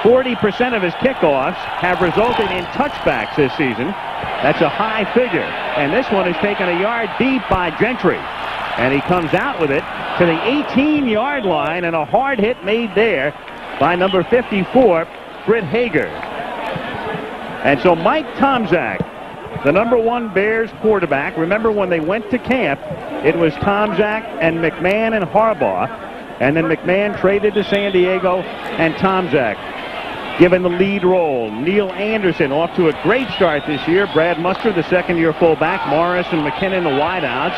40% of his kickoffs have resulted in touchbacks this season. That's a high figure. And this one is taken a yard deep by Gentry. And he comes out with it to the 18-yard line, and a hard hit made there by number 54, Britt Hager. And so Mike Tomczak, the #1 Bears quarterback, remember when they went to camp, it was Tomczak and McMahon and Harbaugh. And then McMahon traded to San Diego, and Tomczak given the lead role. Neil Anderson off to a great start this year. Brad Muster, the second-year fullback. Morris and McKinnon, the wideouts.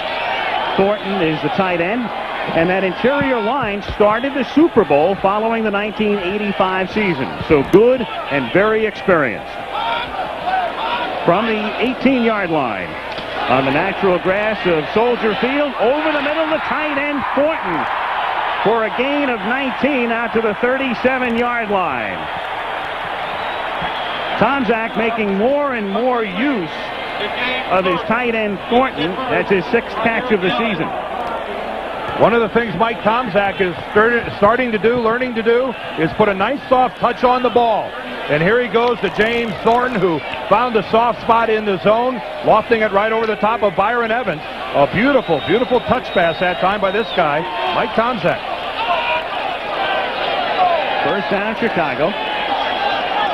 Thornton is the tight end. And that interior line started the Super Bowl following the 1985 season. So good and very experienced. From the 18-yard line on the natural grass of Soldier Field, over the middle, the tight end Thornton for a gain of 19 out to the 37-yard line. Tomczak making more and more use of his tight end Thornton. That's his 6th catch of the season. One of the things Mike Tomczak is learning to do, is put a nice soft touch on the ball. And here he goes to James Thornton, who found a soft spot in the zone, lofting it right over the top of Byron Evans. A beautiful, beautiful touch pass that time by this guy, Mike Tomczak. First down, Chicago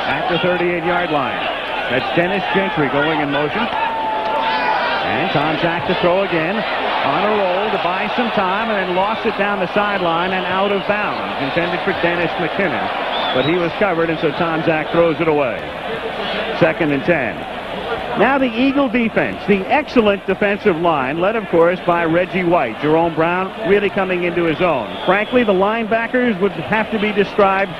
at the 38-yard line. That's Dennis Gentry going in motion. And Tomczak to throw again. On a roll to buy some time, and then lost it down the sideline and out of bounds. Intended for Dennis McKinnon, but he was covered, and so Tomczak throws it away. 2nd and 10. Now the Eagle defense, the excellent defensive line, led, of course, by Reggie White. Jerome Brown really coming into his own. Frankly, the linebackers would have to be described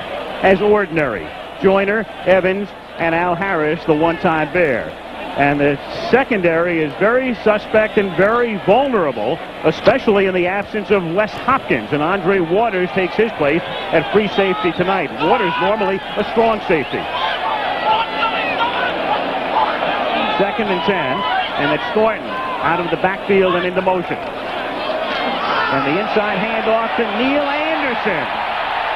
as ordinary. Joyner, Evans, and Al Harris, the one-time Bear. And the secondary is very suspect and very vulnerable, especially in the absence of Wes Hopkins. And Andre Waters takes his place at free safety tonight. Waters normally a strong safety. 2nd and 10, and it's Thornton out of the backfield and into motion. And the inside handoff to Neil Anderson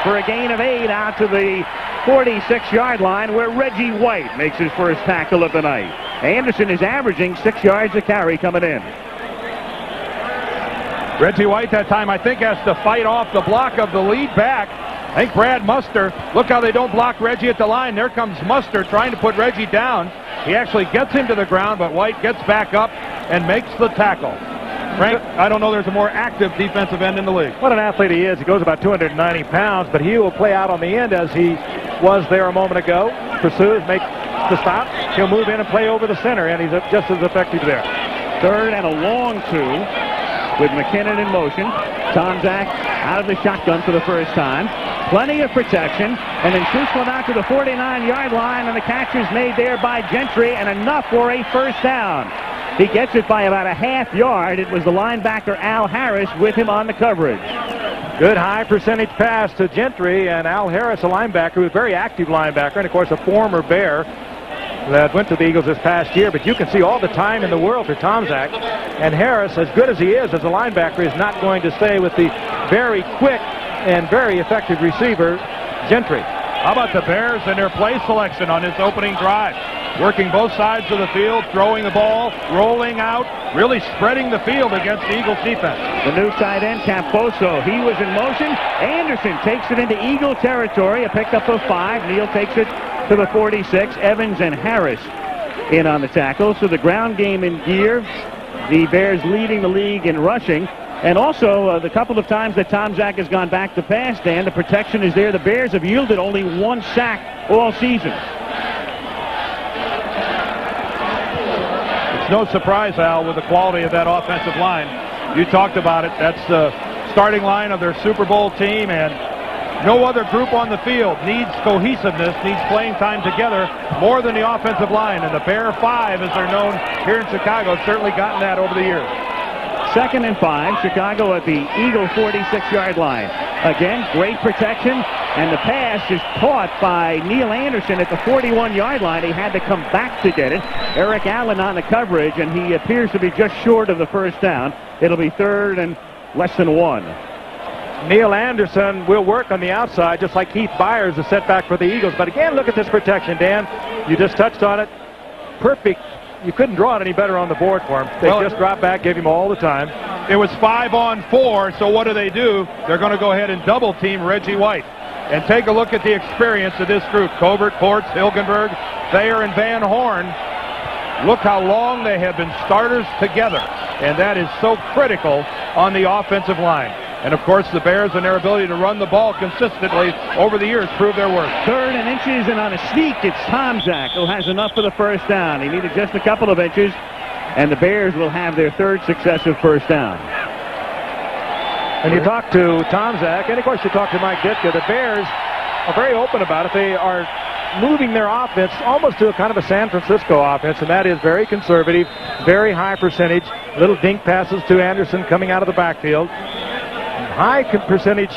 for a gain of 8 out to the 46-yard line, where Reggie White makes his first tackle of the night. Anderson is averaging 6 yards a carry coming in. Reggie White that time, I think, has to fight off the block of the lead back. I think Brad Muster, look how they don't block Reggie at the line. There comes Muster trying to put Reggie down. He actually gets him to the ground, but White gets back up and makes the tackle. Frank, I don't know there's a more active defensive end in the league. What an athlete he is. He goes about 290 pounds, but he will play out on the end as he was there a moment ago. Pursues, makes the stop. He'll move in and play over the center, and he's just as effective there. 3rd and a long 2 with McKinnon in motion. Tomczak out of the shotgun for the first time. Plenty of protection, and then shoots one out to the 49-yard line, and the catch is made there by Gentry, and enough for a first down. He gets it by about a half yard. It was the linebacker Al Harris with him on the coverage. Good high percentage pass to Gentry, and Al Harris, a linebacker, who's a very active linebacker, and of course a former Bear that went to the Eagles this past year. But you can see all the time in the world for Tomczak. And Harris, as good as he is as a linebacker, is not going to stay with the very quick and very effective receiver, Gentry. How about the Bears and their play selection on this opening drive? Working both sides of the field, throwing the ball, rolling out, really spreading the field against the Eagles defense. The new tight end, Camposo, he was in motion. Anderson takes it into Eagle territory, a pickup of 5. Neal takes it to the 46. Evans and Harris in on the tackle. So the ground game in gear. The Bears leading the league in rushing. And also, the couple of times that Tomczak has gone back to pass, Dan, the protection is there. The Bears have yielded only 1 sack all season. It's no surprise, Al, with the quality of that offensive line. You talked about it. That's the starting line of their Super Bowl team, and no other group on the field needs cohesiveness, needs playing time together more than the offensive line. And the Bear 5, as they're known here in Chicago, have certainly gotten that over the years. 2nd and 5, Chicago at the Eagle 46-yard line. Again, great protection, and the pass is caught by Neil Anderson at the 41-yard line. He had to come back to get it. Eric Allen on the coverage, and he appears to be just short of the first down. It'll be 3rd and less than 1. Neil Anderson will work on the outside, just like Keith Byers, a setback for the Eagles. But again, look at this protection, Dan. You just touched on it. Perfect. You couldn't draw it any better on the board for him. They just dropped back, gave him all the time. It was 5-on-4, so what do? They're going to go ahead and double team Reggie White. And take a look at the experience of this group. Covert, Ports, Hilgenberg, Thayer, and Van Horn. Look how long they have been starters together. And that is so critical on the offensive line. And, of course, the Bears and their ability to run the ball consistently over the years prove their worth. 3rd and inches, and on a sneak, it's Tomczak who has enough for the first down. He needed just a couple of inches, and the Bears will have their 3rd successive first down. And you talk to Tomczak, and, of course, you talk to Mike Ditka. The Bears are very open about it. They are moving their offense almost to a kind of a San Francisco offense, and that is very conservative, very high percentage, little dink passes to Anderson coming out of the backfield. High percentage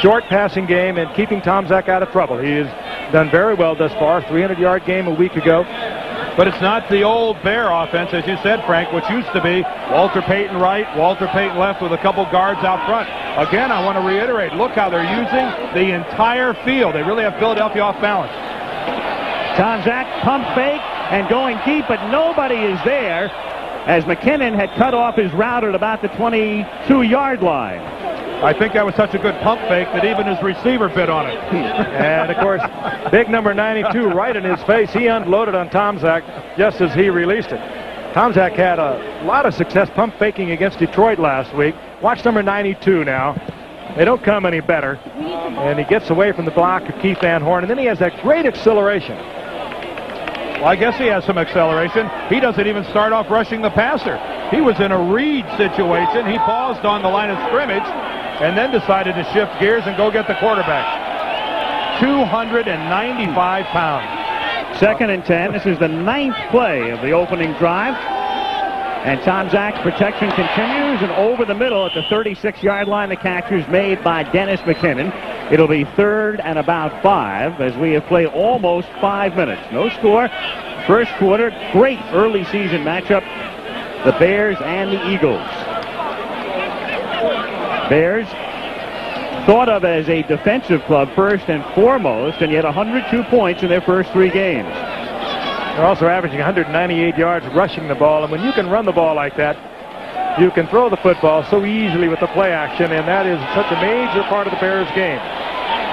short passing game and keeping Tomczak out of trouble. He has done very well thus far. 300-yard game a week ago. But it's not the old Bear offense, as you said, Frank, which used to be Walter Payton right, Walter Payton left with a couple guards out front. Again, I want to reiterate, look how they're using the entire field. They really have Philadelphia off balance. Tomczak pump fake and going deep, but nobody is there as McKinnon had cut off his route at about the 22-yard line. I think that was such a good pump fake that even his receiver bit on it. And, of course, big number 92 right in his face. He unloaded on Tomczak just as he released it. Tomczak had a lot of success pump faking against Detroit last week. Watch number 92 now. They don't come any better. And he gets away from the block of Keith Van Horn. And then he has that great acceleration. Well, I guess he has some acceleration. He doesn't even start off rushing the passer. He was in a read situation. He paused on the line of scrimmage and then decided to shift gears and go get the quarterback. 295 pounds. 2nd and 10. This is the 9th play of the opening drive. And Tomczak's protection continues, and over the middle at the 36-yard line, the catch is made by Dennis McKinnon. It'll be 3rd and about 5 as we have played almost 5 minutes. No score. First quarter, great early season matchup. The Bears and the Eagles. Bears thought of as a defensive club first and foremost, and yet 102 points in their first 3 games. They're also averaging 198 yards rushing the ball, and when you can run the ball like that, you can throw the football so easily with the play action, and that is such a major part of the Bears game.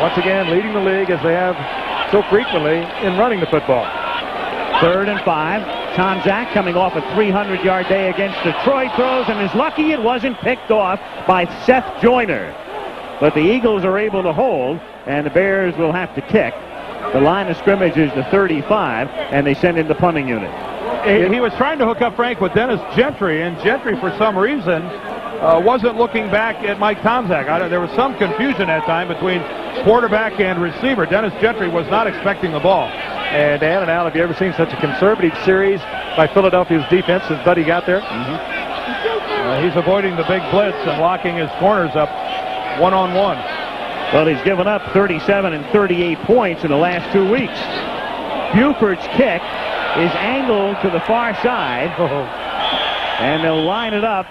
Once again, leading the league as they have so frequently in running the football. 3rd and 5. Tomczak coming off a 300-yard day against Detroit, throws and is lucky it wasn't picked off by Seth Joyner. But the Eagles are able to hold, and the Bears will have to kick. The line of scrimmage is the 35, and they send in the punting unit. He was trying to hook up, Frank, with Dennis Gentry, and Gentry, for some reason, wasn't looking back at Mike Tomczak. There was some confusion that time between quarterback and receiver. Dennis Gentry was not expecting the ball. And Dan and Al, have you ever seen such a conservative series by Philadelphia's defense as Buddy got there? He's avoiding the big blitz and locking his corners up one-on-one. Well, he's given up 37 and 38 points in the last 2 weeks. Buford's kick is angled to the far side. And they'll line it up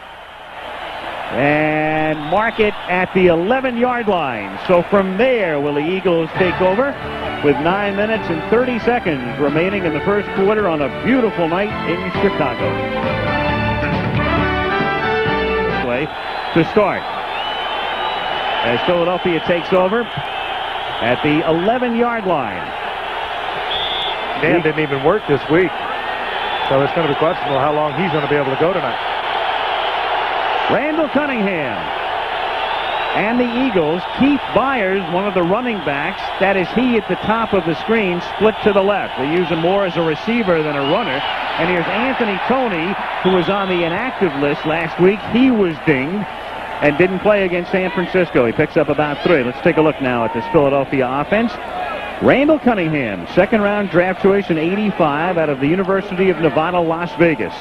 and mark it at the 11-yard line. So from there, will the Eagles take over with 9 minutes and 30 seconds remaining in the first quarter on a beautiful night in Chicago. Play to start as Philadelphia takes over at the 11-yard line. Dan didn't even work this week, so it's going to be questionable how long he's going to be able to go tonight. Randall Cunningham and the Eagles. Keith Byers, one of the running backs, that is he at the top of the screen, split to the left. They use him more as a receiver than a runner. And here's Anthony Toney, who was on the inactive list last week. He was dinged and didn't play against San Francisco. He picks up about 3. Let's take a look now at this Philadelphia offense. Randall Cunningham, second-round draft choice in '85 out of the University of Nevada, Las Vegas.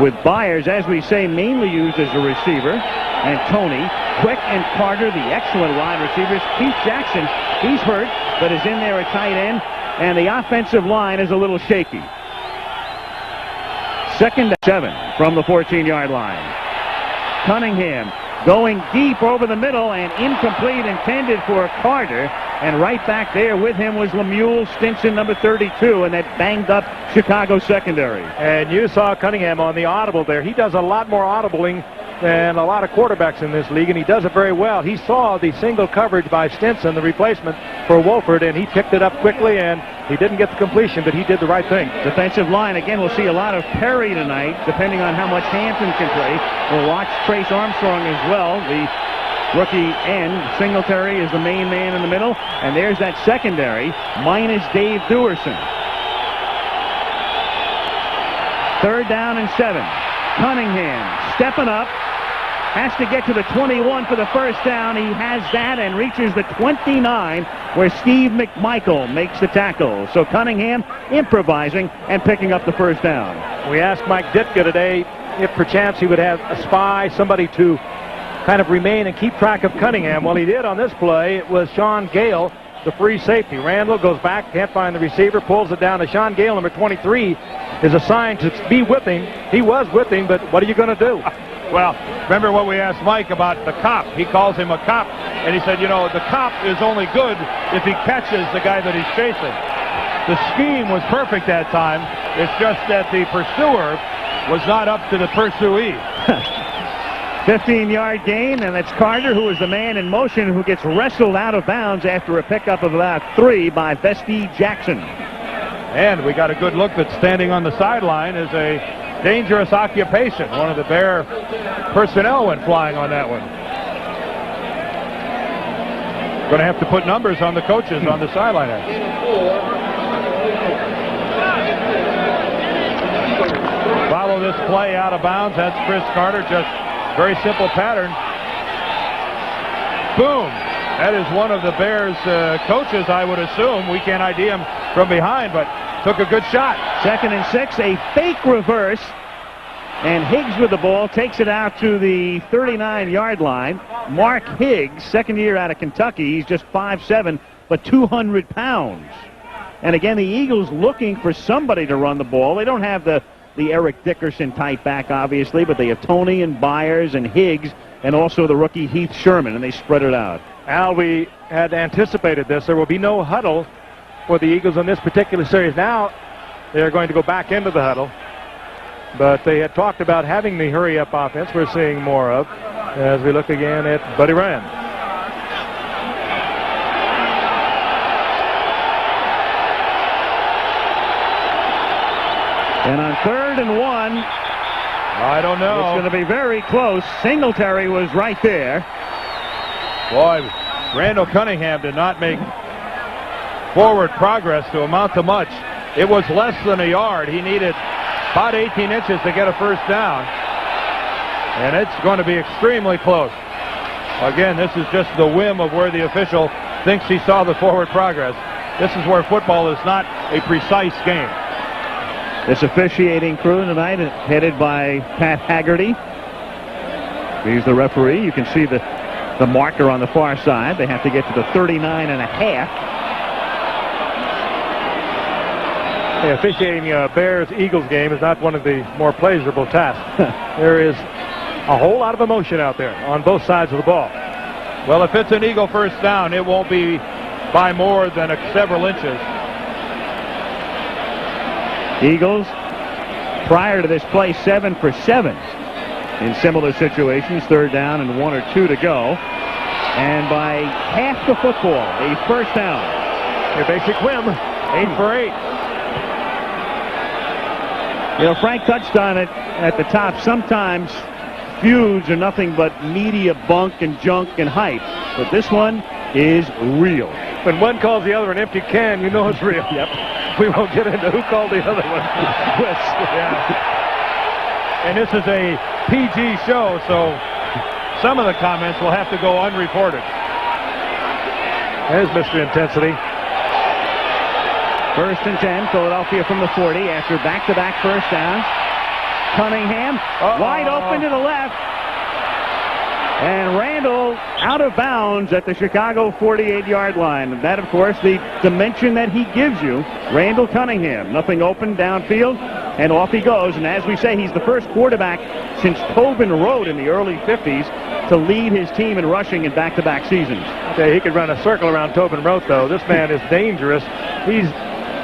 With Byers, as we say, mainly used as a receiver. And Toney, Quick, and Carter, the excellent wide receivers. Keith Jackson, he's hurt, but is in there at tight end. And the offensive line is a little shaky. 2nd and 7 from the 14-yard line. Cunningham going deep over the middle and incomplete, intended for Carter. And right back there with him was Lemuel Stinson, number 32, and that banged up Chicago secondary. And you saw Cunningham on the audible there. He does a lot more audibling than a lot of quarterbacks in this league, and he does it very well. He saw the single coverage by Stinson, the replacement for Wolford, and he picked it up quickly, and he didn't get the completion, but he did the right thing. Defensive line, again, we'll see a lot of Perry tonight, depending on how much Hampton can play. We'll watch Trace Armstrong as well, the rookie end. Singletary is the main man in the middle, and there's that secondary, minus Dave Dewerson. 3rd down and 7. Cunningham stepping up. Has to get to the 21 for the first down. He has that and reaches the 29 where Steve McMichael makes the tackle. So Cunningham improvising and picking up the first down. We asked Mike Ditka today if perchance he would have a spy, somebody to kind of remain and keep track of Cunningham. Well, he did on this play. It was Sean Gale, the free safety. Randall goes back, can't find the receiver, pulls it down to Sean Gale, number 23, is assigned to be with him. He was with him, but what are you going to do? Well, remember what we asked Mike about the cop. He calls him a cop, and he said, you know, the cop is only good if he catches the guy that he's chasing. The scheme was perfect that time. It's just that the pursuer was not up to the pursuee. 15-yard gain, and it's Carter, who is the man in motion, who gets wrestled out of bounds after a pickup of about 3 by Vesti Jackson. And we got a good look that standing on the sideline is a dangerous occupation. One of the Bear personnel went flying on that one. Going to have to put numbers on the coaches on the sideline. Follow this play out of bounds. That's Chris Carter. Just very simple pattern. Boom. That is one of the Bears coaches, I would assume. We can't ID him from behind, but took a good shot. 2nd and 6, a fake reverse. And Higgs with the ball takes it out to the 39-yard line. Mark Higgs, second year out of Kentucky. He's just 5'7", but 200 pounds. And again, the Eagles looking for somebody to run the ball. They don't have the Eric Dickerson type back, obviously, but they have Tony and Byers and Higgs and also the rookie Heath Sherman, and they spread it out. Al, we had anticipated this. There will be no huddle for the Eagles in this particular series. Now they're going to go back into the huddle, but they had talked about having the hurry-up offense we're seeing more of as we look again at Buddy Rand. And on 3rd and 1, I don't know. It's going to be very close. Singletary was right there. Boy, Randall Cunningham did not make forward progress to amount to much. It was less than a yard. He needed about 18 inches to get a first down. And it's going to be extremely close. Again, this is just the whim of where the official thinks he saw the forward progress. This is where football is not a precise game. This officiating crew tonight headed by Pat Haggerty. He's the referee. You can see the marker on the far side. They have to get to the 39.5. Yeah, officiating Bears-Eagles game is not one of the more pleasurable tasks. There is a whole lot of emotion out there on both sides of the ball. Well, if it's an Eagle first down, it won't be by more than several inches. Eagles, prior to this play, 7 for 7 in similar situations. 3rd down and 1 or 2 to go. And by half the football, a first down. Your basic whim, 8 for 8. You know, Frank touched on it at the top. Sometimes feuds are nothing but media bunk and junk and hype. But this one is real. When one calls the other an empty can, you know it's real. Yep. We won't get into who called the other one. Yeah. And this is a PG show, so some of the comments will have to go unreported. There's Mr. Intensity. 1st and 10, Philadelphia from the 40 after back-to-back first downs. Cunningham wide open to the left. And Randall out of bounds at the Chicago 48-yard line. That, of course, the dimension that he gives you. Randall Cunningham, nothing open downfield, and off he goes. And as we say, he's the first quarterback since Tobin Road in the early 50s to lead his team in rushing in back-to-back seasons. Okay, he could run a circle around Tobin Rote, though. This man is dangerous.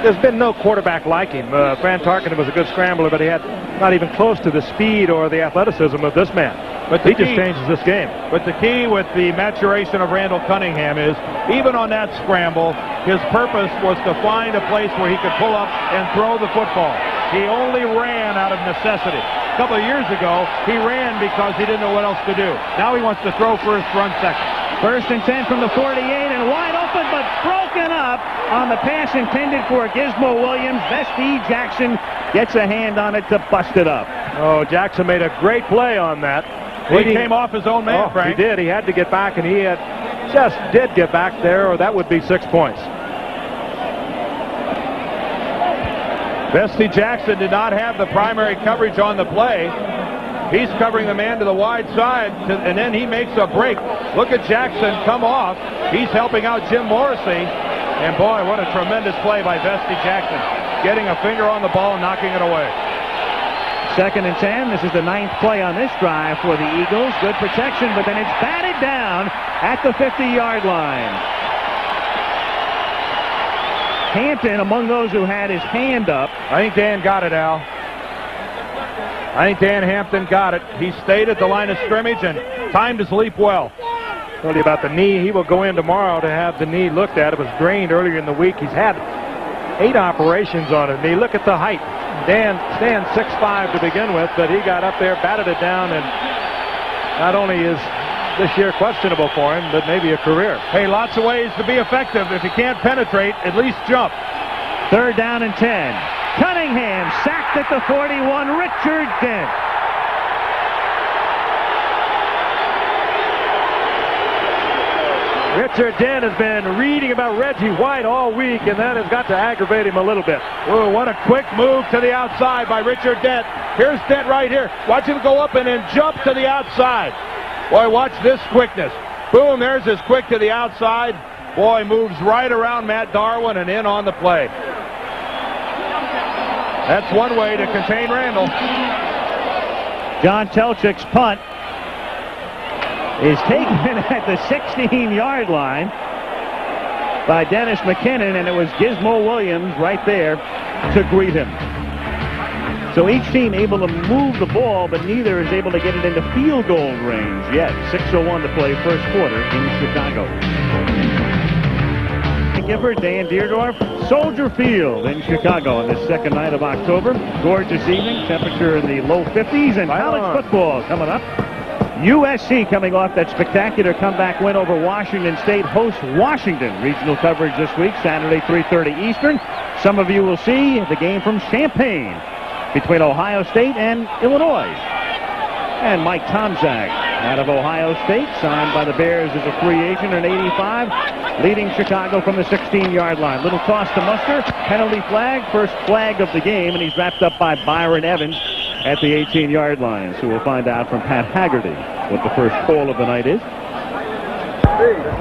There's been no quarterback like him. Fran Tarkenton was a good scrambler, but he had not even close to the speed or the athleticism of this man. But he just changes this game. But the key with the maturation of Randall Cunningham is, even on that scramble, his purpose was to find a place where he could pull up and throw the football. He only ran out of necessity. A couple of years ago, he ran because he didn't know what else to do. Now he wants to throw first, run second. 1st and 10 from the 48, and wide open, but broken up on the pass intended for Gizmo Williams. Vesti Jackson gets a hand on it to bust it up. Oh, Jackson made a great play on that. He came off his own man, Frank. He did. He had to get back, and he just did get back there, or that would be 6 points. Vesti Jackson did not have the primary coverage on the play. He's covering the man to the wide side, and then he makes a break. Look at Jackson come off. He's helping out Jim Morrissey. And boy, what a tremendous play by Vesti Jackson. Getting a finger on the ball and knocking it away. 2nd and 10. This is the 9th play on this drive for the Eagles. Good protection, but then it's batted down at the 50-yard line. Hampton among those who had his hand up. I think Dan got it, Al. I think Dan Hampton got it. He stayed at the line of scrimmage and timed his leap well. Told you about the knee. He will go in tomorrow to have the knee looked at. It was drained earlier in the week. He's had 8 operations on his knee. Look at the height. Dan stands 6'5" to begin with, but he got up there, batted it down, and not only is this year questionable for him, but maybe a career. Hey, lots of ways to be effective. If you can't penetrate, at least jump. 3rd down and 10. Cunningham sacked at the 41. Richard Dent. Richard Dent has been reading about Reggie White all week, and that has got to aggravate him a little bit. Oh, what a quick move to the outside by Richard Dent. Here's Dent right here. Watch him go up and then jump to the outside. Boy, watch this quickness. Boom, there's his quick to the outside. Boy, moves right around Matt Darwin and in on the play. That's one way to contain Randall. John Telchik's punt is taken at the 16-yard line by Dennis McKinnon, and it was Gizmo Williams right there to greet him. So each team able to move the ball, but neither is able to get it into field goal range yet. 6:01 to play, first quarter in Chicago. Gifford, Dan Deerdorf, Soldier Field in Chicago on this second night of October. Gorgeous evening, temperature in the low 50s, and college football coming up. USC coming off that spectacular comeback win over Washington State, hosts Washington. Regional coverage this week, Saturday 3:30 Eastern. Some of you will see the game from Champaign between Ohio State and Illinois. And Mike Tomczak out of Ohio State, signed by the Bears as a free agent in '85, leading Chicago from the 16-yard line. Little toss to Muster, penalty flag, first flag of the game, and he's wrapped up by Byron Evans at the 18-yard line. So we'll find out from Pat Haggerty what the first call of the night is.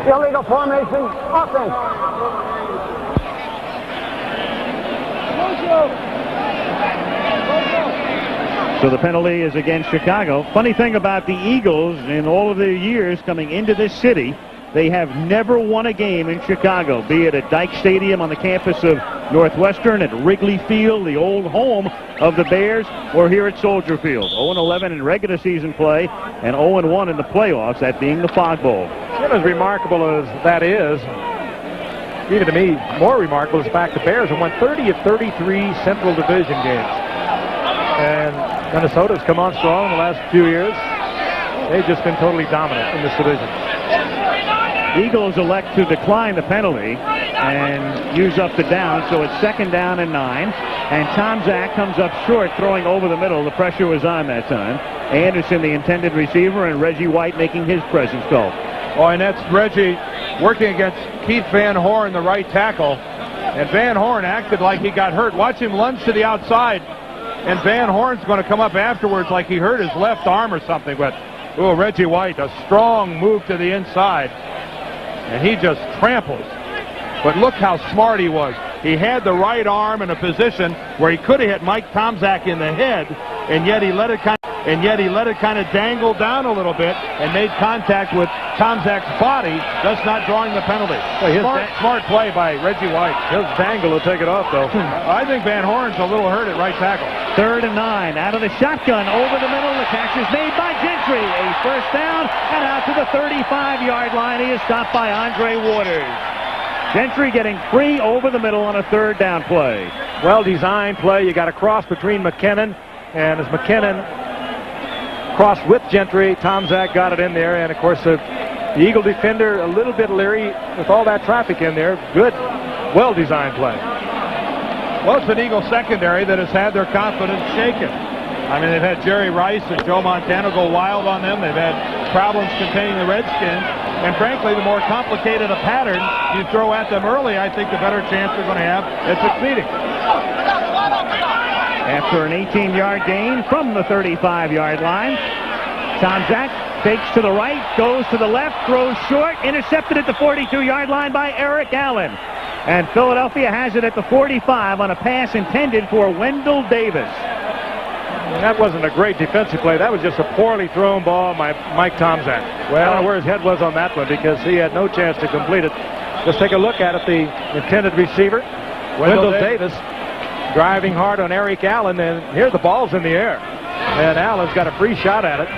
Illegal formation, offense. So the penalty is against Chicago. Funny thing about the Eagles, in all of their years coming into this city, they have never won a game in Chicago, be it at Dyke Stadium on the campus of Northwestern, at Wrigley Field, the old home of the Bears, or here at Soldier Field. 0-11 in regular season play and 0-1 in the playoffs, that being the Fog Bowl. As remarkable as that is, even to me, more remarkable is the fact the Bears have won 30 of 33 Central Division games. And Minnesota's come on strong in the last few years. They've just been totally dominant in this division. Eagles elect to decline the penalty and use up the down, so it's 2nd down and 9. And Tomczak comes up short, throwing over the middle. The pressure was on that time. Anderson, the intended receiver, and Reggie White making his presence felt. Oh, and that's Reggie working against Keith Van Horn, the right tackle. And Van Horn acted like he got hurt. Watch him lunge to the outside. And Van Horn's going to come up afterwards like he hurt his left arm or something. But, oh, Reggie White, a strong move to the inside. And he just tramples. But look how smart he was. He had the right arm in a position where he could have hit Mike Tomczak in the head, and yet he let it kind of... and yet he let it kind of dangle down a little bit and made contact with Tomczak's body, thus not drawing the penalty. Smart play by Reggie White. His dangle will take it off, though. I think Van Horn's a little hurt at right tackle. 3rd and 9. Out of the shotgun, over the middle. The catch is made by Gentry. A first down, and out to the 35-yard line. He is stopped by Andre Waters. Gentry getting free over the middle on a 3rd down play. Well-designed play. You got a cross between McKinnon, and as McKinnon crossed with Gentry, Tomczak got it in there, and of course the Eagle defender a little bit leery with all that traffic in there. Good, well-designed play. Well, it's an Eagle secondary that has had their confidence shaken. I mean, they've had Jerry Rice and Joe Montana go wild on them. They've had problems containing the Redskins. And frankly, the more complicated a pattern you throw at them early, I think the better chance they're going to have at succeeding. After an 18-yard gain from the 35-yard line, Tomczak takes to the right, goes to the left, throws short, intercepted at the 42-yard line by Eric Allen. And Philadelphia has it at the 45 on a pass intended for Wendell Davis. That wasn't a great defensive play. That was just a poorly thrown ball by Mike Tomczak. Well, I don't know where his head was on that one because he had no chance to complete it. Let's take a look at it. The intended receiver, Wendell Davis, driving hard on Eric Allen, and here the ball's in the air. And Allen's got a free shot at it.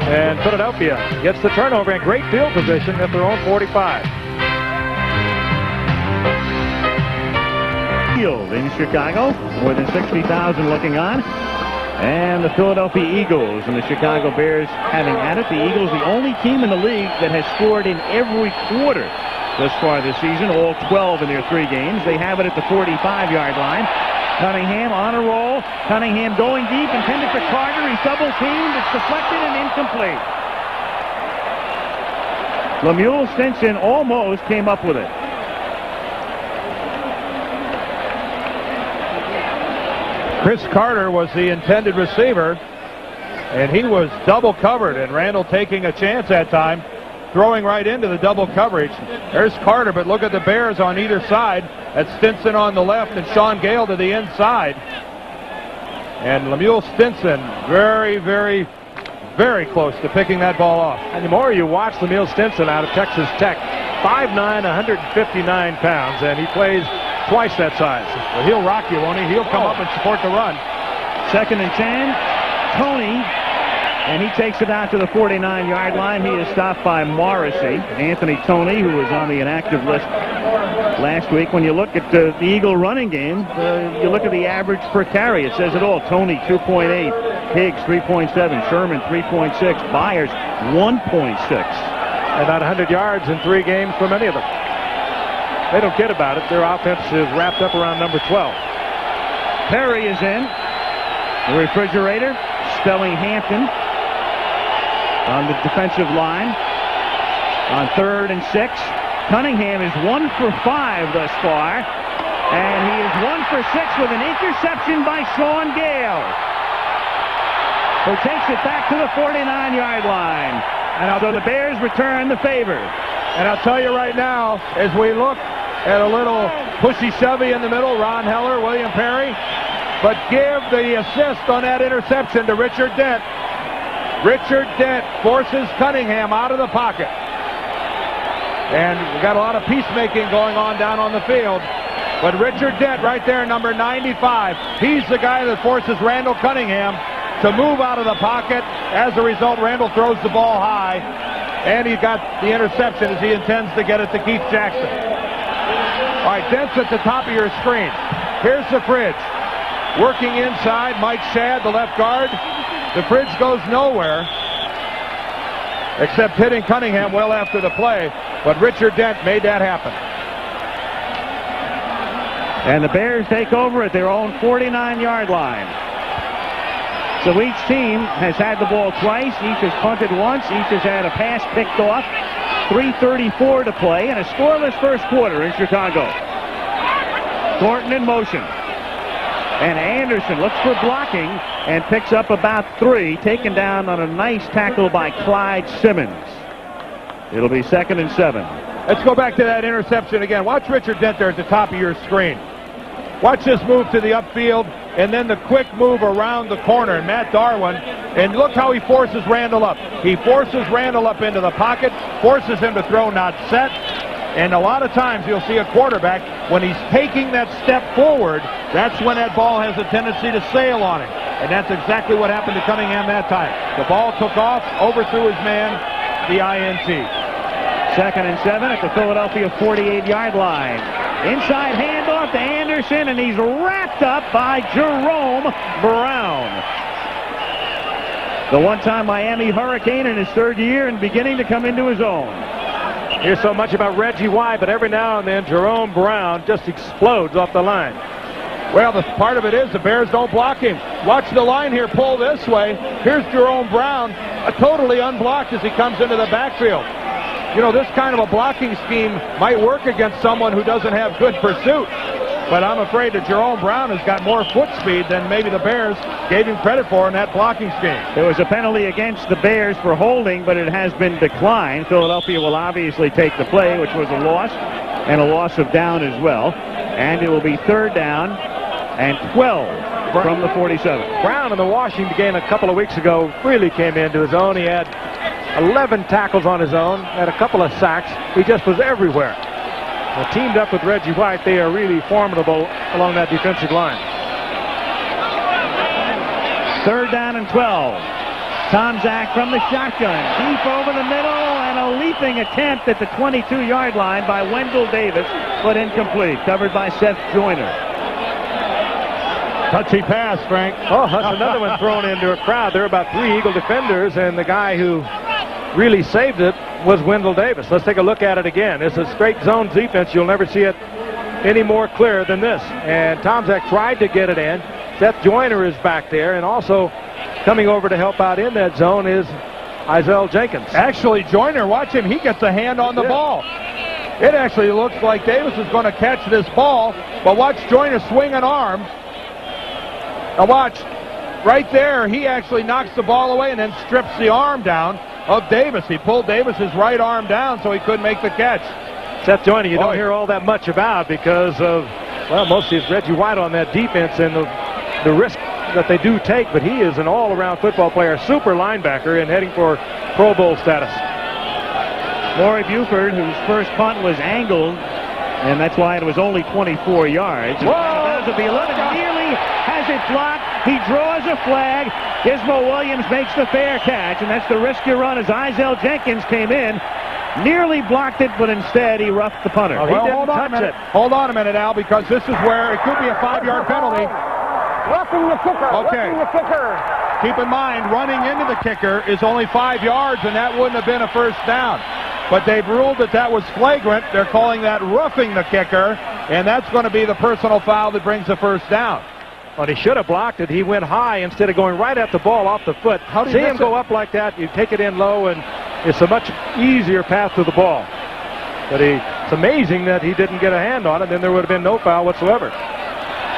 And Philadelphia gets the turnover in great field position at their own 45. Field in Chicago, more than 60,000 looking on. And the Philadelphia Eagles and the Chicago Bears having at it. The Eagles, the only team in the league that has scored in every quarter thus far this season, all 12 in their 3 games. They have it at the 45-yard line. Cunningham on a roll. Cunningham going deep, intended for Carter. He's double teamed. It's deflected and incomplete. Lemuel Stinson almost came up with it. Chris Carter was the intended receiver, and he was double covered, and Randall taking a chance that time, throwing right into the double coverage. There's Carter, but look at the Bears on either side. That's Stinson on the left and Sean Gale to the inside. And Lemuel Stinson very, very, very close to picking that ball off. And the more you watch Lemuel Stinson out of Texas Tech, 5'9", 159 pounds, and he plays twice that size. Well, he'll rock you, won't he? He'll come up and support the run. 2nd and 10. Tony, and he takes it out to the 49-yard line. He is stopped by Morrissey. Anthony Tony, who was on the inactive list last week. When you look at the Eagle running game, you look at the average per carry. It says it all. Tony, 2.8. Higgs, 3.7. Sherman, 3.6. Byers, 1.6. About 100 yards in 3 games for many of them. They don't get about it. Their offense is wrapped up around number 12. Perry is in. The refrigerator, spelling Hampton on the defensive line. On 3rd and 6. Cunningham is 1 for 5 thus far. And he is 1 for 6 with an interception by Sean Gale, who takes it back to the 49-yard line. And so the Bears return the favor. And I'll tell you right now, as we look at a little pushy-shovey in the middle, Ron Heller, William Perry, but give the assist on that interception to Richard Dent. Richard Dent forces Cunningham out of the pocket. And we've got a lot of peacemaking going on down on the field. But Richard Dent right there, number 95, he's the guy that forces Randall Cunningham to move out of the pocket. As a result, Randall throws the ball high, and he got the interception as he intends to get it to Keith Jackson. All right, Dent's at the top of your screen. Here's the Fridge. Working inside, Mike Shadd, the left guard. The Fridge goes nowhere, except hitting Cunningham well after the play, but Richard Dent made that happen. And the Bears take over at their own 49-yard line. So each team has had the ball twice. Each has punted once. Each has had a pass picked off. 3:34 to play and a scoreless first quarter in Chicago. Thornton in motion. And Anderson looks for blocking and picks up about 3. Taken down on a nice tackle by Clyde Simmons. It'll be 2nd and 7. Let's go back to that interception again. Watch Richard Dent there at the top of your screen. Watch this move to the upfield. and then the quick move around the corner. And Matt Darwin, and look how he forces Randall up. He forces Randall up into the pocket, forces him to throw not set. And a lot of times you'll see a quarterback, when he's taking that step forward, that's when that ball has a tendency to sail on him. And that's exactly what happened to Cunningham that time. The ball took off, overthrew his man, the INT. 2nd and 7 at the Philadelphia 48-yard line. Inside handoff to Anderson, and he's wrapped up by Jerome Brown. The one-time Miami Hurricane in his 3rd year and beginning to come into his own. Here's so much about Reggie White, but every now and then Jerome Brown just explodes off the line. Well, the part of it is the Bears don't block him. Watch the line here pull this way. Here's Jerome Brown, totally unblocked as he comes into the backfield. You know, this kind of a blocking scheme might work against someone who doesn't have good pursuit. But I'm afraid that Jerome Brown has got more foot speed than maybe the Bears gave him credit for in that blocking scheme. There was a penalty against the Bears for holding, but it has been declined. Philadelphia will obviously take the play, which was a loss, and a loss of down as well. And it will be 3rd down and 12 from the 47. Brown in the Washington game a couple of weeks ago really came into his own. He had 11 tackles on his own, had a couple of sacks. He just was everywhere. Well, teamed up with Reggie White, they are really formidable along that defensive line. 3rd down and 12. Tomczak from the shotgun, deep over the middle, and a leaping attempt at the 22-yard line by Wendell Davis, but incomplete, covered by Seth Joyner. Touchy pass, Frank. Oh, that's another one thrown into a crowd. There are about 3 Eagle defenders, and the guy who really saved it was Wendell Davis. Let's take a look at it again. It's a straight zone defense. You'll never see it any more clear than this. And Tomczak tried to get it in. Seth Joyner is back there, and also coming over to help out in that zone is Isaiah Jenkins. Actually, Joyner, watch him. He gets a hand on the ball. It actually looks like Davis is going to catch this ball, but watch Joyner swing an arm. Now watch, right there, he actually knocks the ball away and then strips the arm down of Davis. He pulled Davis's right arm down so he couldn't make the catch. Seth Joyner, you don't hear all that much about because of, well, mostly it's Reggie White on that defense and the risk that they do take, but he is an all-around football player, super linebacker, and heading for Pro Bowl status. Laurie Buford, whose first punt was angled, and that's why it was only 24 yards. That was at the 11, nearly has it blocked. He draws a flag. Gizmo Williams makes the fair catch, and that's the risk you run as Isaiah Jenkins came in. Nearly blocked it, but instead he roughed the punter. Well, hold on a minute. Hold on a minute, Al, because this is where it could be a 5-yard penalty. Roughing the kicker. Okay. Roughing the kicker. Keep in mind, running into the kicker is only 5 yards, and that wouldn't have been a first down. But they've ruled that that was flagrant. They're calling that roughing the kicker, and that's going to be the personal foul that brings the first down. Well, he should have blocked it. He went high instead of going right at the ball off the foot. How do you see him go up like that? You take it in low, and it's a much easier path to the ball. But it's amazing that he didn't get a hand on it. Then there would have been no foul whatsoever.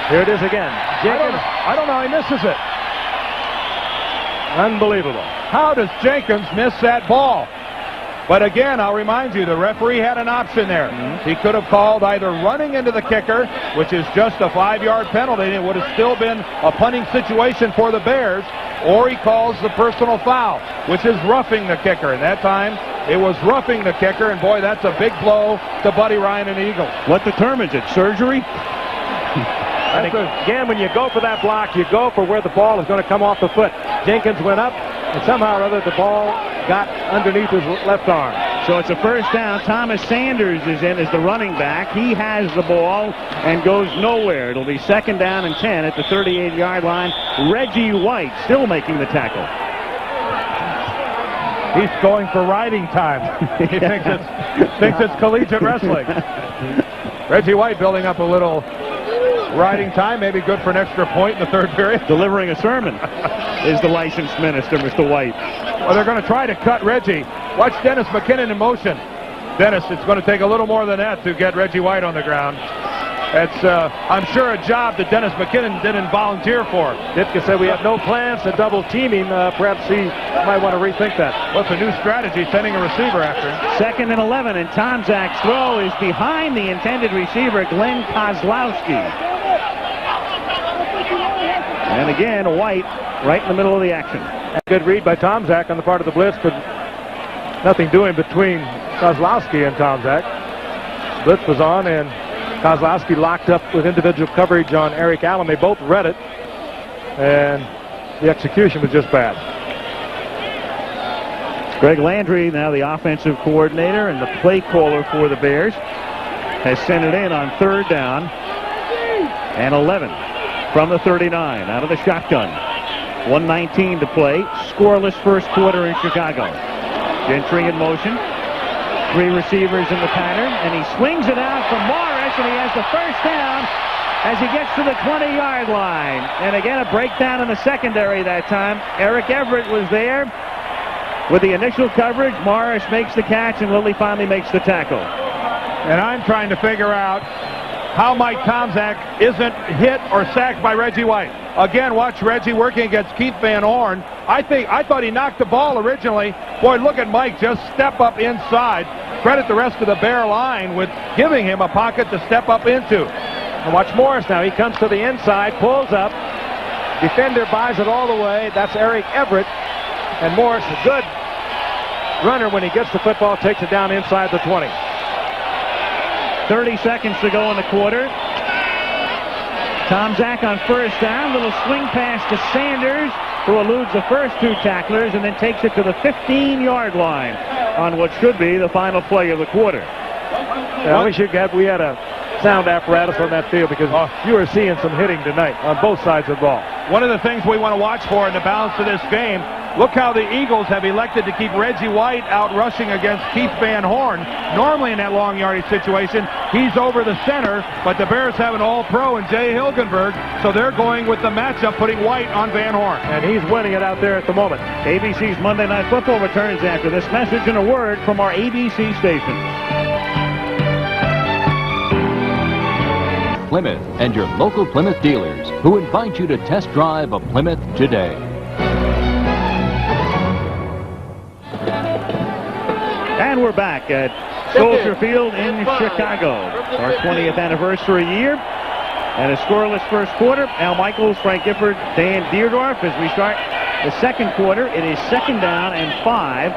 Here it is again. Jenkins. I don't know. He misses it. Unbelievable. How does Jenkins miss that ball? But again, I'll remind you, the referee had an option there. He could have called either running into the kicker, which is just a 5-yard penalty, and it would have still been a punting situation for the Bears, or he calls the personal foul, which is roughing the kicker. And that time, it was roughing the kicker, and boy, that's a big blow to Buddy Ryan and the Eagles. What determines it? Surgery? And again, when you go for that block, you go for where the ball is going to come off the foot. Jenkins went up, and somehow or other the ball got underneath his left arm. So it's a first down. Thomas Sanders is in as the running back. He has the ball and goes nowhere. It'll be 2nd down and 10 at the 38-yard line. Reggie White still making the tackle. He's going for riding time. He thinks it's collegiate wrestling. Reggie White building up a little riding time, maybe good for an extra point in the 3rd period. Delivering a sermon is the licensed minister, Mr. White. Well, they're going to try to cut Reggie. Watch Dennis McKinnon in motion. Dennis, it's going to take a little more than that to get Reggie White on the ground. That's, I'm sure, a job that Dennis McKinnon didn't volunteer for. Ditka said we have no plans to double team him. Perhaps he might want to rethink that. Well, it's a new strategy, sending a receiver after him. 2nd and 11, and Tomczak's throw is behind the intended receiver, Glenn Kozlowski. And again, White right in the middle of the action. Good read by Tomczak on the part of the blitz, but nothing doing between Kozlowski and Tomczak. Blitz was on, and Kozlowski locked up with individual coverage on Eric Allen. They both read it, and the execution was just bad. Greg Landry, now the offensive coordinator and the play caller for the Bears, has sent it in on 3rd down and 11 from the 39 out of the shotgun. 1:19 to play. Scoreless first quarter in Chicago. Gentry in motion. 3 receivers in the pattern, and he swings it out from Morris, and he has the first down as he gets to the 20-yard line. And again, a breakdown in the secondary that time. Eric Everett was there with the initial coverage. Morris makes the catch, and Lilly finally makes the tackle. And I'm trying to figure out how Mike Tomczak isn't hit or sacked by Reggie White. Again, watch Reggie working against Keith Van Horn. I thought he knocked the ball originally. Boy, look at Mike just step up inside. Credit the rest of the Bear line with giving him a pocket to step up into. And watch Morris now. He comes to the inside, pulls up. Defender buys it all the way. That's Eric Everett. And Morris, a good runner when he gets the football, takes it down inside the 20. 30 seconds to go in the quarter. Tomczak on first down. Little swing pass to Sanders, who eludes the first 2 tacklers and then takes it to the 15-yard line on what should be the final play of the quarter. Yeah, we had a sound apparatus on that field because you were seeing some hitting tonight on both sides of the ball. One of the things we want to watch for in the balance of this game, look how the Eagles have elected to keep Reggie White out rushing against Keith Van Horn. Normally in that long yardage situation, he's over the center, but the Bears have an all-pro in Jay Hilgenberg, so they're going with the matchup, putting White on Van Horn. And he's winning it out there at the moment. ABC's Monday Night Football returns after this message and a word from our ABC stations. Plymouth and your local Plymouth dealers who invite you to test drive a Plymouth today. And we're back at Soldier Field in Chicago. Our 20th anniversary year. And a scoreless first quarter. Al Michaels, Frank Gifford, Dan Deerdorf as we start the second quarter. It is 2nd down and 5.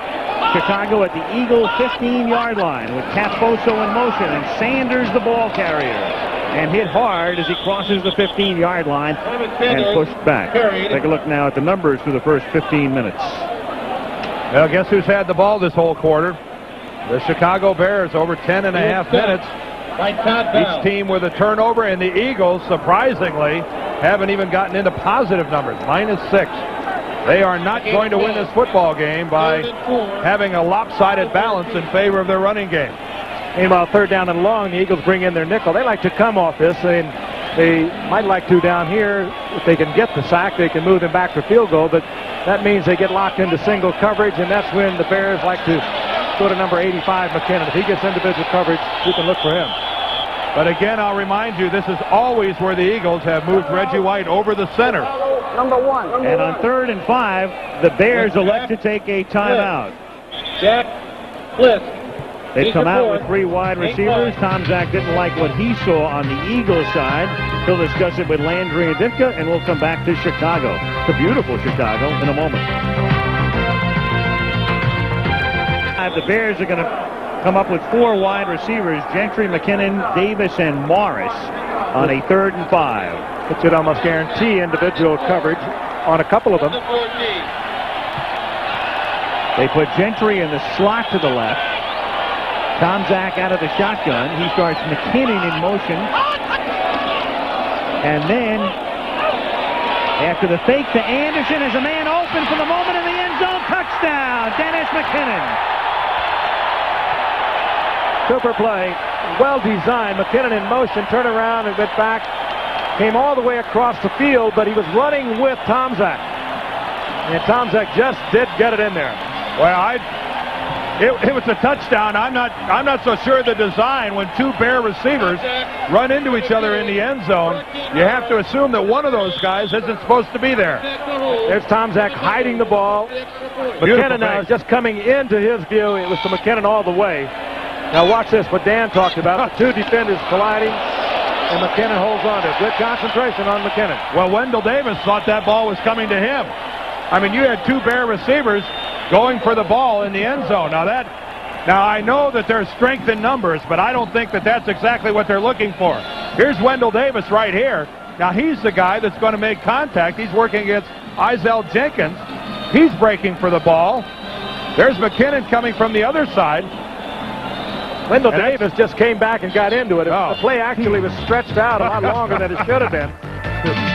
Chicago at the Eagle 15-yard line with Caposo in motion and Sanders the ball carrier. And hit hard as he crosses the 15-yard line and pushed back. Take a look now at the numbers for the first 15 minutes. Well, guess who's had the ball this whole quarter? The Chicago Bears, over 10.5 minutes. Each team with a turnover, and the Eagles, surprisingly, haven't even gotten into positive numbers, -6. They are not going to win this football game by having a lopsided balance in favor of their running game. Meanwhile, 3rd down and long, the Eagles bring in their nickel. They like to come off this, and they might like to down here. If they can get the sack, they can move them back for field goal, but that means they get locked into single coverage, and that's when the Bears like to go to number 85, McKinnon. If he gets individual coverage, you can look for him. But again, I'll remind you, this is always where the Eagles have moved Reggie White over the center. Number 1. And on 3rd and 5, the Bears elect to take a timeout. Jack Bliss. They've come out with 3 wide receivers. Tomczak didn't like what he saw on the Eagles side. He'll discuss it with Landry and Ditka, and we'll come back to Chicago. The beautiful Chicago in a moment. The Bears are going to come up with 4 wide receivers, Gentry, McKinnon, Davis, and Morris on a 3rd and 5. It should almost guarantee individual coverage on a couple of them. They put Gentry in the slot to the left. Tomczak out of the shotgun. He starts McKinnon in motion. And then, after the fake to Anderson, is a man open for the moment in the end zone. Touchdown, Dennis McKinnon. Super play. Well designed. McKinnon in motion. Turn around and went back. Came all the way across the field, but he was running with Tomczak. And Tomczak just did get it in there. Well, it was a touchdown. I'm not so sure of the design. When 2 Bear receivers run into each other in the end zone, you have to assume that one of those guys isn't supposed to be there. There's Tomczak hiding the ball. McKinnon now is just coming into his view. It was to McKinnon all the way. Now watch this, what Dan talked about. 2 defenders colliding. and McKinnon holds on to it. Good concentration on McKinnon. Well, Wendell Davis thought that ball was coming to him. I mean, you had two Bear receivers going for the ball in the end zone. Now I know that there's strength in numbers, but I don't think that that's exactly what they're looking for. Here's Wendell Davis right here. Now he's the guy that's going to make contact. He's working against Izell Jenkins. He's breaking for the ball. There's McKinnon coming from the other side. Wendell Davis just came back and got into it. The play actually was stretched out a lot longer than it should have been.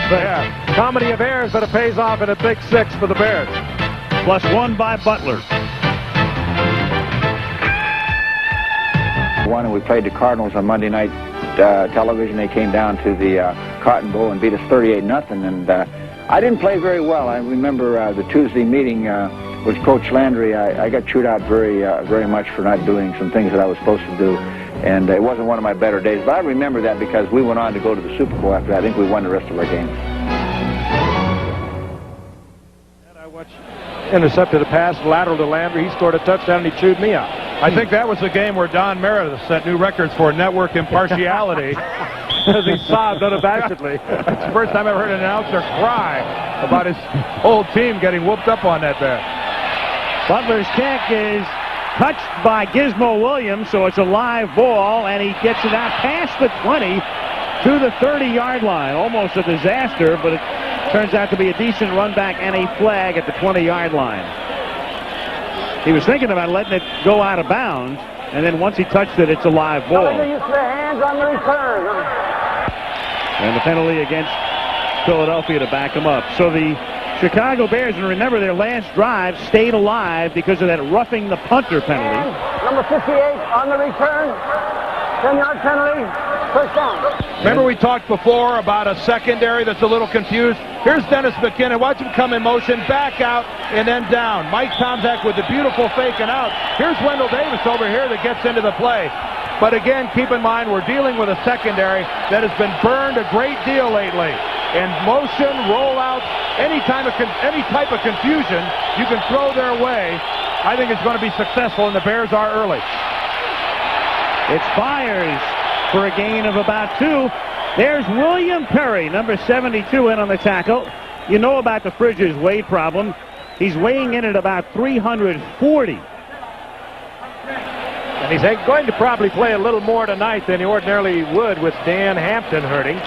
But yeah, comedy of errors, but it pays off in a big 6 for the Bears. +1 by Butler. When we played the Cardinals on Monday night television, they came down to the Cotton Bowl and beat us 38-0, and I didn't play very well. I remember the Tuesday meeting with Coach Landry. I got chewed out very much for not doing some things that I was supposed to do, and it wasn't one of my better days. But I remember that because we went on to go to the Super Bowl after that. I think we won the rest of our games. Intercepted a pass lateral to Landry. He scored a touchdown and he chewed me out. I think that was the game where Don Meredith set new records for network impartiality. As he sobbed unabashedly. That's the first time I've heard an announcer cry about his whole team getting whooped up on that there. Butler's kick is touched by Gizmo Williams, so it's a live ball, and he gets it out past the 20 to the 30-yard line. Almost a disaster, but it turns out to be a decent run back and a flag at the 20-yard line. He was thinking about letting it go out of bounds, and then once he touched it, it's a live ball. Use their hands on the return. And the penalty against Philadelphia to back him up. So the Chicago Bears, and remember their last drive, stayed alive because of that roughing the punter penalty. And number 58 on the return. 10-yard penalty. First down. Remember we talked before about a secondary that's a little confused? Here's Dennis McKinnon. Watch him come in motion, back out, and then down. Mike Tomczak with the beautiful fake and out. Here's Wendell Davis over here that gets into the play. But again, keep in mind, we're dealing with a secondary that has been burned a great deal lately. And motion, rollouts, any type of confusion you can throw their way, I think it's going to be successful, and the Bears are early. It's Byers for a gain of about 2. There's William Perry, number 72, in on the tackle. You know about the Fridges weight problem. He's weighing in at about 340. And he's going to probably play a little more tonight than he ordinarily would with Dan Hampton hurting.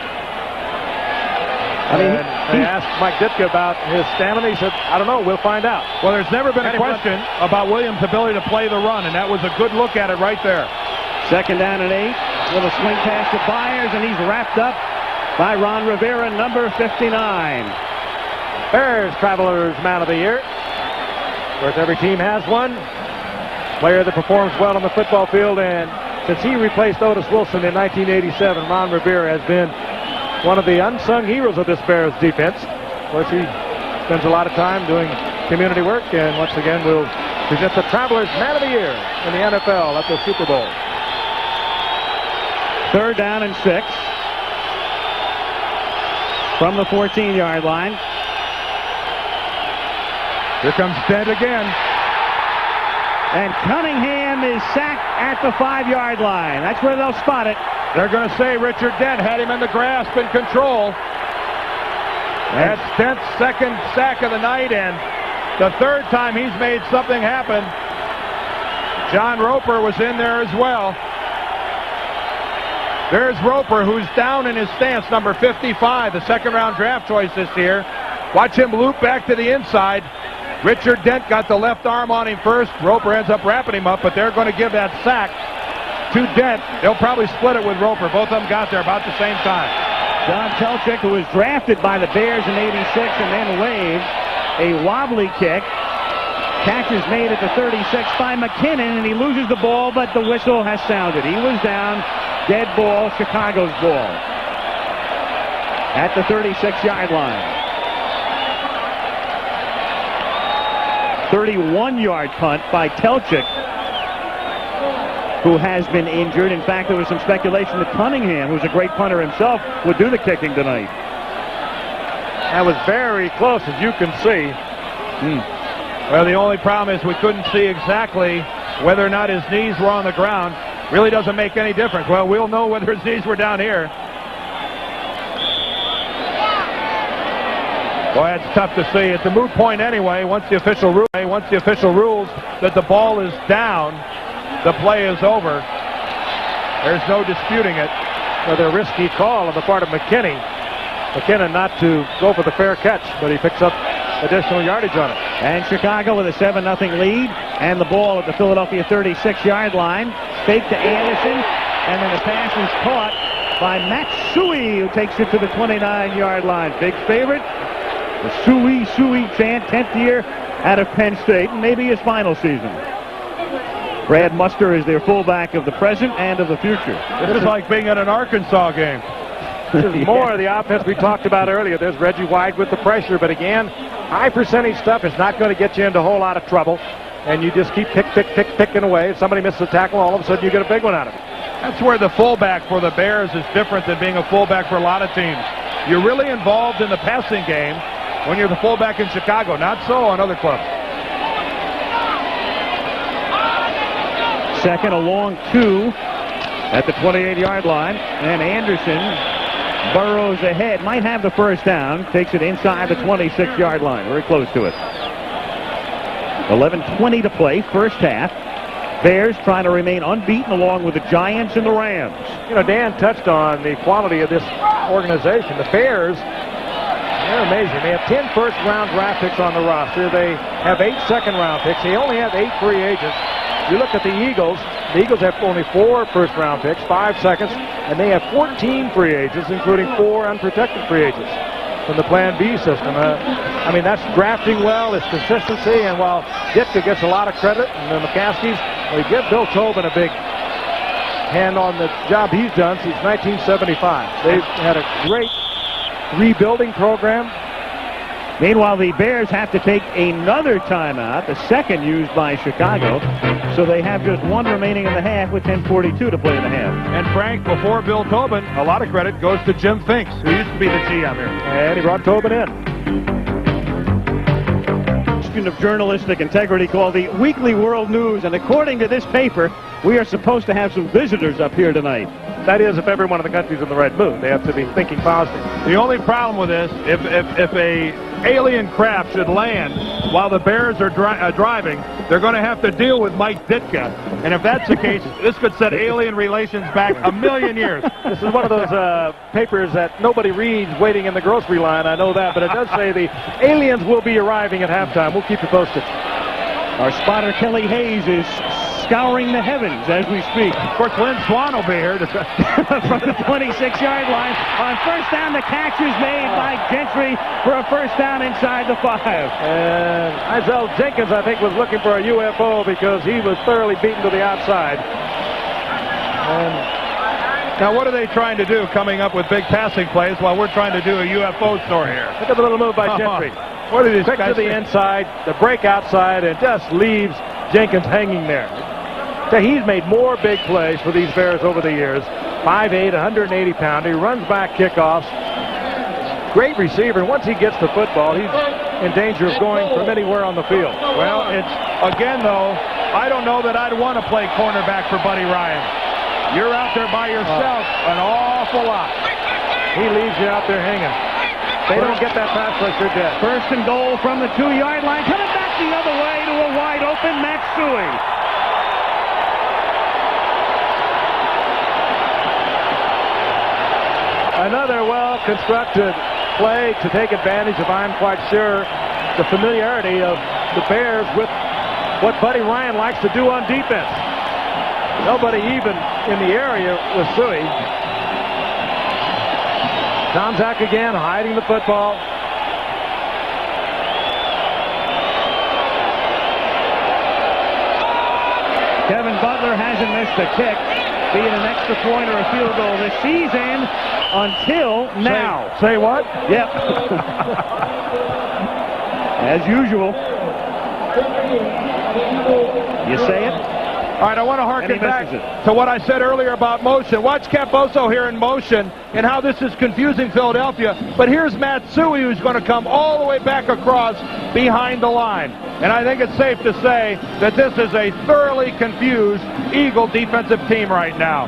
I mean, they asked Mike Ditka about his stamina. He said, I don't know, we'll find out. Well, there's never been a question about Williams' ability to play the run, and that was a good look at it right there. Second down and 8. Little swing pass to Byers, and he's wrapped up by Ron Rivera, number 59. Bears Travelers Man of the Year. Of course, every team has one. Player that performs well on the football field, and since he replaced Otis Wilson in 1987, Ron Rivera has been one of the unsung heroes of this Bears defense. Of course, he spends a lot of time doing community work, and once again, we'll present the Travelers Man of the Year in the NFL at the Super Bowl. Third down and 6 from the 14-yard line. Here comes Dent again. And Cunningham is sacked at the 5-yard line. That's where they'll spot it. They're going to say Richard Dent had him in the grasp and control. That's Dent's second sack of the night, and the third time he's made something happen. John Roper was in there as well. There's Roper, who's down in his stance, number 55, the second-round draft choice this year. Watch him loop back to the inside. Richard Dent got the left arm on him first. Roper ends up wrapping him up, but they're going to give that sack to Dent. They'll probably split it with Roper. Both of them got there about the same time. John Telchik, who was drafted by the Bears in '86 and then waived, a wobbly kick. Catch is made at the 36 by McKinnon, and he loses the ball, but the whistle has sounded. He was down. Dead ball, Chicago's ball. At the 36-yard line. 31-yard punt by Telchik, who has been injured. In fact, there was some speculation that Cunningham, who's a great punter himself, would do the kicking tonight. That was very close, as you can see. Well, the only problem is we couldn't see exactly whether or not his knees were on the ground. Really doesn't make any difference. Well, we'll know whether his knees were down here. Boy, it's tough to see. It's a moot point anyway. Once the official rules that the ball is down, the play is over. There's no disputing it. With a risky call on the part of McKinney. McKinnon not to go for the fair catch, but he picks up additional yardage on it. And Chicago with a 7-0 lead, and the ball at the Philadelphia 36-yard line. Fake to Anderson, and then the pass is caught by Matsui, who takes it to the 29-yard line. Big favorite. The Sui chant, 10th year out of Penn State, and maybe his final season. Brad Muster is their fullback of the present and of the future. This is like being at an Arkansas game. This is more of the offense we talked about earlier. There's Reggie White with the pressure, but again, high percentage stuff is not going to get you into a whole lot of trouble, and you just keep picking away. If somebody misses a tackle, all of a sudden you get a big one out of it. That's where the fullback for the Bears is different than being a fullback for a lot of teams. You're really involved in the passing game when you're the fullback in Chicago. Not so on other clubs. Second, a long 2 at the 28-yard line, and Anderson burrows ahead, might have the first down, takes it inside the 26-yard line, very close to it. 11:20 to play, first half. Bears trying to remain unbeaten along with the Giants and the Rams. You know, Dan touched on the quality of this organization. The Bears, they're amazing. They have 10 first-round draft picks on the roster. They have 8 second-round picks. They only have 8 free agents. You look at the Eagles have only 4 first-round picks, 5 seconds, and they have 14 free agents, including 4 unprotected free agents from the Plan B system. I mean, that's drafting well, it's consistency, and while Ditka gets a lot of credit, and the McCaskies, we give Bill Tobin a big hand on the job he's done since 1975. They've had a great rebuilding program. Meanwhile, the Bears have to take another timeout, the second used by Chicago, so they have just 1 remaining in the half with 10:42 to play in the half. And Frank, before Bill Tobin, a lot of credit goes to Jim Finks, who used to be the GM here. And he brought Tobin in. Of journalistic integrity called the Weekly World News, and according to this paper, we are supposed to have some visitors up here tonight. That is, if every one of the country's in the right mood. They have to be thinking positive. The only problem with this, if a alien craft should land while the Bears are driving, they're going to have to deal with Mike Ditka. And if that's the case, this could set alien relations back a million years. This is one of those papers that nobody reads waiting in the grocery line. I know that, but it does say the aliens will be arriving at halftime. We'll keep you posted. Our spotter, Kelly Hayes, is scouring the heavens as we speak. Of course, Lynn Swan will be here. From the 26-yard line. On first down, the catch is made by Gentry for a first down inside the 5. And Isaiah Jenkins, I think, was looking for a UFO because he was thoroughly beaten to the outside. And now, what are they trying to do, coming up with big passing plays while we're trying to do a UFO story here? Look at the little move by Gentry. What are these quick guys to the inside, the break outside, and just leaves Jenkins hanging there. So he's made more big plays for these Bears over the years. 5'8", 180-pounder. He runs back kickoffs. Great receiver. Once he gets the football, he's in danger of going from anywhere on the field. Well, it's, again, though, I don't know that I'd want to play cornerback for Buddy Ryan. You're out there by yourself an awful lot. He leaves you out there hanging. They don't get that pass rush, they're dead. First and goal from the 2-yard line. Coming back the other way to a wide open Matsui. Another well-constructed play to take advantage of, I'm quite sure, the familiarity of the Bears with what Buddy Ryan likes to do on defense. Nobody even in the area with Suey. Tomczak again, hiding the football. Kevin Butler hasn't missed a kick, be it an extra point or a field goal this season until now. Say what? Yep. As usual. You say it? All right, I want to harken back to what I said earlier about motion. Watch Camposo here in motion and how this is confusing Philadelphia. But here's Matsui, who's going to come all the way back across behind the line. And I think it's safe to say that this is a thoroughly confused Eagle defensive team right now.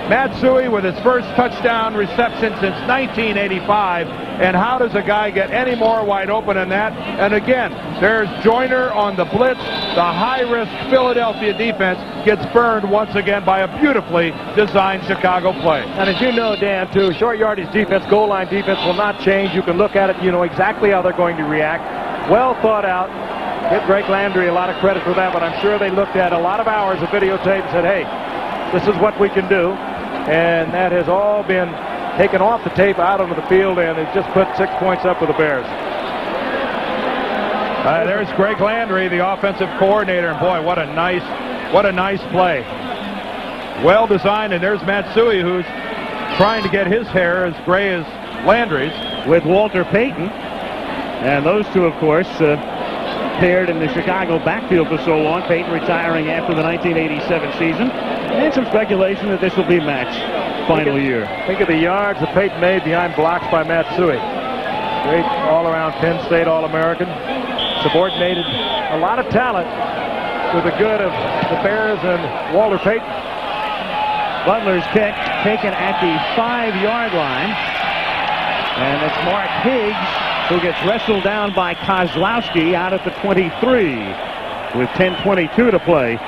Matsui with his first touchdown reception since 1985. And how does a guy get any more wide open than that? And again, there's Joyner on the blitz. The high-risk Philadelphia defense gets burned once again by a beautifully designed Chicago play. And as you know, Dan, too, short yardage defense, goal line defense will not change. You can look at it, you know exactly how they're going to react. Well thought out. Give Greg Landry a lot of credit for that, but I'm sure they looked at a lot of hours of videotape and said, hey, this is what we can do. And that has all been taken off the tape out onto the field, and it just put 6 points up for the Bears. There's Greg Landry, the offensive coordinator, and boy, what a nice play. Well designed, and there's Matsui, who's trying to get his hair as gray as Landry's. With Walter Payton. And those two, of course, paired in the Chicago backfield for so long. Payton retiring after the 1987 season. And some speculation that this will be Matt's final year. Think of the yards that Payton made behind blocks by Matsui. Great all-around Penn State All-American. Subordinated a lot of talent to the good of the Bears and Walter Payton. Butler's kick taken at the 5-yard line. And it's Mark Higgs who gets wrestled down by Kozlowski out at the 23 with 10:22 to play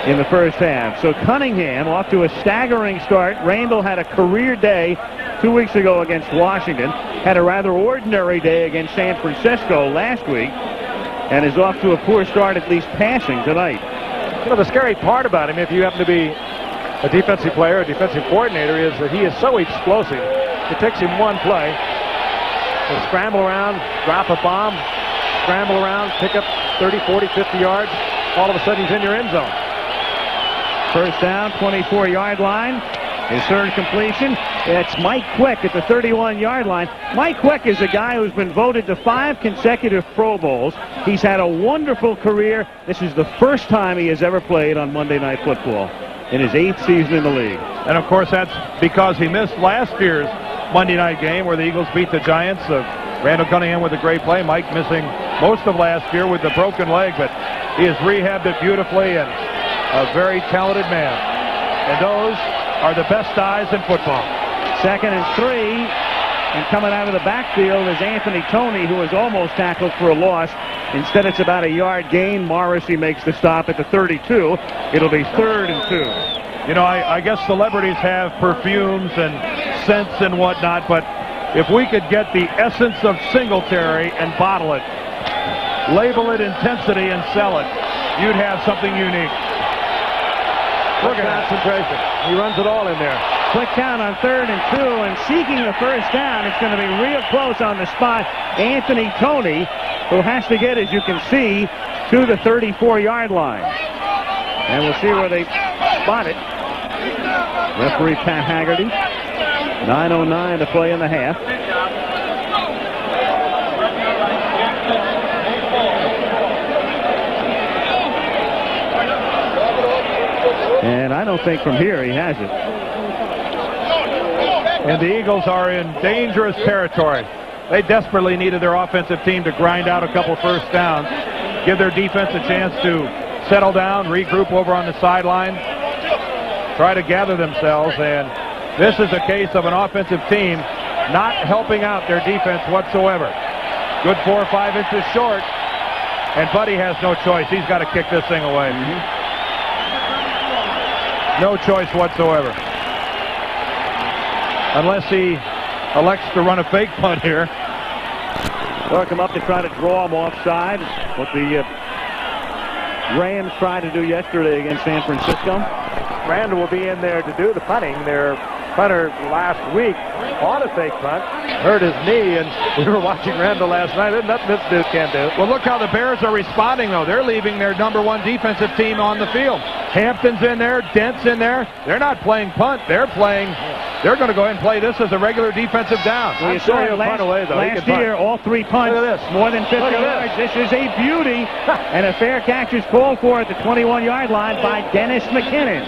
in the first half. So Cunningham off to a staggering start. Randall had a career day 2 weeks ago against Washington. Had a rather ordinary day against San Francisco last week. And is off to a poor start, at least passing, tonight. You know, the scary part about him, if you happen to be a defensive player, a defensive coordinator, is that he is so explosive. It takes him one play. He'll scramble around, drop a bomb, scramble around, pick up 30, 40, 50 yards. All of a sudden, he's in your end zone. First down, 24-yard line. His third completion. It's Mike Quick at the 31-yard line. Mike Quick is a guy who's been voted to 5 consecutive Pro Bowls. He's had a wonderful career. This is the first time he has ever played on Monday Night Football in his 8th season in the league. And, of course, that's because he missed last year's Monday night game where the Eagles beat the Giants. Randall Cunningham with a great play. Mike missing most of last year with the broken leg, but he has rehabbed it beautifully and a very talented man. And those are the best eyes in football. 2nd and 3, and coming out of the backfield is Anthony Toney, who was almost tackled for a loss. Instead, it's about a yard gain. Morrissey makes the stop at the 32. It'll be 3rd and 2. You know, I guess celebrities have perfumes and scents and whatnot, but if we could get the essence of Singletary and bottle it, label it intensity and sell it, you'd have something unique. Look at concentration. He runs it all in there. Quick count on 3rd and 2, and seeking the first down. It's going to be real close on the spot. Anthony Toney, who has to get, as you can see, to the 34-yard line. And we'll see where they spot it. Referee Pat Haggerty. 9:09 to play in the half. And I don't think from here he has it. And the Eagles are in dangerous territory. They desperately needed their offensive team to grind out a couple first downs, give their defense a chance to settle down, regroup over on the sideline, try to gather themselves. And this is a case of an offensive team not helping out their defense whatsoever. Good 4 or 5 inches short, and Buddy has no choice. He's got to kick this thing away. No choice whatsoever. Unless he elects to run a fake punt here. Or come up to try to draw him offside. What the Rams tried to do yesterday against San Francisco. Randall will be in there to do the punting. Their punter last week on a fake punt, hurt his knee, and we were watching Randall last night. There's nothing this dude can't do. Well, look how the Bears are responding, though. They're leaving their #1 defensive team on the field. Hampton's in there, Dent's in there. They're not playing punt. They're going to go ahead and play this as a regular defensive down. Well, you saw last year, all 3 punts, more than 50 yards. This is a beauty. And a fair catch is called for at the 21-yard line by Dennis McKinnon.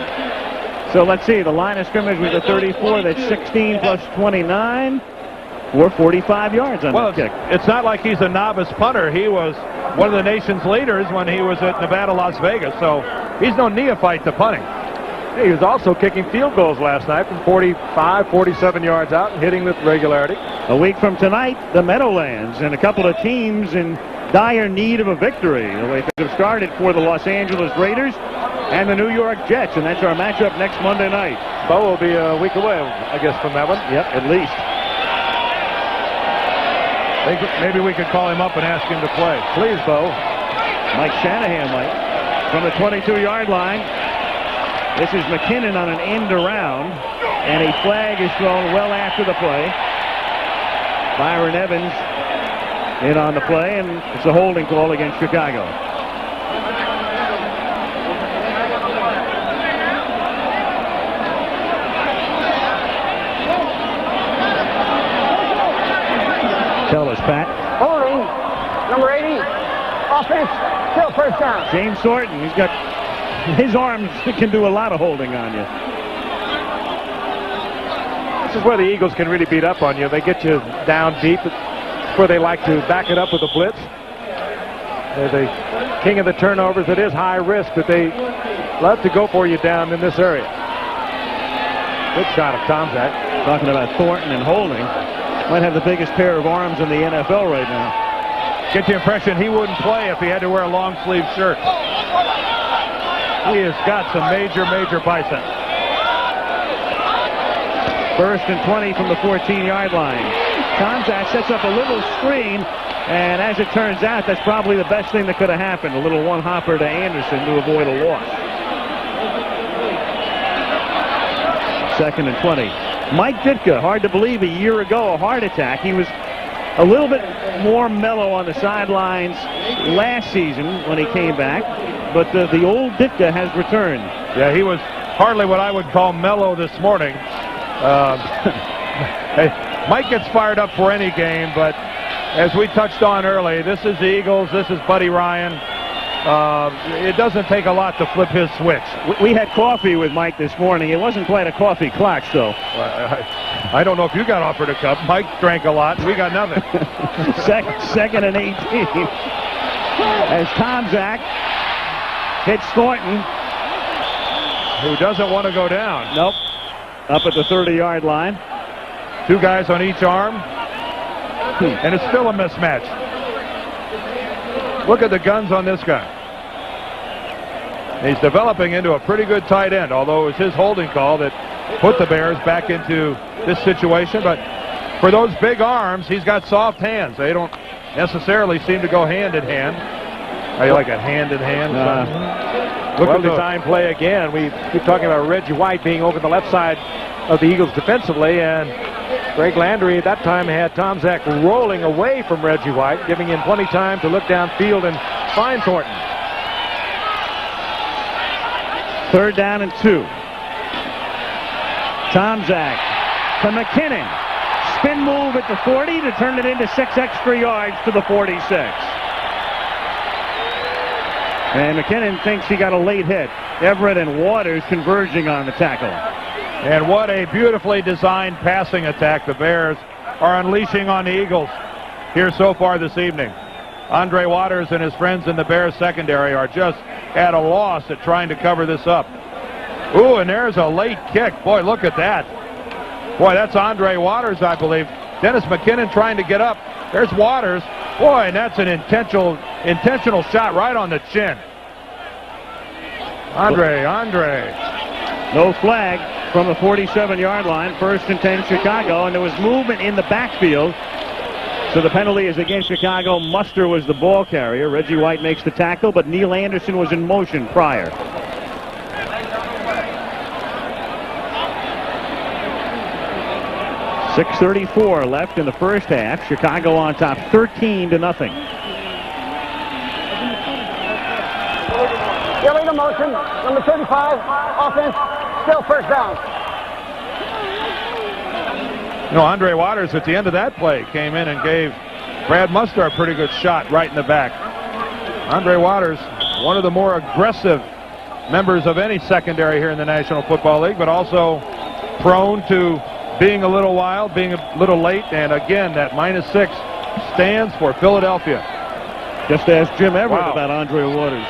So let's see, the line of scrimmage was a 34. That's 16 plus 29. Or 45 yards on that kick. It's not like he's a novice punter. He was one of the nation's leaders when he was at Nevada, Las Vegas. So he's no neophyte to punting. He was also kicking field goals last night from 45, 47 yards out and hitting with regularity. A week from tonight, the Meadowlands and a couple of teams in dire need of a victory. The way things have started for the Los Angeles Raiders and the New York Jets, and that's our matchup next Monday night. Bo will be a week away, I guess, from that one. Yep, at least. Maybe we could call him up and ask him to play. Please, Bo. Mike Shanahan might. From the 22-yard line, this is McKinnon on an end around, and a flag is thrown well after the play. Byron Evans in on the play, and it's a holding call against Chicago. Tell us, Pat. Holding, number 80, offense, still first down. James Thornton, he's got his arms can do a lot of holding on you. This is where the Eagles can really beat up on you. They get you down deep. It's where they like to back it up with a blitz. They're the king of the turnovers. It is high risk, but they love to go for you down in this area. Good shot of Tomczak. Talking about Thornton and holding. Might have the biggest pair of arms in the NFL right now. Get the impression he wouldn't play if he had to wear a long sleeve shirt. He has got some major biceps. First and 20 from the 14-yard line. Tomczak sets up a little screen, and as it turns out, that's probably the best thing that could have happened. A little one-hopper to Anderson to avoid a loss. Second and 20. Mike Ditka, hard to believe, a year ago, a heart attack. He was a little bit more mellow on the sidelines last season when he came back, but the old Ditka has returned. Yeah, he was hardly what I would call mellow this morning. Hey, Mike gets fired up for any game, but as we touched on early, this is the Eagles, this is Buddy Ryan. It doesn't take a lot to flip his switch. We had coffee with Mike this morning. It wasn't quite a coffee clutch, though. I don't know if you got offered a cup. Mike drank a lot. We got nothing. Second and 18. As Tomczak hits Thornton. Who doesn't want to go down. Nope. Up at the 30-yard line. Two guys on each arm. And it's still a mismatch. Look at the guns on this guy. He's developing into a pretty good tight end, although it was his holding call that put the Bears back into this situation. But for those big arms, he's got soft hands. They don't necessarily seem to go hand in hand. How you like a hand in hand? Well-designed play again. We keep talking about Reggie White being over the left side of the Eagles defensively, and Greg Landry at that time had Tomczak rolling away from Reggie White, giving him plenty of time to look downfield and find Thornton. Third down and 2. Tomczak to McKinnon. Spin move at the 40 to turn it into 6 extra yards to the 46. And McKinnon thinks he got a late hit. Everett and Waters converging on the tackle. And what a beautifully designed passing attack the Bears are unleashing on the Eagles here so far this evening. Andre Waters and his friends in the Bears secondary are just at a loss at trying to cover this up. Ooh, and there's a late kick. Boy, look at that. Boy, that's Andre Waters, I believe. Dennis McKinnon trying to get up. There's Waters. Boy, and that's an intentional shot right on the chin. Andre. No flag from the 47-yard line. First and 10 Chicago, and there was movement in the backfield. So the penalty is against Chicago. Muster was the ball carrier. Reggie White makes the tackle, but Neil Anderson was in motion prior. .6:34 left in the first half. Chicago on top 13-0. Illegal motion, number 35, offense, still first down. No, Andre Waters at the end of that play came in and gave Brad Muster a pretty good shot right in the back. Andre Waters, one of the more aggressive members of any secondary here in the National Football League, but also prone to being a little wild, being a little late, and again, that -6 stands for Philadelphia. Just ask Jim Everett about Andre Waters.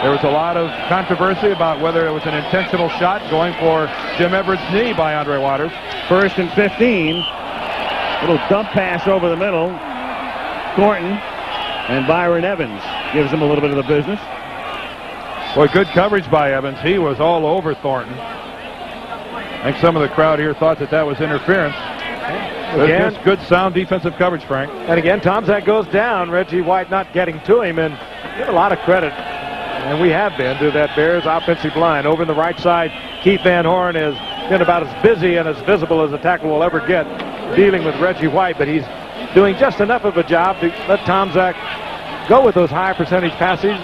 There was a lot of controversy about whether it was an intentional shot going for Jim Everett's knee by Andre Waters. 1st and 15. Little dump pass over the middle. Thornton and Byron Evans gives him a little bit of the business. Boy, good coverage by Evans. He was all over Thornton. I think some of the crowd here thought that was interference. Again, just good, sound defensive coverage, Frank. And again, Tomczak goes down. Reggie White not getting to him, and give a lot of credit, and we have been, to that Bears offensive line. Over in the right side, Keith Van Horn has been about as busy and as visible as a tackle will ever get dealing with Reggie White, but he's doing just enough of a job to let Tomczak go with those high percentage passing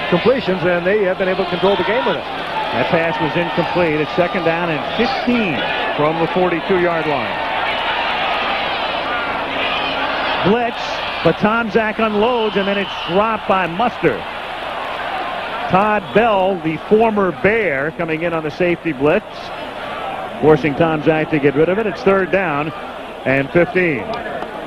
completions, and they have been able to control the game with it. That pass was incomplete. It's 2nd down and 15 from the 42-yard line. Blitz, but Tomczak unloads, and then it's dropped by Muster. Todd Bell, the former Bear, coming in on the safety blitz, forcing Tomczak to get rid of it. It's 3rd down and 15.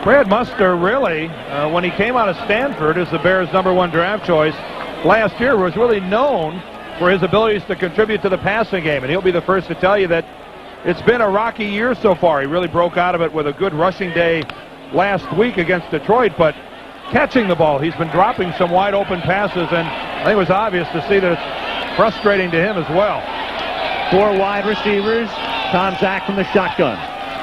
Brad Muster really, when he came out of Stanford as the Bears' #1 draft choice last year, was really known for his abilities to contribute to the passing game. And he'll be the first to tell you that it's been a rocky year so far. He really broke out of it with a good rushing day last week against Detroit, but catching the ball, he's been dropping some wide open passes, and I think it was obvious to see that it's frustrating to him as well. 4 wide receivers. Tomczak from the shotgun.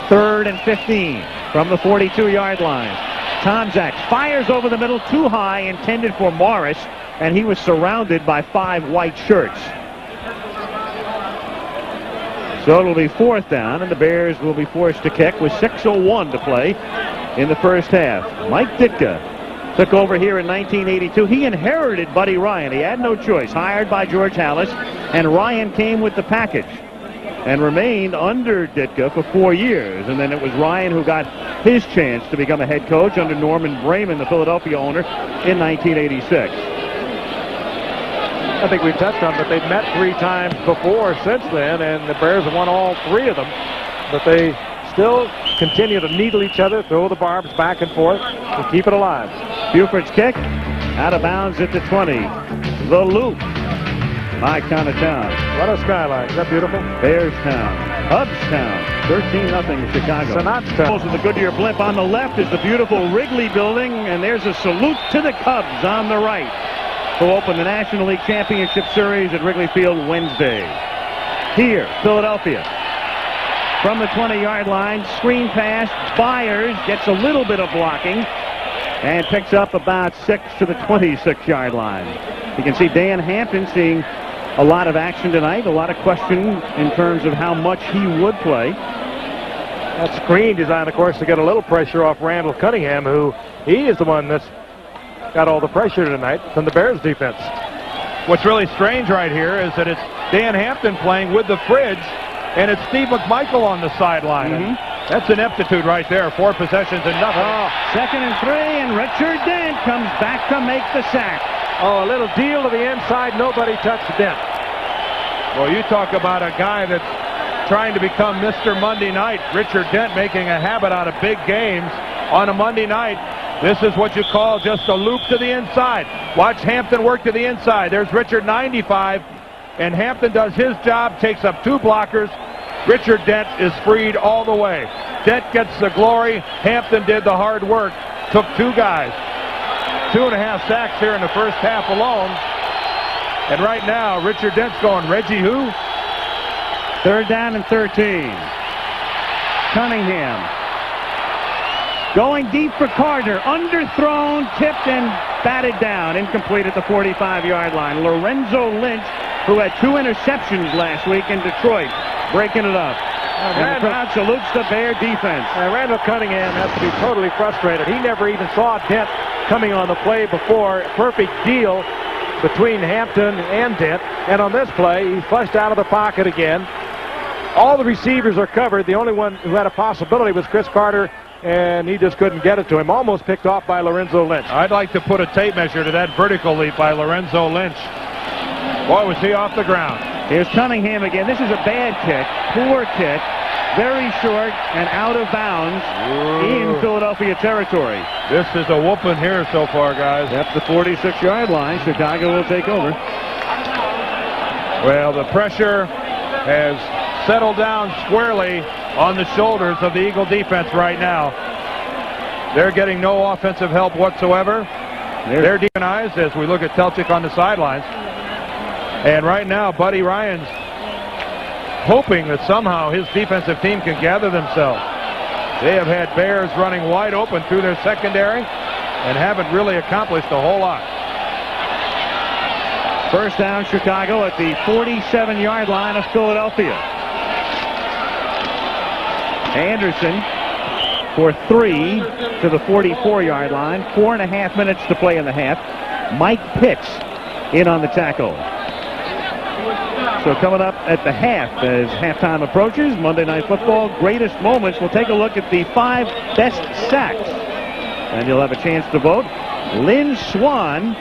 3rd and 15 from the 42-yard line. Tomczak fires over the middle, too high, intended for Morris, and he was surrounded by 5 white shirts. So it'll be 4th down, and the Bears will be forced to kick with 6:01 to play in the first half. Mike Ditka took over here in 1982. He inherited Buddy Ryan. He had no choice. Hired by George Halas, and Ryan came with the package and remained under Ditka for 4 years. And then it was Ryan who got his chance to become a head coach under Norman Brayman, the Philadelphia owner, in 1986. I think we touched on, but they've met 3 times before since then, and the Bears have won all 3 of them. But they still continue to needle each other, throw the barbs back and forth, and keep it alive. Buford's kick, out of bounds at the 20. The loop by Town. What a skyline. Is that beautiful? Bearstown. Hubstown. 13-0 Chicago. Sonatstown. The Goodyear blimp on the left is the beautiful Wrigley building, and there's a salute to the Cubs on the right, who open the National League Championship Series at Wrigley Field Wednesday. Here, Philadelphia. From the 20-yard line, screen pass, Byers gets a little bit of blocking and picks up about 6 to the 26-yard line. You can see Dan Hampton seeing a lot of action tonight, a lot of question in terms of how much he would play. That screen designed, of course, to get a little pressure off Randall Cunningham, who he is the one that's got all the pressure tonight from the Bears defense. What's really strange right here is that it's Dan Hampton playing with the Fridge, and it's Steve McMichael on the sideline. That's ineptitude right there. 4 possessions and nothing. 2nd and 3, and Richard Dent comes back to make the sack. Oh, a little deal to the inside. Nobody touched Dent. Well, you talk about a guy that's trying to become Mr. Monday Night. Richard Dent making a habit out of big games on a Monday night. This is what you call just a loop to the inside. Watch Hampton work to the inside. There's Richard 95, and Hampton does his job, takes up 2 blockers. Richard Dent is freed all the way. Dent gets the glory. Hampton did the hard work. Took 2 guys. 2.5 sacks here in the first half alone. And right now, Richard Dent's going, Reggie who? 3rd down and 13. Cunningham going deep for Carter. Underthrown, tipped, and batted down. Incomplete at the 45-yard line. Lorenzo Lynch, who had 2 interceptions last week in Detroit, breaking it up. And the crowd salutes the Bear defense. Randall Cunningham has to be totally frustrated. He never even saw Dent coming on the play before. Perfect deal between Hampton and Dent. And on this play, he flushed out of the pocket again. All the receivers are covered. The only one who had a possibility was Chris Carter, and he just couldn't get it to him. Almost picked off by Lorenzo Lynch. I'd like to put a tape measure to that vertical leap by Lorenzo Lynch. Boy, was he off the ground. Here's Cunningham again. This is a bad kick, poor kick. very short and out of bounds in Philadelphia territory. This is a whooping here so far, guys. That's the 46-yard line. Chicago will take over. Well, the pressure has settled down squarely on the shoulders of the Eagle defense right now. They're getting no offensive help whatsoever. They're demonized as we look at Telchik on the sidelines. And right now, Buddy Ryan's hoping that somehow his defensive team can gather themselves. They have had Bears running wide open through their secondary and haven't really accomplished a whole lot. First down, Chicago at the 47-yard line of Philadelphia. Anderson for 3 to the 44-yard line. 4.5 minutes to play in the half. Mike Pitts in on the tackle. So coming up at the half as halftime approaches, Monday Night Football greatest moments. We'll take a look at the 5 best sacks. And you'll have a chance to vote. Lynn Swan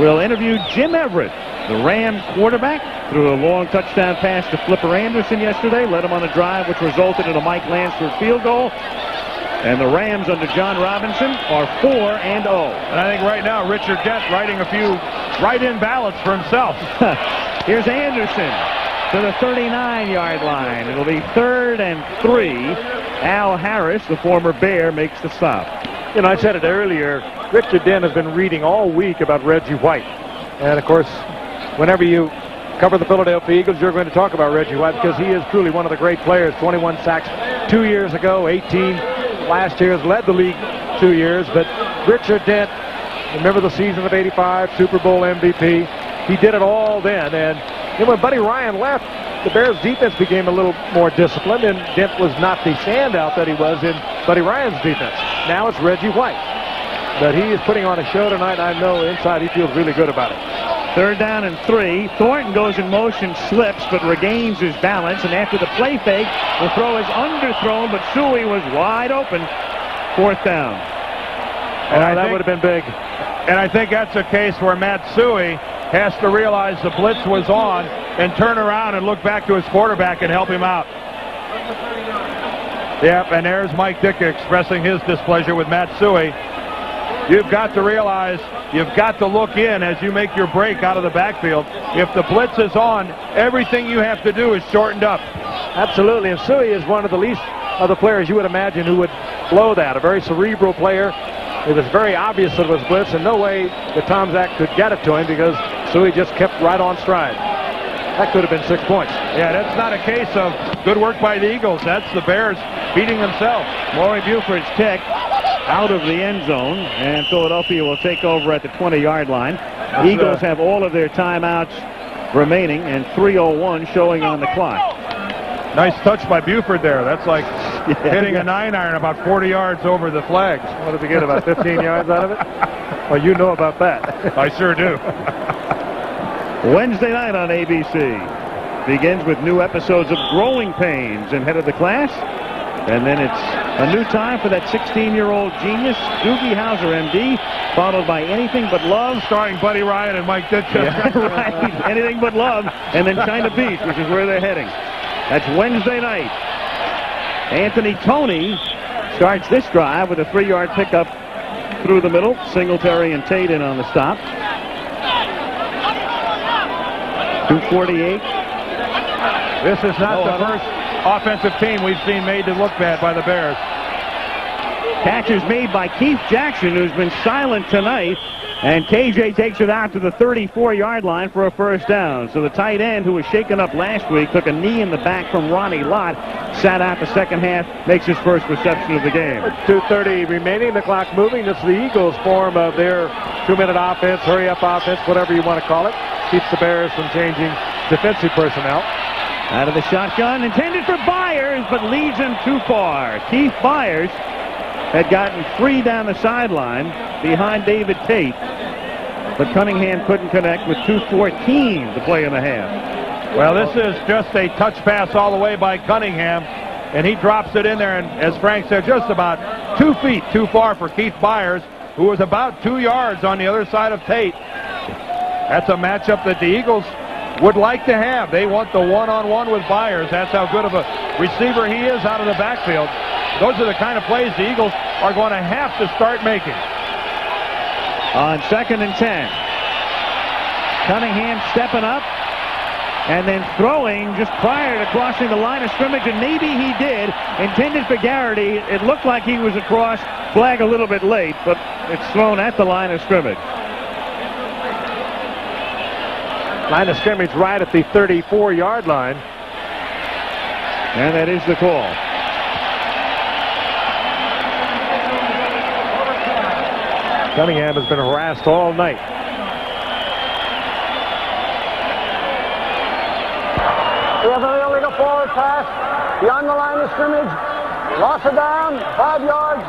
will interview Jim Everett, the Rams quarterback, threw a long touchdown pass to Flipper Anderson yesterday, led him on a drive which resulted in a Mike Lansford field goal. And the Rams under John Robinson are 4-0. And I think right now Richard Dent writing a few write-in ballots for himself. Here's Anderson to the 39-yard line. It'll be 3rd and 3. Al Harris, the former Bear, makes the stop. You know, I said it earlier, Richard Dent has been reading all week about Reggie White. And, of course, whenever you cover the Philadelphia Eagles, you're going to talk about Reggie White because he is truly one of the great players. 21 sacks 2 years ago, 18 last year, has led the league 2 years. But Richard Dent, remember the season of '85, Super Bowl MVP. He did it all then. And when Buddy Ryan left, the Bears defense became a little more disciplined, and Dent was not the standout that he was in Buddy Ryan's defense. Now it's Reggie White. But he is putting on a show tonight. I know inside he feels really good about it. 3rd down and 3. Thornton goes in motion, slips, but regains his balance. And after the play fake, the throw is underthrown, but Suey was wide open. 4th down. And that would have been big. And I think that's a case where Matt Suey has to realize the blitz was on and turn around and look back to his quarterback and help him out. Yep, and there's Mike Ditka expressing his displeasure with Matt Suey. You've got to realize, you've got to look in as you make your break out of the backfield. If the blitz is on, everything you have to do is shortened up. Absolutely, and Suey is one of the least of the players you would imagine who would blow that. A very cerebral player. It was very obvious that it was blitz, and no way that Tom Zach could get it to him because Suey just kept right on stride. That could have been 6 points. Yeah, that's not a case of good work by the Eagles. That's the Bears beating themselves. Maury Buford's kick out of the end zone, and Philadelphia will take over at the 20-yard line. Eagles have all of their timeouts remaining, and 3:01 showing on the clock. Nice touch by Buford there. That's like hitting a 9-iron about 40 yards over the flags. What did he get, about 15 yards out of it? Well, you know about that. I sure do. Wednesday night on ABC begins with new episodes of Growing Pains and Head of the Class. And then it's a new time for that 16-year-old genius, Doogie Howser, MD, followed by Anything But Love. Starring Buddy Ryan and Mike Ditka. Yeah, right. Anything But Love. And then China Beach, which is where they're heading. That's Wednesday night. Anthony Toney starts this drive with a 3-yard pickup through the middle. Singletary and Tate in on the stop. 2:48. This is not the first offensive team we've seen made to look bad by the Bears. Catch is made by Keith Jackson, who's been silent tonight. And KJ takes it out to the 34-yard line for a first down. So the tight end, who was shaken up last week, took a knee in the back from Ronnie Lott, sat out the second half, makes his first reception of the game. 2:30 remaining, the clock moving. This is the Eagles' form of their 2-minute offense, hurry-up offense, whatever you want to call it. Keeps the Bears from changing defensive personnel. Out of the shotgun, intended for Byers, but leads him too far. Keith Byers had gotten 3 down the sideline behind David Tate, but Cunningham couldn't connect with 2:14 to play in the half. Well, this is just a touch pass all the way by Cunningham, and he drops it in there, and as Frank said, just about 2 feet too far for Keith Byers, who was about 2 yards on the other side of Tate. That's a matchup that the Eagles would like to have. They want the one-on-one with Byers. That's how good of a receiver he is out of the backfield. Those are the kind of plays the Eagles are going to have to start making. On 2nd and 10. Cunningham stepping up and then throwing just prior to crossing the line of scrimmage, and maybe he did. Intended for Garrity. It looked like he was across. Flag a little bit late, but it's thrown at the line of scrimmage. Line of scrimmage right at the 34-yard line. And that is the call. Cunningham has been harassed all night. We have an illegal forward pass beyond the line of scrimmage. Loss of down, 5 yards,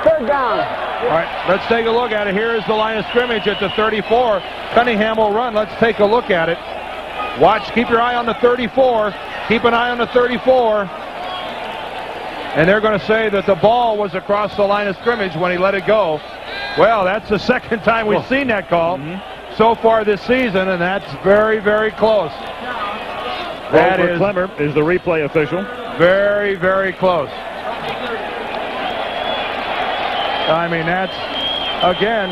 3rd down. All right, let's take a look at it. Here is the line of scrimmage at the 34. Cunningham will run. Let's take a look at it. Watch, keep your eye on the 34. Keep an eye on the 34. And they're going to say that the ball was across the line of scrimmage when he let it go. Well, that's the second time we've seen that call so far this season, and that's very, very close. That is Clemmer is the replay official. very, very close. I mean, that's, again,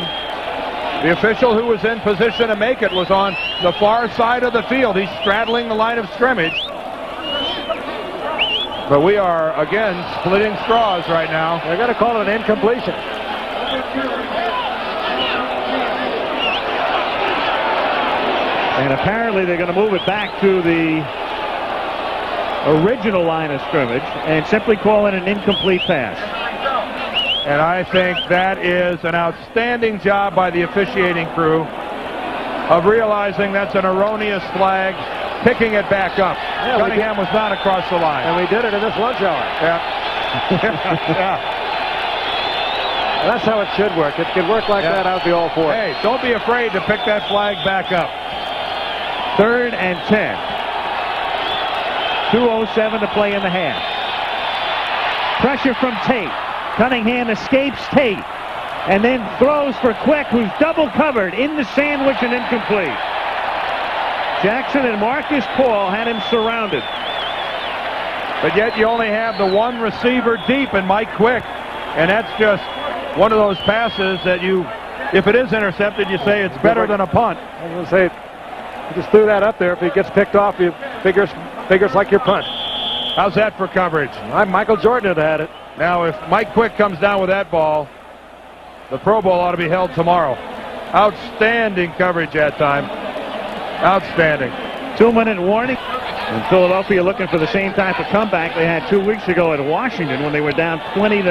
the official who was in position to make it was on the far side of the field. He's straddling the line of scrimmage. But we are, again, splitting straws right now. They're going to call it an incompletion. And apparently they're going to move it back to the original line of scrimmage and simply call it an incomplete pass. And I think that is an outstanding job by the officiating crew of realizing that's an erroneous flag, picking it back up. Yeah, Cunningham was not across the line. And we did it in this lunch hour. Yeah. That's how it should work. It could work like that. I'd be all for it. Hey, don't be afraid to pick that flag back up. 3rd and 10. 2:07 to play in the half. Pressure from Tate. Cunningham escapes Tate and then throws for Quick, who's double covered in the sandwich and incomplete. Jackson and Marcus Paul had him surrounded. But yet you only have the one receiver deep in Mike Quick. And that's just one of those passes that you, if it is intercepted, you say it's better than a punt. I was going to say, you just threw that up there. If he gets picked off, you figures like your punt. How's that for coverage? Michael Jordan had had it. Now, if Mike Quick comes down with that ball, the Pro Bowl ought to be held tomorrow. Outstanding coverage that time. Outstanding. 2-minute warning. And Philadelphia looking for the same type of comeback they had 2 weeks ago at Washington when they were down 20-0.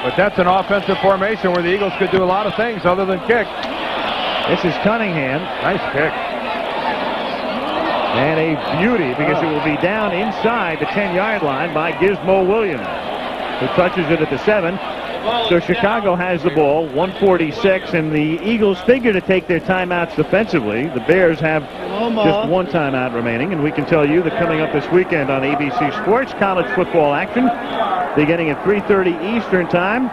But that's an offensive formation where the Eagles could do a lot of things other than kick. This is Cunningham. Nice kick. And a beauty because it will be down inside the 10-yard line by Gizmo Williams, who touches it at the 7. So Chicago has the ball, 1:46, and the Eagles figure to take their timeouts defensively. The Bears have just one timeout remaining, and we can tell you that coming up this weekend on ABC Sports, college football action, beginning at 3:30 Eastern Time,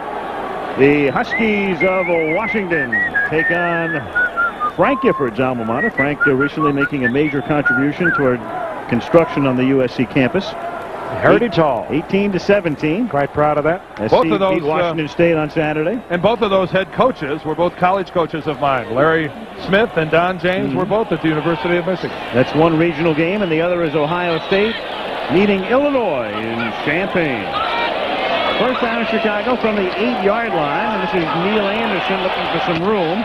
the Huskies of Washington take on Frank Gifford's alma mater. Frank recently making a major contribution toward construction on the USC campus. Heritage Hall. 18-17. Quite proud of that. Both of those beat Washington State on Saturday. And both of those head coaches were both college coaches of mine. Larry Smith and Don James were both at the University of Michigan. That's one regional game, and the other is Ohio State meeting Illinois in Champaign. First down in Chicago from the 8-yard line, and this is Neil Anderson looking for some room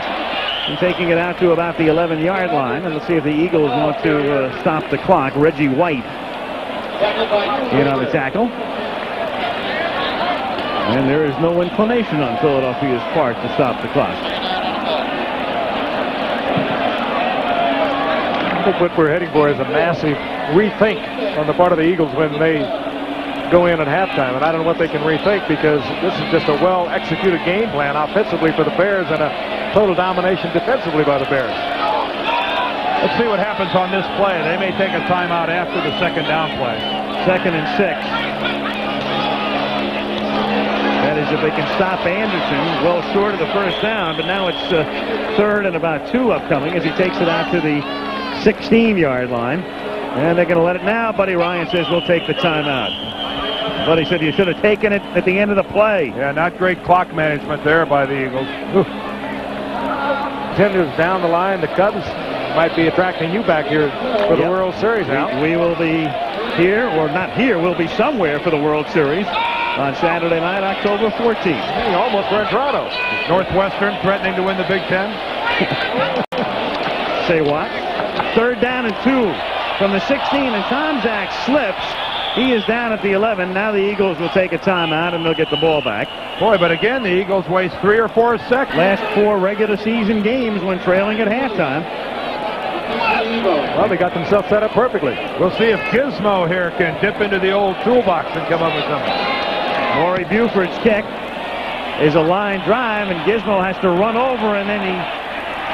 and taking it out to about the 11-yard line. And let's see if the Eagles want to stop the clock. Reggie White in on the tackle. And there is no inclination on Philadelphia's part to stop the clock. I think what we're heading for is a massive rethink on the part of the Eagles when they go in at halftime. And I don't know what they can rethink, because this is just a well-executed game plan offensively for the Bears and a total domination defensively by the Bears. Let's see what happens on this play. They may take a timeout after the second down play. 2nd and 6. That is if they can stop Anderson well short of the first down, but now it's 3rd and about 2 upcoming as he takes it out to the 16-yard line. And they're going to let it now. Buddy Ryan says we'll take the timeout. But he said you should have taken it at the end of the play. Yeah, not great clock management there by the Eagles. Continues down the line. The Cubs might be attracting you back here for the World Series now. We will be here, or not here, we'll be somewhere for the World Series on Saturday night, October 14th. He almost were in Toronto. Northwestern threatening to win the Big Ten. Say what? 3rd down and 2 from the 16, and Tomczak slips. He is down at the 11. Now the Eagles will take a timeout, and they'll get the ball back. Boy, but again, the Eagles waste 3 or 4 seconds. Last 4 regular season games when trailing at halftime. Well, they got themselves set up perfectly. We'll see if Gizmo here can dip into the old toolbox and come up with something. Maury Buford's kick is a line drive, and Gizmo has to run over, and then he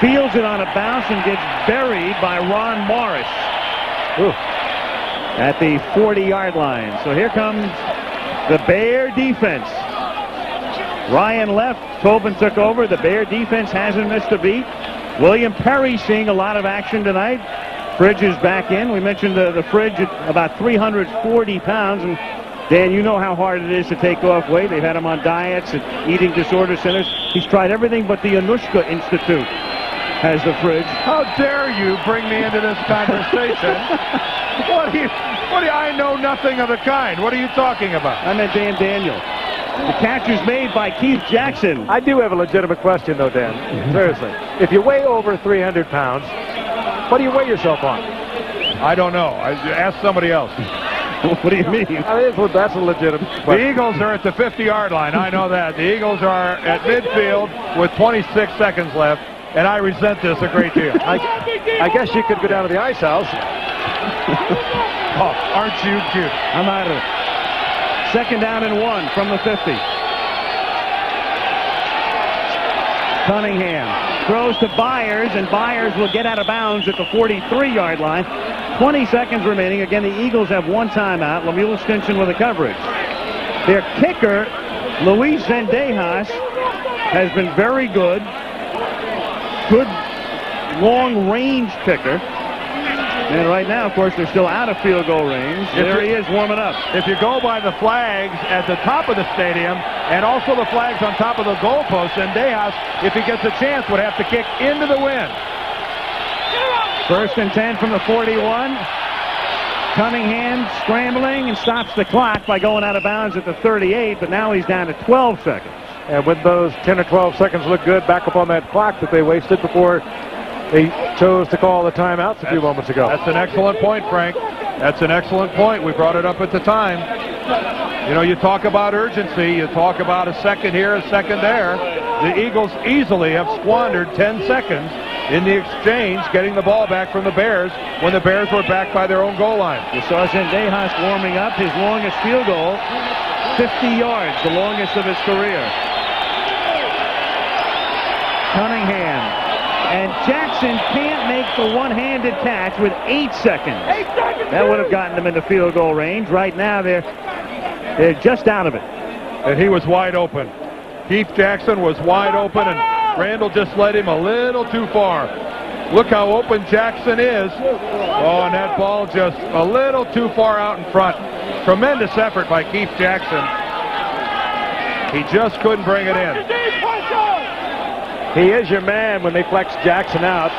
fields it on a bounce and gets buried by Ron Morris. Ooh. At the 40-yard line. So here comes the Bear defense. Ryan left. Tobin took over. The Bear defense hasn't missed a beat. William Perry seeing a lot of action tonight. Fridge is back in. We mentioned the Fridge at about 340 pounds. And Dan, you know how hard it is to take off weight. They've had him on diets and eating disorder centers. He's tried everything but the Anushka Institute, has the Fridge. How dare you bring me into this conversation? What do you, I know nothing of the kind. What are you talking about? I meant Dan Daniel. The catch is made by Keith Jackson. I do have a legitimate question, though, Dan. Seriously. If you weigh over 300 pounds, what do you weigh yourself on? I don't know. Ask somebody else. What do you mean? That's a legitimate question. The Eagles are at the 50-yard line. I know that. The Eagles are at midfield with 26 seconds left, and I resent this a great deal. I guess you could go down to the ice house. Oh, aren't you cute? I'm out of it. 2nd down and 1 from the 50. Cunningham throws to Byers, and Byers will get out of bounds at the 43-yard line. 20 seconds remaining. Again, the Eagles have 1 timeout. Lemuel Stinson with the coverage. Their kicker, Luis Zendejas, has been very good. Good long-range kicker. And right now, of course, they're still out of field goal range. There he is warming up. If you go by the flags at the top of the stadium and also the flags on top of the goalpost, then Dejas, if he gets a chance, would have to kick into the wind. 1st and 10 from the 41. Cunningham scrambling and stops the clock by going out of bounds at the 38, but now he's down to 12 seconds. And when those 10 or 12 seconds look good back up on that clock that they wasted before they chose to call the timeouts a few moments ago. That's an excellent point, Frank. That's an excellent point. We brought it up at the time. You know, you talk about urgency. You talk about a second here, a second there. The Eagles easily have squandered 10 seconds in the exchange, getting the ball back from the Bears when the Bears were back by their own goal line. You saw Zendejas warming up. His longest field goal, 50 yards, the longest of his career. Cunningham. And Jackson can't make the one-handed catch with 8 seconds. That would have gotten them into field goal range. Right now, they're just out of it. And he was wide open. Keith Jackson was wide open, and Randall just led him a little too far. Look how open Jackson is. Oh, and that ball just a little too far out in front. Tremendous effort by Keith Jackson. He just couldn't bring it in. He is your man when they flex Jackson out.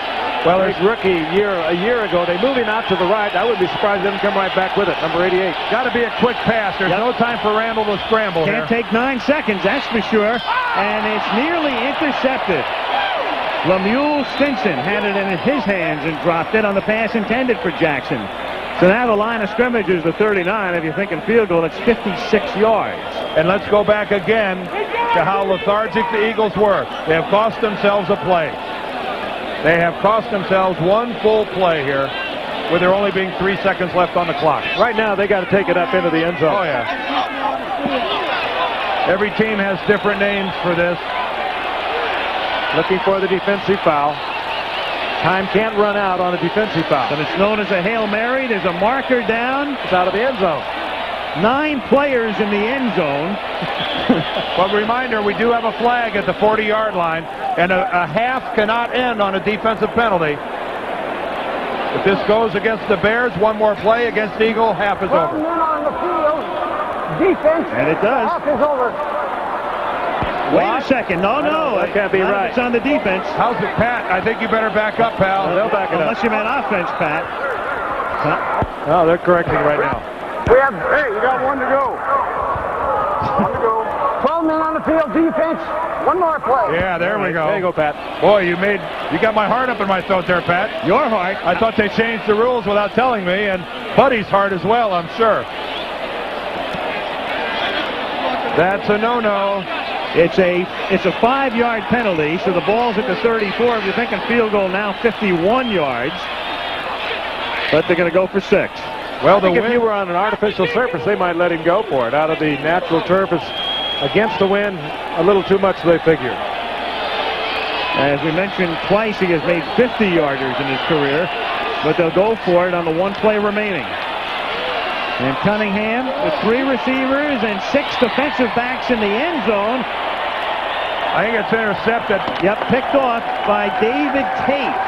Well, his rookie a year ago, they moved him out to the right. I would be surprised they didn't come right back with it. Number 88. Got to be a quick pass. There's no time for Randall to scramble here. Can't take 9 seconds, that's for sure. And it's nearly intercepted. Lemuel Stinson had it in his hands and dropped it on the pass intended for Jackson. So now the line of scrimmage is the 39. If you're thinking field goal, it's 56 yards. And let's go back again to how lethargic the Eagles were. They have cost themselves a play. They have cost themselves 1 full play here, with there only being 3 seconds left on the clock. Right now, they got to take it up into the end zone. Oh, yeah. Every team has different names for this. Looking for the defensive foul. Time can't run out on a defensive foul. But it's known as a Hail Mary. There's a marker down. It's out of the end zone. 9 players in the end zone. But reminder, we do have a flag at the 40-yard line, and a half cannot end on a defensive penalty. If this goes against the Bears, 1 more play against Eagle, half is over. Men on the field. defense. And it does. Half is over. Wait a second. No, that can't be right. It's on the defense. How's it, Pat? I think you better back up, pal. They'll back it up. Unless you meant offense, Pat. No, they're correcting right now. We have, hey, you got one to go. One to go. 12 men on the field, defense. One more play. Yeah, there we go. There you go, Pat. Boy, you got my heart up in my throat there, Pat. Your heart. I thought they changed the rules without telling me, and Buddy's heart as well, I'm sure. That's a no-no. It's a 5-yard penalty, so the ball's at the 34. If you're thinking field goal now, 51 yards. But they're going to go for 6. Well, I think if you were on an artificial surface, they might let him go for it. Out of the natural turf, it's against the wind, a little too much, they figure. As we mentioned, twice he has made 50-yarders in his career, but they'll go for it on the 1 play remaining. And Cunningham with 3 receivers and 6 defensive backs in the end zone. I think it's intercepted. Yep, picked off by David Tate.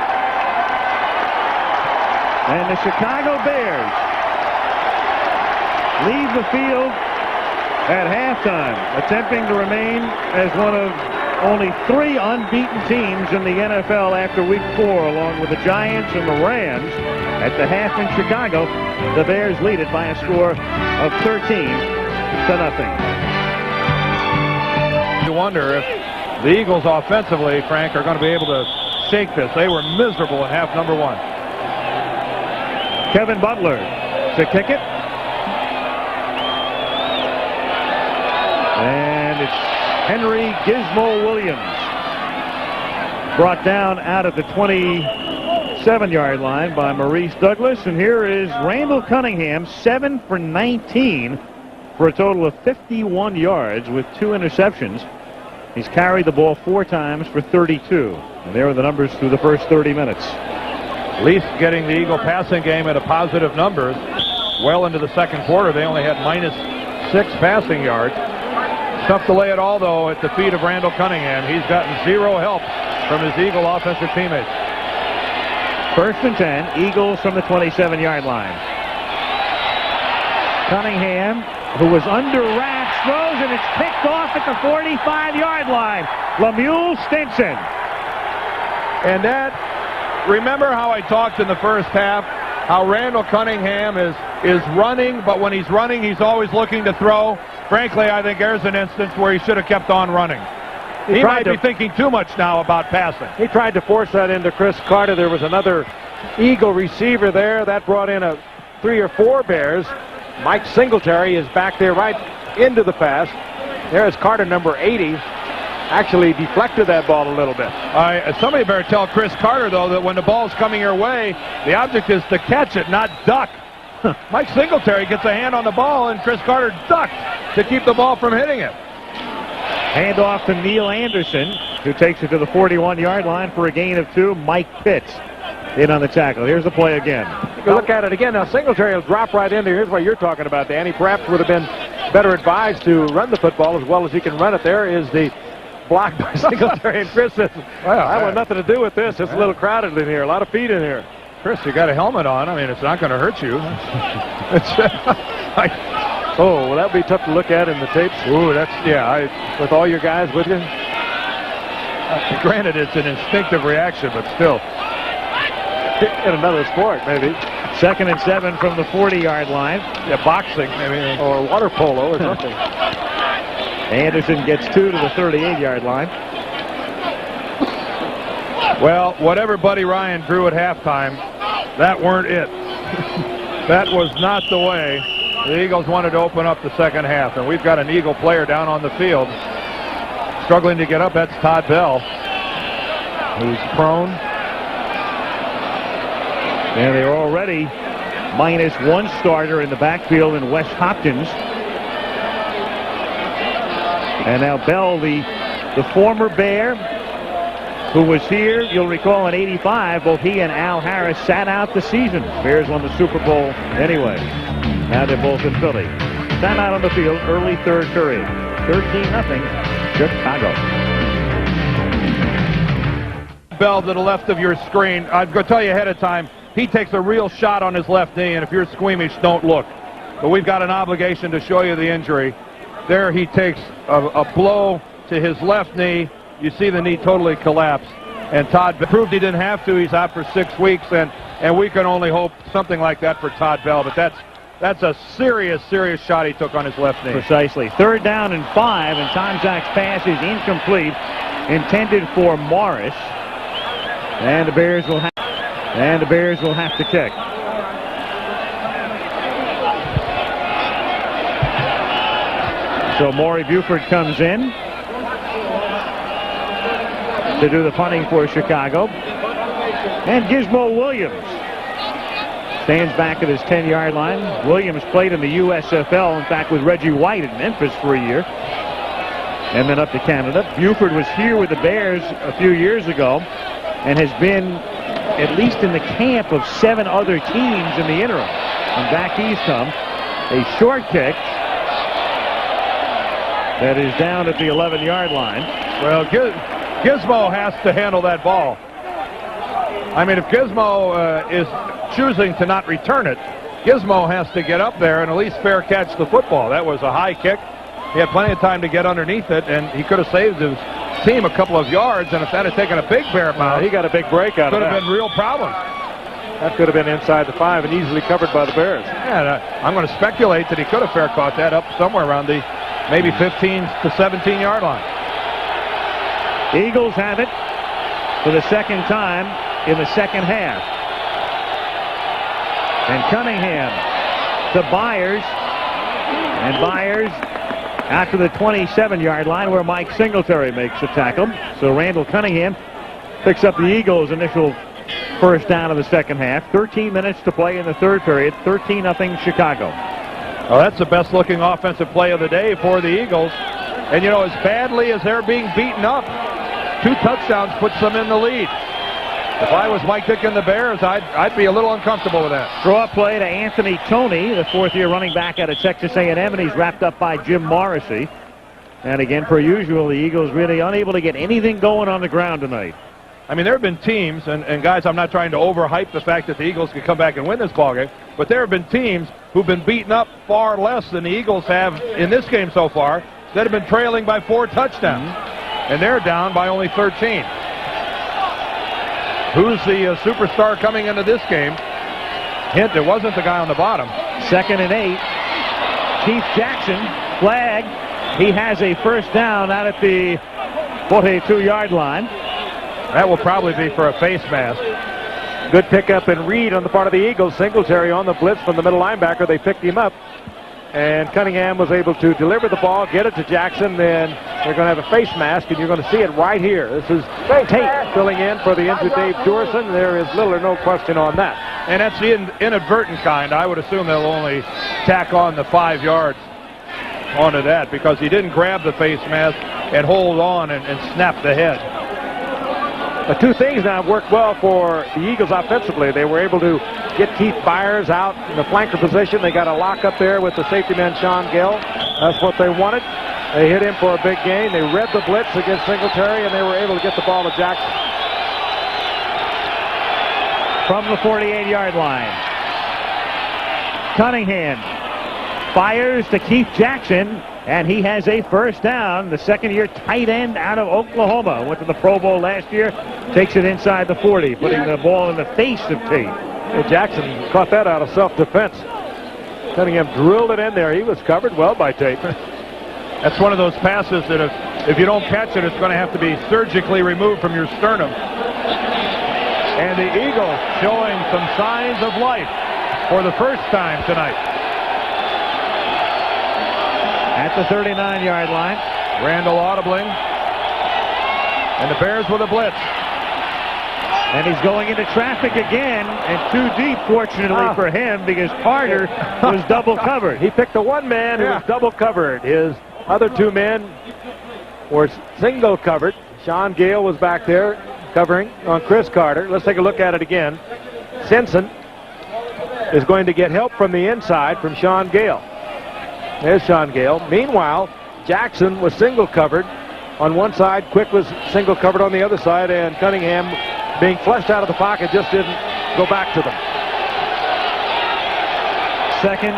And the Chicago Bears leave the field at halftime, attempting to remain as one of only 3 unbeaten teams in the NFL after Week 4, along with the Giants and the Rams. At the half in Chicago, the Bears lead it by a score of 13-0. You wonder if the Eagles offensively, Frank, are going to be able to shake this. They were miserable in half number 1. Kevin Butler to kick it. And it's Henry Gizmo Williams. Brought down out at the 27-yard line by Maurice Douglas. And here is Randall Cunningham, 7 for 19 for a total of 51 yards with 2 interceptions. He's carried the ball 4 times for 32. And there are the numbers through the first 30 minutes. At least getting the Eagle passing game at a positive numbers. Well into the second quarter, they only had -6 passing yards. Tough to lay it all, though, at the feet of Randall Cunningham. He's gotten 0 help from his Eagle offensive teammates. 1st and 10, Eagles from the 27-yard line. Cunningham, who was under wraps, throws, and it's picked off at the 45-yard line. Lemuel Stinson. And that, remember how I talked in the first half, how Randall Cunningham is running, but when he's running, he's always looking to throw. Frankly, I think there's an instance where he should have kept on running. He might be thinking too much now about passing. He tried to force that into Chris Carter. There was another Eagle receiver there. That brought in 3 or 4 Bears. Mike Singletary is back there right into the pass. There's Carter, number 80. Actually deflected that ball a little bit. Somebody better tell Chris Carter, though, that when the ball's coming your way, the object is to catch it, not duck. Mike Singletary gets a hand on the ball, and Chris Carter ducked to keep the ball from hitting it. Hand off to Neil Anderson, who takes it to the 41-yard line for a gain of 2. Mike Pitts in on the tackle. Here's the play again. You can look at it again. Now, Singletary will drop right in there. Here's what you're talking about, Danny. Perhaps would have been better advised to run the football as well as he can run it. There is the block by Singletary, and Chris says, well, I want nothing to do with this. It's a little crowded in here. A lot of feet in here. Chris, you got a helmet on. I mean, it's not going to hurt you. Oh, well, that would be tough to look at in the tapes. Ooh, that's, yeah. With all your guys with you? Granted, it's an instinctive reaction, but still. In another sport, maybe. 2nd and 7 from the 40-yard line. Yeah, boxing, maybe. Or water polo or something. Anderson gets 2 to the 38-yard line. Well, whatever Buddy Ryan drew at halftime, that weren't it. That was not the way the Eagles wanted to open up the second half. And we've got an Eagle player down on the field struggling to get up. That's Todd Bell, who's prone. And they're already -1 starter in the backfield in Wes Hopkins. And now Bell, the former Bear, who was here, you'll recall, in '85, both he and Al Harris sat out the season. Bears won the Super Bowl anyway. Now they're both in Philly. Sat out on the field early 3rd period. 13-0, Chicago. Bell to the left of your screen. I'm going to tell you ahead of time, he takes a real shot on his left knee, and if you're squeamish, don't look. but we've got an obligation to show you the injury. There he takes a blow to his left knee. You see the knee totally collapse. And Todd proved he didn't have to. He's out for 6 weeks, and we can only hope something like that for Todd Bell. But that's a serious shot he took on his left knee. Precisely. 3rd down and 5, and Tomczak's pass is incomplete, intended for Morris. And the Bears will have to kick. So Maury Buford comes in to do the punting for Chicago. And Gizmo Williams stands back at his 10-yard line. Williams played in the USFL, in fact, with Reggie White in Memphis for a year, and then up to Canada. Buford was here with the Bears a few years ago and has been at least in the camp of 7 other teams in the interim. And back he's come. A short kick that is down at the 11-yard line. Well, Gizmo has to handle that ball. I mean, if Gizmo is choosing to not return it, Gizmo has to get up there and at least fair catch the football. That was a high kick. He had plenty of time to get underneath it, and he could have saved his team a couple of yards, and if that had taken a big bear mound, he got a big break out of that. Could have been real problems. That could have been inside the 5 and easily covered by the Bears. Yeah, I'm going to speculate that he could have fair caught that up somewhere around the maybe 15 to 17-yard line. Eagles have it for the second time in the second half. And Cunningham to Byers. And Byers out to the 27-yard line where Mike Singletary makes the tackle. So Randall Cunningham picks up the Eagles' initial first down of the second half. 13 minutes to play in the third period. 13-0 Chicago. Well, that's the best-looking offensive play of the day for the Eagles. And, you know, as badly as they're being beaten up, 2 touchdowns puts them in the lead. If I was Mike Ditka and the Bears, I'd be a little uncomfortable with that. Draw play to Anthony Toney, the 4th-year running back out of Texas A&M, and he's wrapped up by Jim Morrissey. And again, per usual, the Eagles really unable to get anything going on the ground tonight. I mean, there have been teams, and guys, I'm not trying to overhype the fact that the Eagles could come back and win this ballgame, but there have been teams who've been beaten up far less than the Eagles have in this game so far that have been trailing by 4 touchdowns. And they're down by only 13. Who's the superstar coming into this game? Hint, it wasn't the guy on the bottom. 2nd and 8. Keith Jackson, flag. He has a first down out at the 42-yard line. That will probably be for a face mask. Good pickup and read on the part of the Eagles. Singletary on the blitz from the middle linebacker. They picked him up. And Cunningham was able to deliver the ball, get it to Jackson. Then they're going to have a face mask, and you're going to see it right here. This is Tate filling in for the injured Dave Dorson. There is little or no question on that. And that's the inadvertent kind. I would assume they'll only tack on the 5 yards onto that because he didn't grab the face mask and hold on and snap the head. The 2 things now worked well for the Eagles offensively. They were able to get Keith Byers out in the flanker position. They got a lock up there with the safety man, Sean Gill. That's what they wanted. They hit him for a big gain. They read the blitz against Singletary, and they were able to get the ball to Jackson. From the 48-yard line, Cunningham fires to Keith Jackson, and he has a first down. The 2nd-year tight end out of Oklahoma. Went to the Pro Bowl last year. Takes it inside the 40, putting the ball in the face of Tate. Hey, Jackson caught that out of self-defense. Cunningham drilled it in there. He was covered well by Tate. That's one of those passes that if you don't catch it, it's going to have to be surgically removed from your sternum. And the Eagles showing some signs of life for the first time tonight. At the 39-yard line. Randall audibling. And the Bears with a blitz. And he's going into traffic again, and too deep, fortunately for him, because Carter was double covered. He picked the one man who was double covered. His other 2 men were single covered. Sean Gale was back there covering on Chris Carter. Let's take a look at it again. Simpson is going to get help from the inside from Sean Gale. There's Sean Gale. Meanwhile, Jackson was single covered on one side. Quick was single covered on the other side, and Cunningham, being flushed out of the pocket, just didn't go back to them. 2nd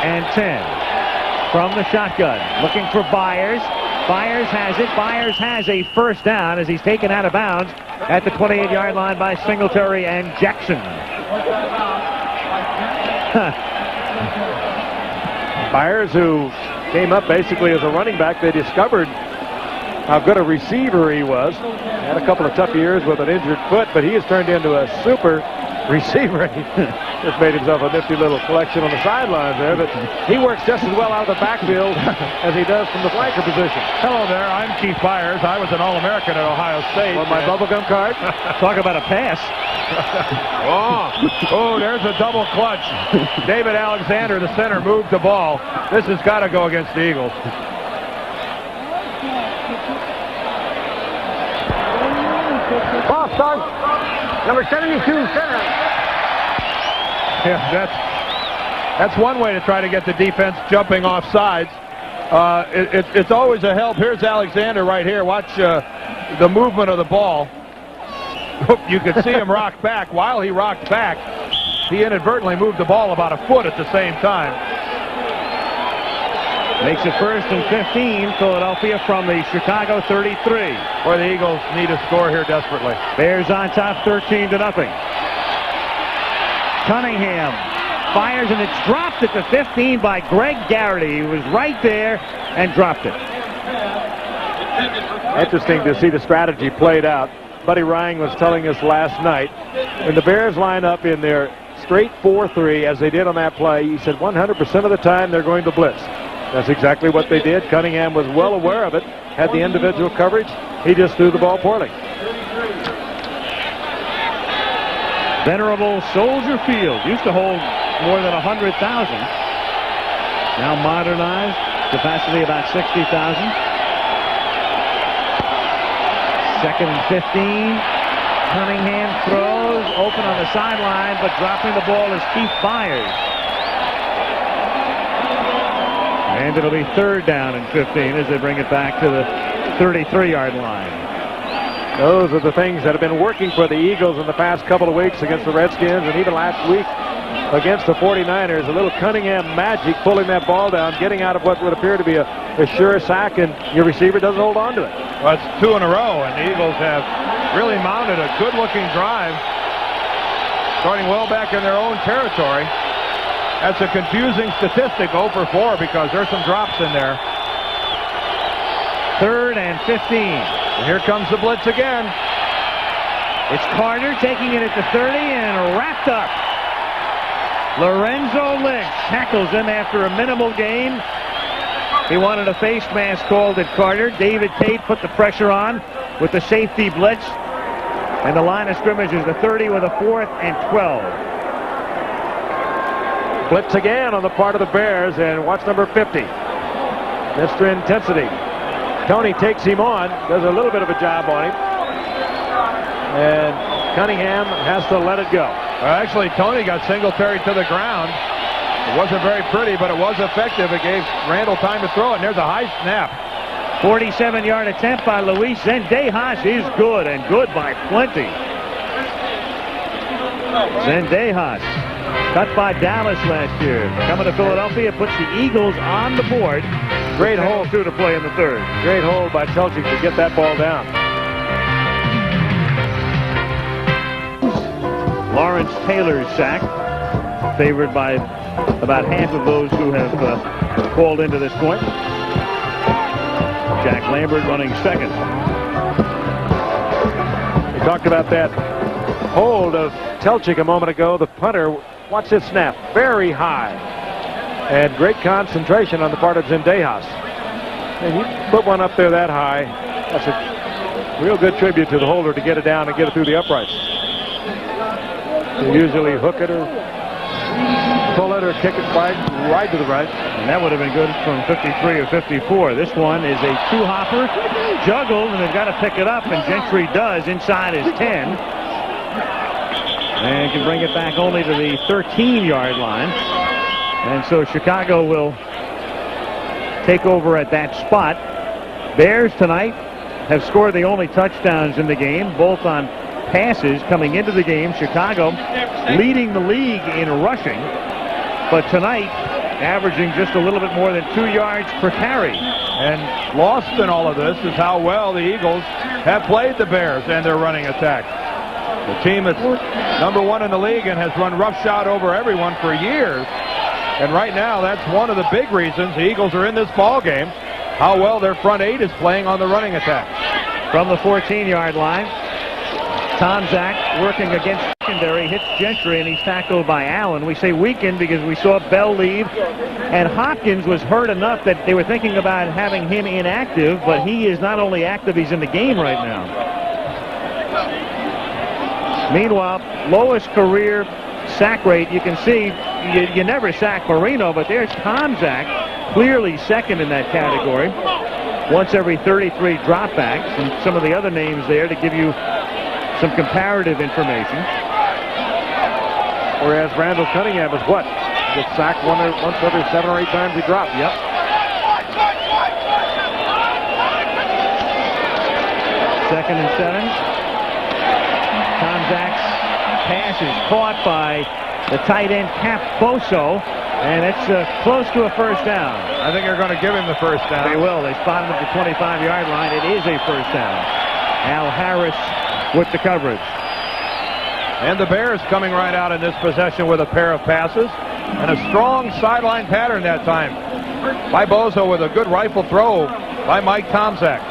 and 10. From the shotgun, looking for Byers. Byers has it. Byers has a first down as he's taken out of bounds at the 28-yard line by Singletary and Jackson. Byers, who came up basically as a running back, they discovered how good a receiver he was. Had a couple of tough years with an injured foot, but he has turned into a super receiver. He just made himself a nifty little collection on the sidelines there, but he works just as well out of the backfield as he does from the flanker position. Hello there, I'm Keith Byers. I was an All-American at Ohio State. On my bubblegum card. Talk about a pass. Oh, there's a double clutch. David Alexander, the center, moved the ball. This has got to go against the Eagles. Ball start. Number 72, center. Yeah, that's one way to try to get the defense jumping off sides. It's always a help. Here's Alexander right here. Watch the movement of the ball. You could see him rock back. While he rocked back, he inadvertently moved the ball about a foot at the same time. Makes it 1st and 15. Philadelphia from the Chicago 33. Where the Eagles need a score here desperately. Bears on top 13-0. Cunningham fires, and it's dropped at the 15 by Greg Garrity. He was right there and dropped it. Interesting to see the strategy played out. Buddy Ryan was telling us last night, when the Bears line up in their straight 4-3, as they did on that play, he said 100% of the time they're going to blitz. That's exactly what they did. Cunningham was well aware of it, had the individual coverage. He just threw the ball poorly. Venerable Soldier Field used to hold more than 100,000. Now modernized, capacity about 60,000. 2nd and 15. Cunningham throws, open on the sideline, but dropping the ball is Keith Byers. And it'll be 3rd down and 15 as they bring it back to the 33-yard line. Those are the things that have been working for the Eagles in the past couple of weeks against the Redskins, and even last week against the 49ers. A little Cunningham magic pulling that ball down, getting out of what would appear to be a sure sack, and your receiver doesn't hold on to it. Well, it's 2 in a row, and the Eagles have really mounted a good-looking drive, starting well back in their own territory. That's a confusing statistic, 0 for 4, because there's some drops in there. 3rd and 15. And here comes the blitz again. It's Carter taking it at the 30 and wrapped up. Lorenzo Lynch tackles him after a minimal gain. He wanted a face mask called at Carter. David Tate put the pressure on with the safety blitz. And the line of scrimmage is the 30 with a 4th and 12. Blitz again on the part of the Bears, and watch number 50. Extra intensity. Tony takes him on, does a little bit of a job on him. And Cunningham has to let it go. Actually, Tony got Singletary to the ground. It wasn't very pretty, but it was effective. It gave Randall time to throw it, and there's a high snap. 47-yard attempt by Luis Zendejas is good, and good by plenty. Zendejas, cut by Dallas last year. Coming to Philadelphia, puts the Eagles on the board. Great hold. 2 to play in the 3rd. Great hold by Telchik to get that ball down. Lawrence Taylor's sack, favored by about half of those who have called into this point. Jack Lambert running 2nd. We talked about that hold of Telchik a moment ago. The punter, watch this snap, very high. And great concentration on the part of Zendejas. And you put one up there that high, that's a real good tribute to the holder to get it down and get it through the uprights. You usually hook it or pull it or kick it right to the right. And that would have been good from 53 or 54. This one is a 2-hopper, juggled, and they've got to pick it up, and Gentry does inside his 10. And can bring it back only to the 13-yard line. And so Chicago will take over at that spot. Bears tonight have scored the only touchdowns in the game, both on passes coming into the game. Chicago leading the league in rushing. But tonight, averaging just a little bit more than 2 yards per carry. And lost in all of this is how well the Eagles have played the Bears and their running attack. The team that's #1 in the league and has run roughshod over everyone for years. And right now, that's one of the big reasons the Eagles are in this ball game, how well their front 8 is playing on the running attack. From the 14-yard line, Tomczak working against secondary, hits Gentry, and he's tackled by Allen. We say weakened because we saw Bell leave, and Hopkins was hurt enough that they were thinking about having him inactive, but he is not only active, he's in the game right now. Meanwhile, lowest career sack rate, you can see you never sack Marino, but there's Tomczak, clearly second in that category. Once every 33 dropbacks, and some of the other names there to give you some comparative information. Whereas Randall Cunningham is what? Gets sacked once every 7 or 8 times he drops. Yep. Second and 7. Tomczak's pass is caught by the tight end Cap Boso, and it's close to a first down. I think they're going to give him the first down. They will. They spot him at the 25-yard line. It is a first down. Al Harris with the coverage. And the Bears coming right out in this possession with a pair of passes and a strong sideline pattern that time by Bozo with a good rifle throw by Mike Tomczak.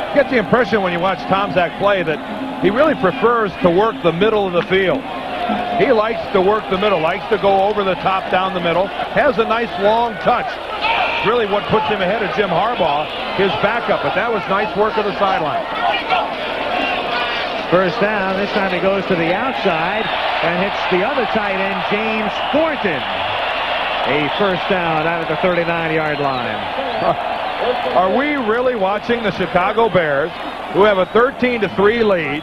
You get the impression when you watch Tomczak play that he really prefers to work the middle of the field. He likes to work the middle, likes to go over the top down the middle, has a nice long touch. It's really what puts him ahead of Jim Harbaugh, his backup, but that was nice work of the sideline. First down. This time he goes to the outside and hits the other tight end, James Thornton. A first down out of the 39-yard line. Are we really watching the Chicago Bears, who have a 13-3 lead,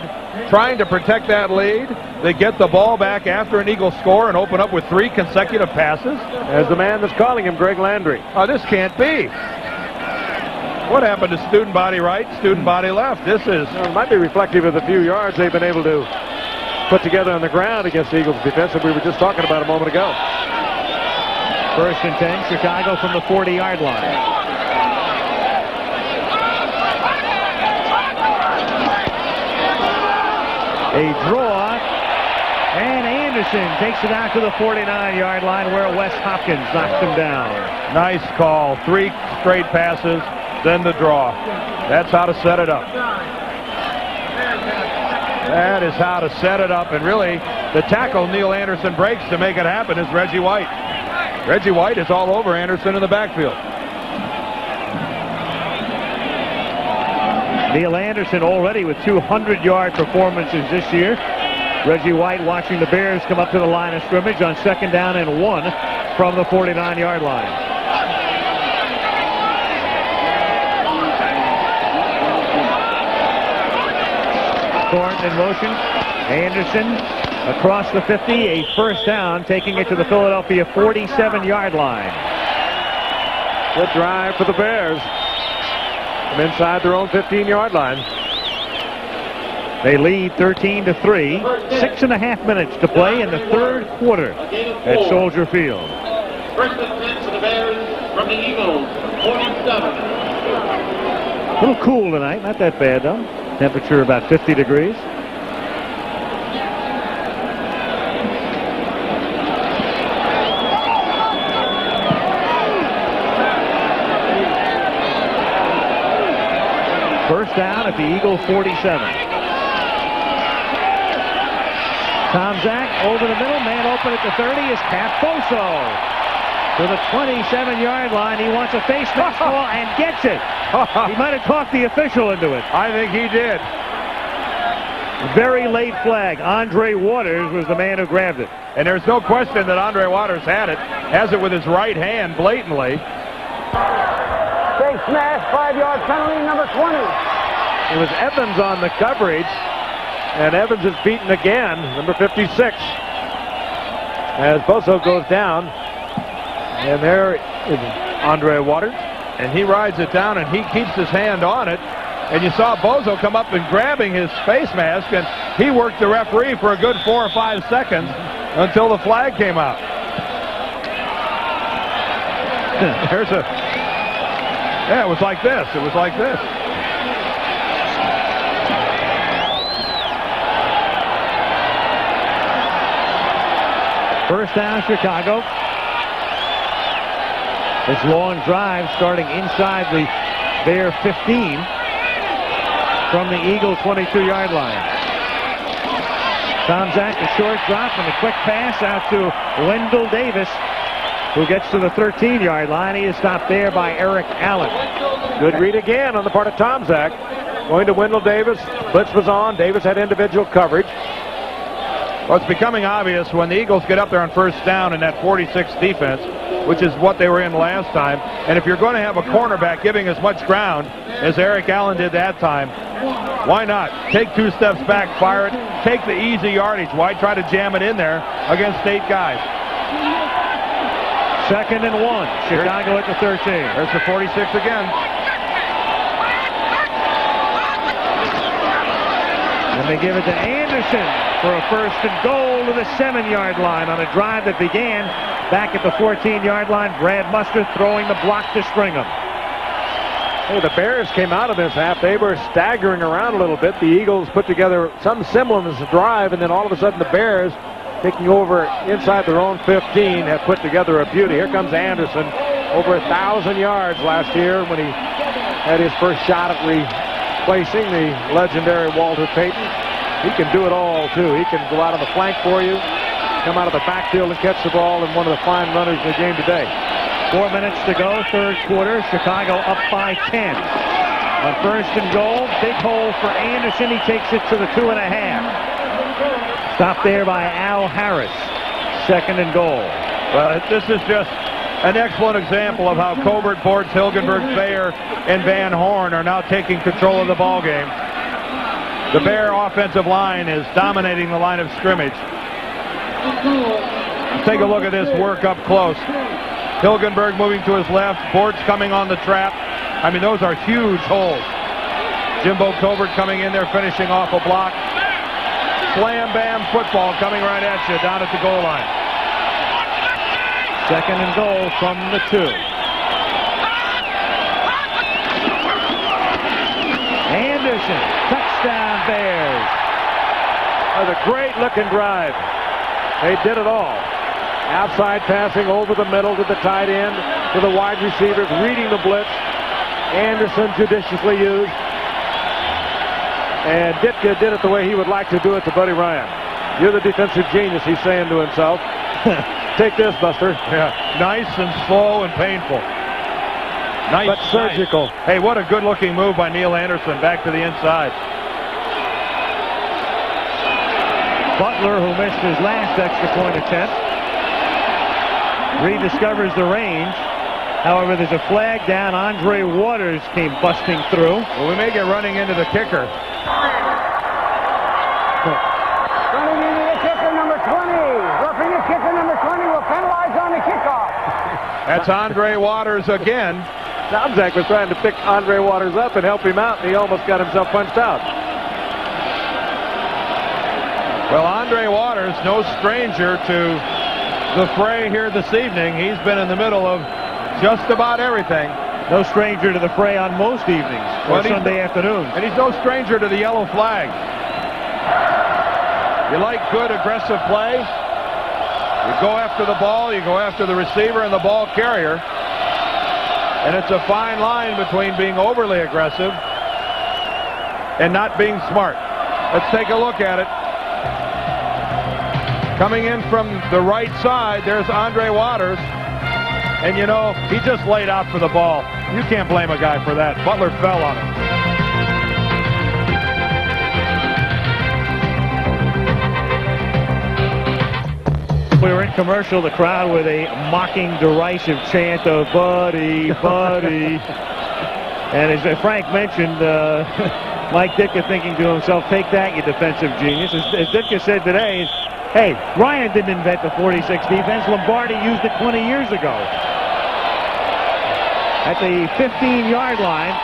trying to protect that lead? They get the ball back after an Eagle score and open up with 3 consecutive passes? As the man that's calling him, Greg Landry. Oh, this can't be. What happened to student body right, student body left? This is... Well, it might be reflective of the few yards they've been able to put together on the ground against the Eagles' defense that we were just talking about a moment ago. First and 10, Chicago from the 40-yard line. A draw, and Anderson takes it out to the 49-yard line where Wes Hopkins knocks him down. Nice call. 3 straight passes, then the draw. That's how to set it up. That is how to set it up, and really the tackle Neil Anderson breaks to make it happen is Reggie White. Reggie White is all over Anderson in the backfield. Neil Anderson already with 200-yard performances this year. Reggie White watching the Bears come up to the line of scrimmage on 2nd down and 1 from the 49-yard line. Thornton in motion. Anderson across the 50, a first down, taking it to the Philadelphia 47-yard line. Good drive for the Bears. From inside their own 15-yard line. They lead 13-3. 6.5 minutes to play in the 3rd quarter at Soldier Field. First and 10 for the Bears from the Eagles, 47. A little cool tonight, not that bad though. Temperature about 50 degrees. First down at the Eagle 47. Tomczak over the middle, man open at the 30 is Cap Boso. To the 27-yard line, he wants a face mask ball and gets it. He might have talked the official into it. I think he did. Very late flag. Andre Waters was the man who grabbed it. And there's no question that Andre Waters had it. Has it with his right hand blatantly. Face mask, 5-yard penalty, number 20. It was Evans on the coverage, and Evans is beaten again, number 56. As Boso goes down, and there is Andre Waters. And he rides it down, and he keeps his hand on it. And you saw Bozo come up and grabbing his face mask, and he worked the referee for a good 4 or 5 seconds until the flag came out. There's a... Yeah, it was like this. It was like this. First down, Chicago. This long drive starting inside the Bear 15 from the Eagle 22-yard line. Tomczak, a short drop and a quick pass out to Wendell Davis, who gets to the 13-yard line. He is stopped there by Eric Allen. Good read again on the part of Tomczak. Going to Wendell Davis. Blitz was on. Davis had individual coverage. Well, it's becoming obvious when the Eagles get up there on first down in that 46 defense, which is what they were in last time. And if you're going to have a cornerback giving as much ground as Eric Allen did that time, why not? Take 2 steps back, fire it, take the easy yardage. Why try to jam it in there against 8 guys? 2nd and 1. Chicago at the 13. There's the 46 again. And they give it to Anderson for a 1st and goal to the 7-yard line on a drive that began back at the 14-yard line. Brad Mustard throwing the block to Stringham. Hey, the Bears came out of this half. They were staggering around a little bit. The Eagles put together some semblance of drive, and then all of a sudden the Bears, taking over inside their own 15, have put together a beauty. Here comes Anderson, over 1,000 yards last year when he had his first shot at replacing the legendary Walter Payton. He can do it all, too. He can go out on the flank for you, come out of the backfield and catch the ball, and one of the fine runners in the game today. 4 minutes to go, 3rd quarter. Chicago up by 10. On 1st and goal, big hole for Anderson. He takes it to the 2.5. Stopped there by Al Harris. 2nd and goal. Well, this is just an excellent example of how Colbert, Bortz, Hilgenberg, Thayer, and Van Horn are now taking control of the ball game. The Bear offensive line is dominating the line of scrimmage. Take a look at this work up close. Hilgenberg moving to his left. Bortz coming on the trap. I mean, those are huge holes. Jimbo Colbert coming in there, finishing off a block. Slam bam football coming right at you down at the goal line. 2nd and goal from the 2. Anderson, touchdown Bears. That was a great looking drive. They did it all. Outside passing over the middle to the tight end, to the wide receivers, reading the blitz. Anderson judiciously used. And Ditka did it the way he would like to do it to Buddy Ryan. You're the defensive genius, he's saying to himself. Take this, Buster. Yeah, nice and slow and painful. Nice, but surgical. Nice. Hey, what a good-looking move by Neil Anderson back to the inside. Butler, who missed his last extra point attempt, rediscovers the range. However, there's a flag down. Andre Waters came busting through. Well, we may get running into the kicker. Running into the kicker, number 20. Roughing the kicker, number 20 will penalize on the kickoff. That's Andre Waters again. Tomczak was trying to pick Andre Waters up and help him out, and he almost got himself punched out. Well, Andre Waters, no stranger to the fray here this evening. He's been in the middle of just about everything. No stranger to the fray on most evenings or Sunday afternoons. And he's no stranger to the yellow flag. You like good aggressive play? You go after the ball, you go after the receiver and the ball carrier. And it's a fine line between being overly aggressive and not being smart. Let's take a look at it. Coming in from the right side, there's Andre Waters. And, you know, he just laid out for the ball. You can't blame a guy for that. Butler fell on him. We were in commercial, the crowd with a mocking, derisive chant of Buddy, Buddy. And as Frank mentioned, Mike Ditka thinking to himself, take that, you defensive genius. As Ditka said today, hey, Ryan didn't invent the 46 defense. Lombardi used it 20 years ago. At the 15-yard line,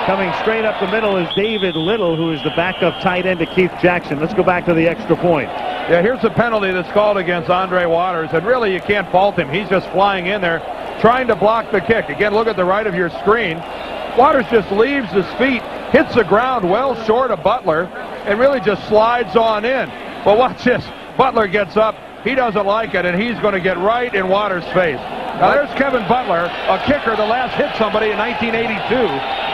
coming straight up the middle is David Little, who is the backup tight end to Keith Jackson. Let's go back to the extra point. Yeah, here's the penalty that's called against Andre Waters, and really you can't fault him. He's just flying in there, trying to block the kick. Again, look at the right of your screen. Waters just leaves his feet, hits the ground well short of Butler, and really just slides on in. But watch this. Butler gets up. He doesn't like it, and he's going to get right in Waters' face. Now, there's Kevin Butler, a kicker that last hit somebody in 1982.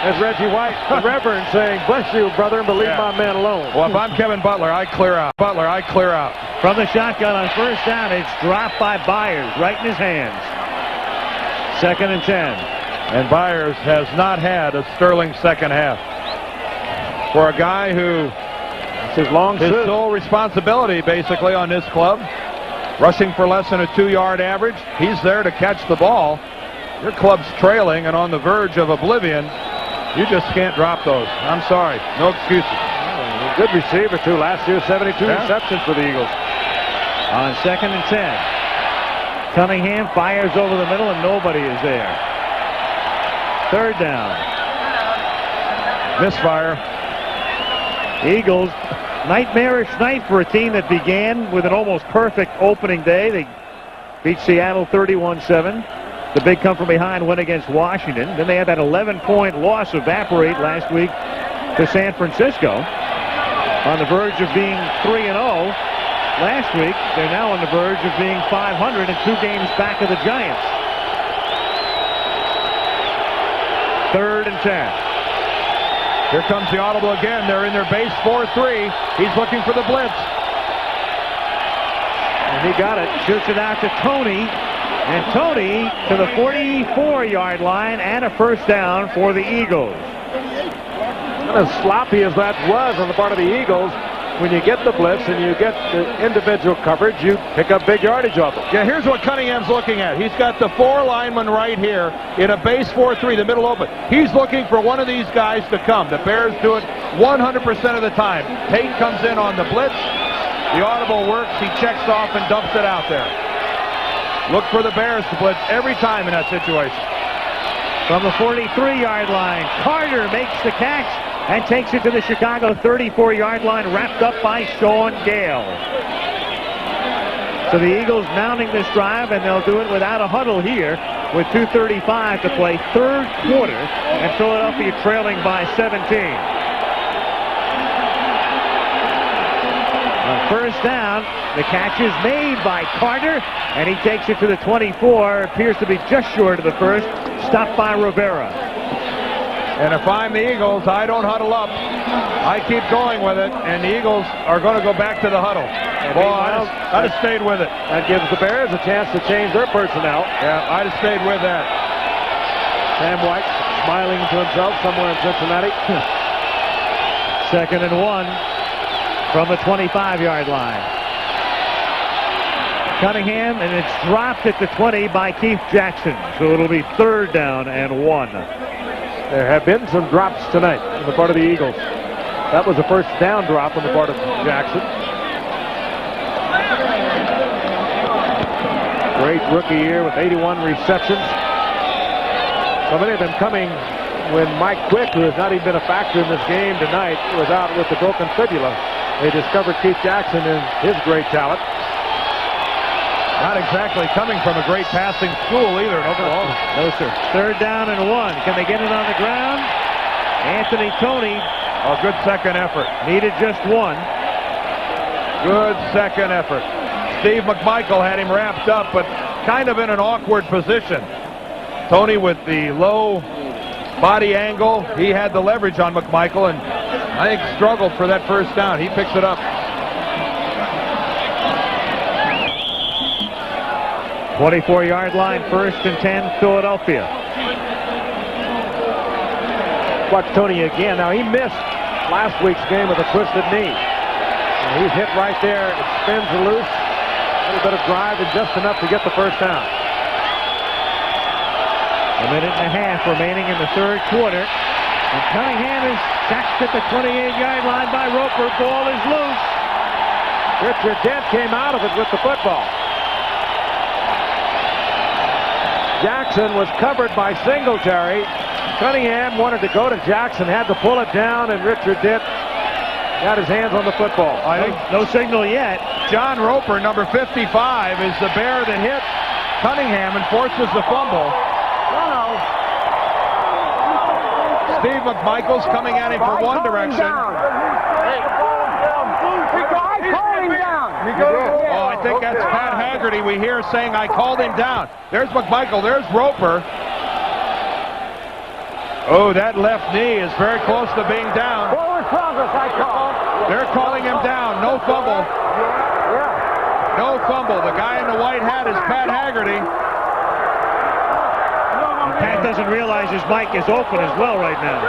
As Reggie White, the Reverend, saying, "Bless you, brother, and leave my man alone." Well, if I'm Kevin Butler, I clear out. I clear out. From the shotgun on first down, it's dropped by Byers, right in his hands. 2nd and 10. And Byers has not had a sterling second half. For a guy who his sole responsibility basically on this club, rushing for less than a 2-yard average, he's there to catch the ball. Your club's trailing and on the verge of oblivion. You just can't drop those. I'm sorry. No excuses. Good receiver, too. Last year, 72 receptions for the Eagles. On 2nd and 10. Cunningham fires over the middle, and nobody is there. 3rd down. Misfire. Eagles, nightmarish night for a team that began with an almost perfect opening day. They beat Seattle 31-7. The big come-from-behind win against Washington. Then they had that 11-point loss evaporate last week to San Francisco. On the verge of being 3-0 last week. They're now on the verge of being 500 and 2 games back of the Giants. 3rd and 10. Here comes the audible again. They're in their base 4-3. He's looking for the blitz. And he got it. Shoots it out to Tony. And Tony to the 44-yard line and a first down for the Eagles. And as sloppy as that was on the part of the Eagles, when you get the blitz and you get the individual coverage, you pick up big yardage off them. Yeah, here's what Cunningham's looking at. He's got the 4 linemen right here in a base 4-3, the middle open. He's looking for one of these guys to come. The Bears do it 100% of the time. Tate comes in on the blitz. The audible works. He checks off and dumps it out there. Look for the Bears to blitz every time in that situation. From the 43-yard line, Carter makes the catch and takes it to the Chicago 34-yard line, wrapped up by Sean Gale. So the Eagles mounting this drive, and they'll do it without a huddle here with 2:35 to play, 3rd quarter, and Philadelphia trailing by 17. On first down, the catch is made by Carter, and he takes it to the 24. Appears to be just short of the first. Stopped by Rivera. And if I'm the Eagles, I don't huddle up. I keep going with it, and the Eagles are going to go back to the huddle. Boy, I'd have stayed with it. That gives the Bears a chance to change their personnel. Yeah, I'd have stayed with that. Sam White smiling to himself somewhere in Cincinnati. 2nd and 1 from the 25-yard line. Cunningham, and it's dropped at the 20 by Keith Jackson. So it'll be 3rd down and 1. There have been some drops tonight on the part of the Eagles. That was a first down drop on the part of Jackson. Great rookie year with 81 receptions. So many of them coming when Mike Quick, who has not even been a factor in this game tonight, was out with the broken fibula. They discovered Keith Jackson and his great talent. Not exactly coming from a great passing school either in Oklahoma. No, sir. 3rd down and 1. Can they get it on the ground? Anthony Tony. A good second effort. Needed just 1. Good second effort. Steve McMichael had him wrapped up, but kind of in an awkward position. Tony with the low body angle. He had the leverage on McMichael, and I think struggled for that first down. He picks it up. 24-yard line, 1st and 10, Philadelphia. Watch Tony again. Now, he missed last week's game with a twisted knee. And he's hit right there. It spins loose. A little bit of drive and just enough to get the first down. A minute and a half remaining in the 3rd quarter. And Cunningham is sacked at the 28-yard line by Roper. Ball is loose. Richard Dent came out of it with the football. Jackson was covered by Singletary. Cunningham wanted to go to Jackson, had to pull it down, and Richard Dent got his hands on the football. No signal yet. John Roper, number 55, is the bear that hit Cunningham and forces the fumble. Steve McMichael's coming at him from one direction. Oh, I think that's Pat Haggerty we hear saying, I called him down. There's McMichael. There's Roper. Oh, that left knee is very close to being down. They're calling him down. No fumble. No fumble. The guy in the white hat is Pat Haggerty. Pat doesn't realize his mic is open as well right now.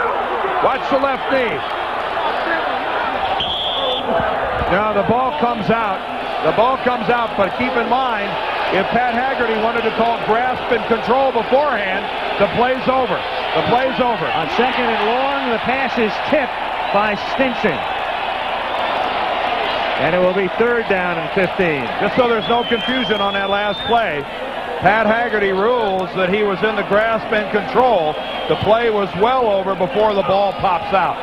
Watch the left knee. Now the ball comes out. The ball comes out, but keep in mind, if Pat Haggerty wanted to call grasp and control beforehand, the play's over. The play's over. On second and long, the pass is tipped by Stinson. And it will be third down and 15. Just so there's no confusion on that last play, Pat Haggerty rules that he was in the grasp and control. The play was well over before the ball pops out.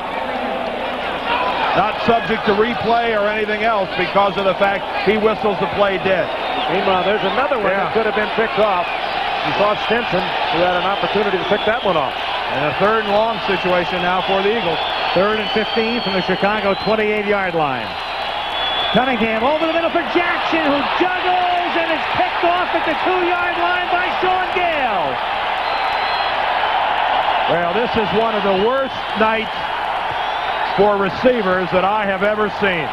Not subject to replay or anything else because of the fact he whistles the play dead. Meanwhile, there's another one that could have been picked off. You saw Stinson, who had an opportunity to pick that one off. And a third and long situation now for the Eagles. Third and 15 from the Chicago 28-yard line. Cunningham over the middle for Jackson, who juggles, and it's picked off at the 2-yard line by Sean Gale. Well, this is one of the worst nights for receivers that I have ever seen.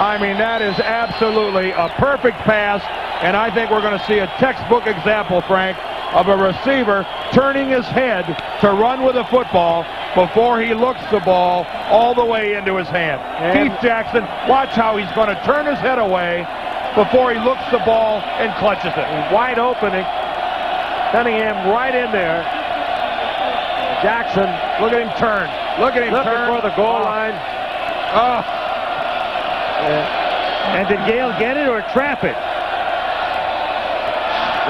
I mean, that is absolutely a perfect pass, and I think we're going to see a textbook example, Frank, of a receiver turning his head to run with a football before he looks the ball all the way into his hand. Keith Jackson, watch how he's going to turn his head away before he looks the ball and clutches it. Wide open, Cunningham right in there. Jackson, look at him turn. Look at him turn. For the goal line. Oh. And did Gale get it or trap it?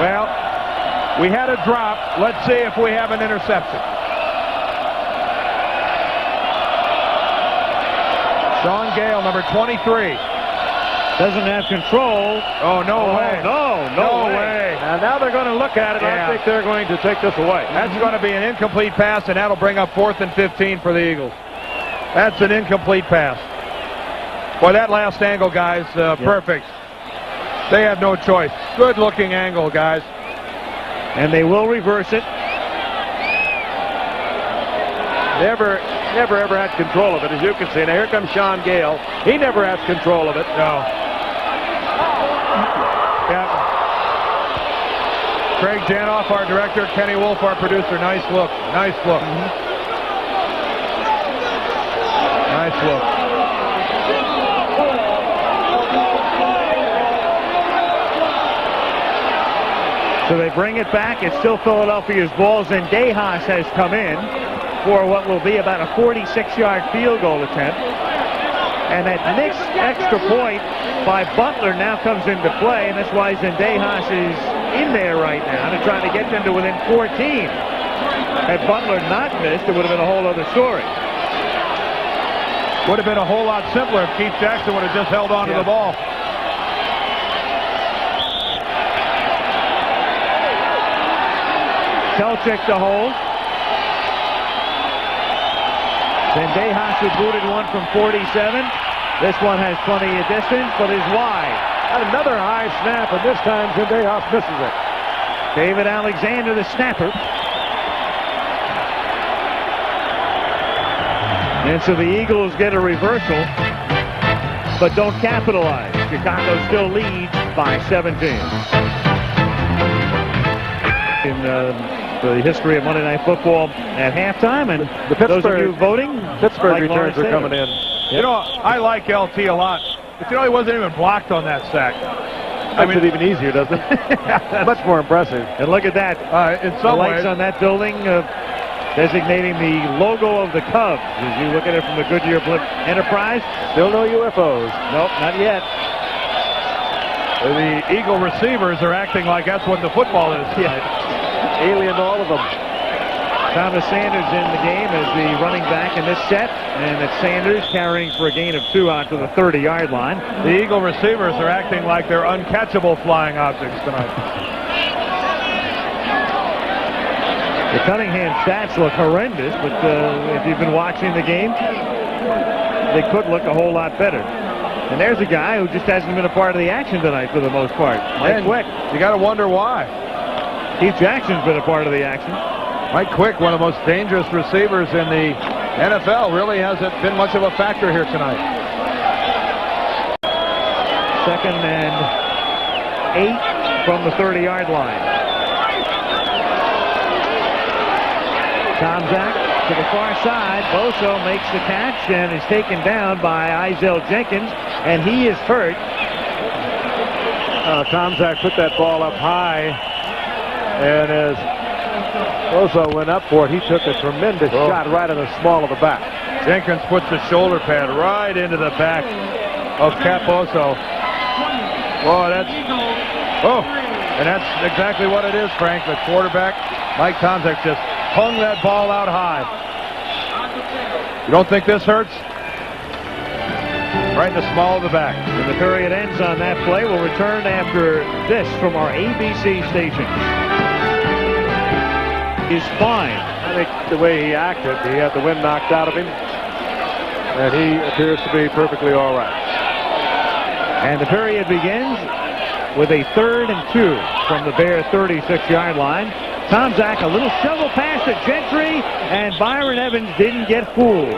Well, we had a drop. Let's see if we have an interception. Sean Gale, number 23. Doesn't have control. Oh, no way. No way. Now they're going to look at it. I think they're going to take this away. That's going to be an incomplete pass, and that'll bring up 4th and 15 for the Eagles. That's an incomplete pass. Boy, that last angle, guys, perfect. They have no choice. Good-looking angle, guys. And they will reverse it. Never ever had control of it, as you can see. Now here comes Sean Gale. He never has control of it. No. Yeah. Craig Janoff, our director. Kenny Wolf, our producer. Nice look. Nice look. Nice look. So they bring it back. It's still Philadelphia's ball. Zendejas has come in for what will be about a 46-yard field goal attempt. And that next extra point by Butler now comes into play, and that's why Zendejas is in there right now to try to get them to within 14. Had Butler not missed, it would have been a whole other story. Would have been a whole lot simpler if Keith Jackson would have just held on to the ball. Celtic to hold. Zendejas who booted one from 47. This one has plenty of distance, but is wide. Another high snap, and this time Zendejas misses it. David Alexander, the snapper. And so the Eagles get a reversal, but don't capitalize. Chicago still leads by 17. In the history of Monday Night Football at halftime, and those of you voting, Pittsburgh returns are coming in. You know, I like LT a lot, but you know he wasn't even blocked on that sack. Makes it even easier, doesn't it? Much more impressive. And look at that. In some the lights ways, on that building designating the logo of the Cubs. As you look at it from the Goodyear Blimp Enterprise. Still no UFOs. Nope, not yet. The Eagle receivers are acting like that's what the football is. Yeah. Alien to all of them. Thomas Sanders in the game as the running back in this set, and it's Sanders carrying for a gain of 2 out to the 30-yard line. The Eagle receivers are acting like they're uncatchable flying objects tonight. The Cunningham stats look horrendous, but if you've been watching the game, they could look a whole lot better. And there's a guy who just hasn't been a part of the action tonight for the most part. Mike Quick. You got to wonder why. Keith Jackson's been a part of the action. Mike Quick, one of the most dangerous receivers in the NFL, really hasn't been much of a factor here tonight. 2nd and 8 from the 30-yard line. Tomczak to the far side. Boso makes the catch and is taken down by Izell Jenkins, and he is hurt. Tomczak put that ball up high, and as Boso went up for it, he took a tremendous shot right in the small of the back. Jenkins puts the shoulder pad right into the back of Cap Boso. And that's exactly what it is, Frank. The quarterback, Mike Tomczak, just hung that ball out high. You don't think this hurts? Right in the small of the back. And the period ends on that play. We'll return after this from our ABC station. He's fine. I think the way he acted, he had the wind knocked out of him, and he appears to be perfectly all right. And the period begins with a 3rd and 2 from the Bear 36-yard line. Tomczak, a little shovel pass to Gentry, and Byron Evans didn't get fooled.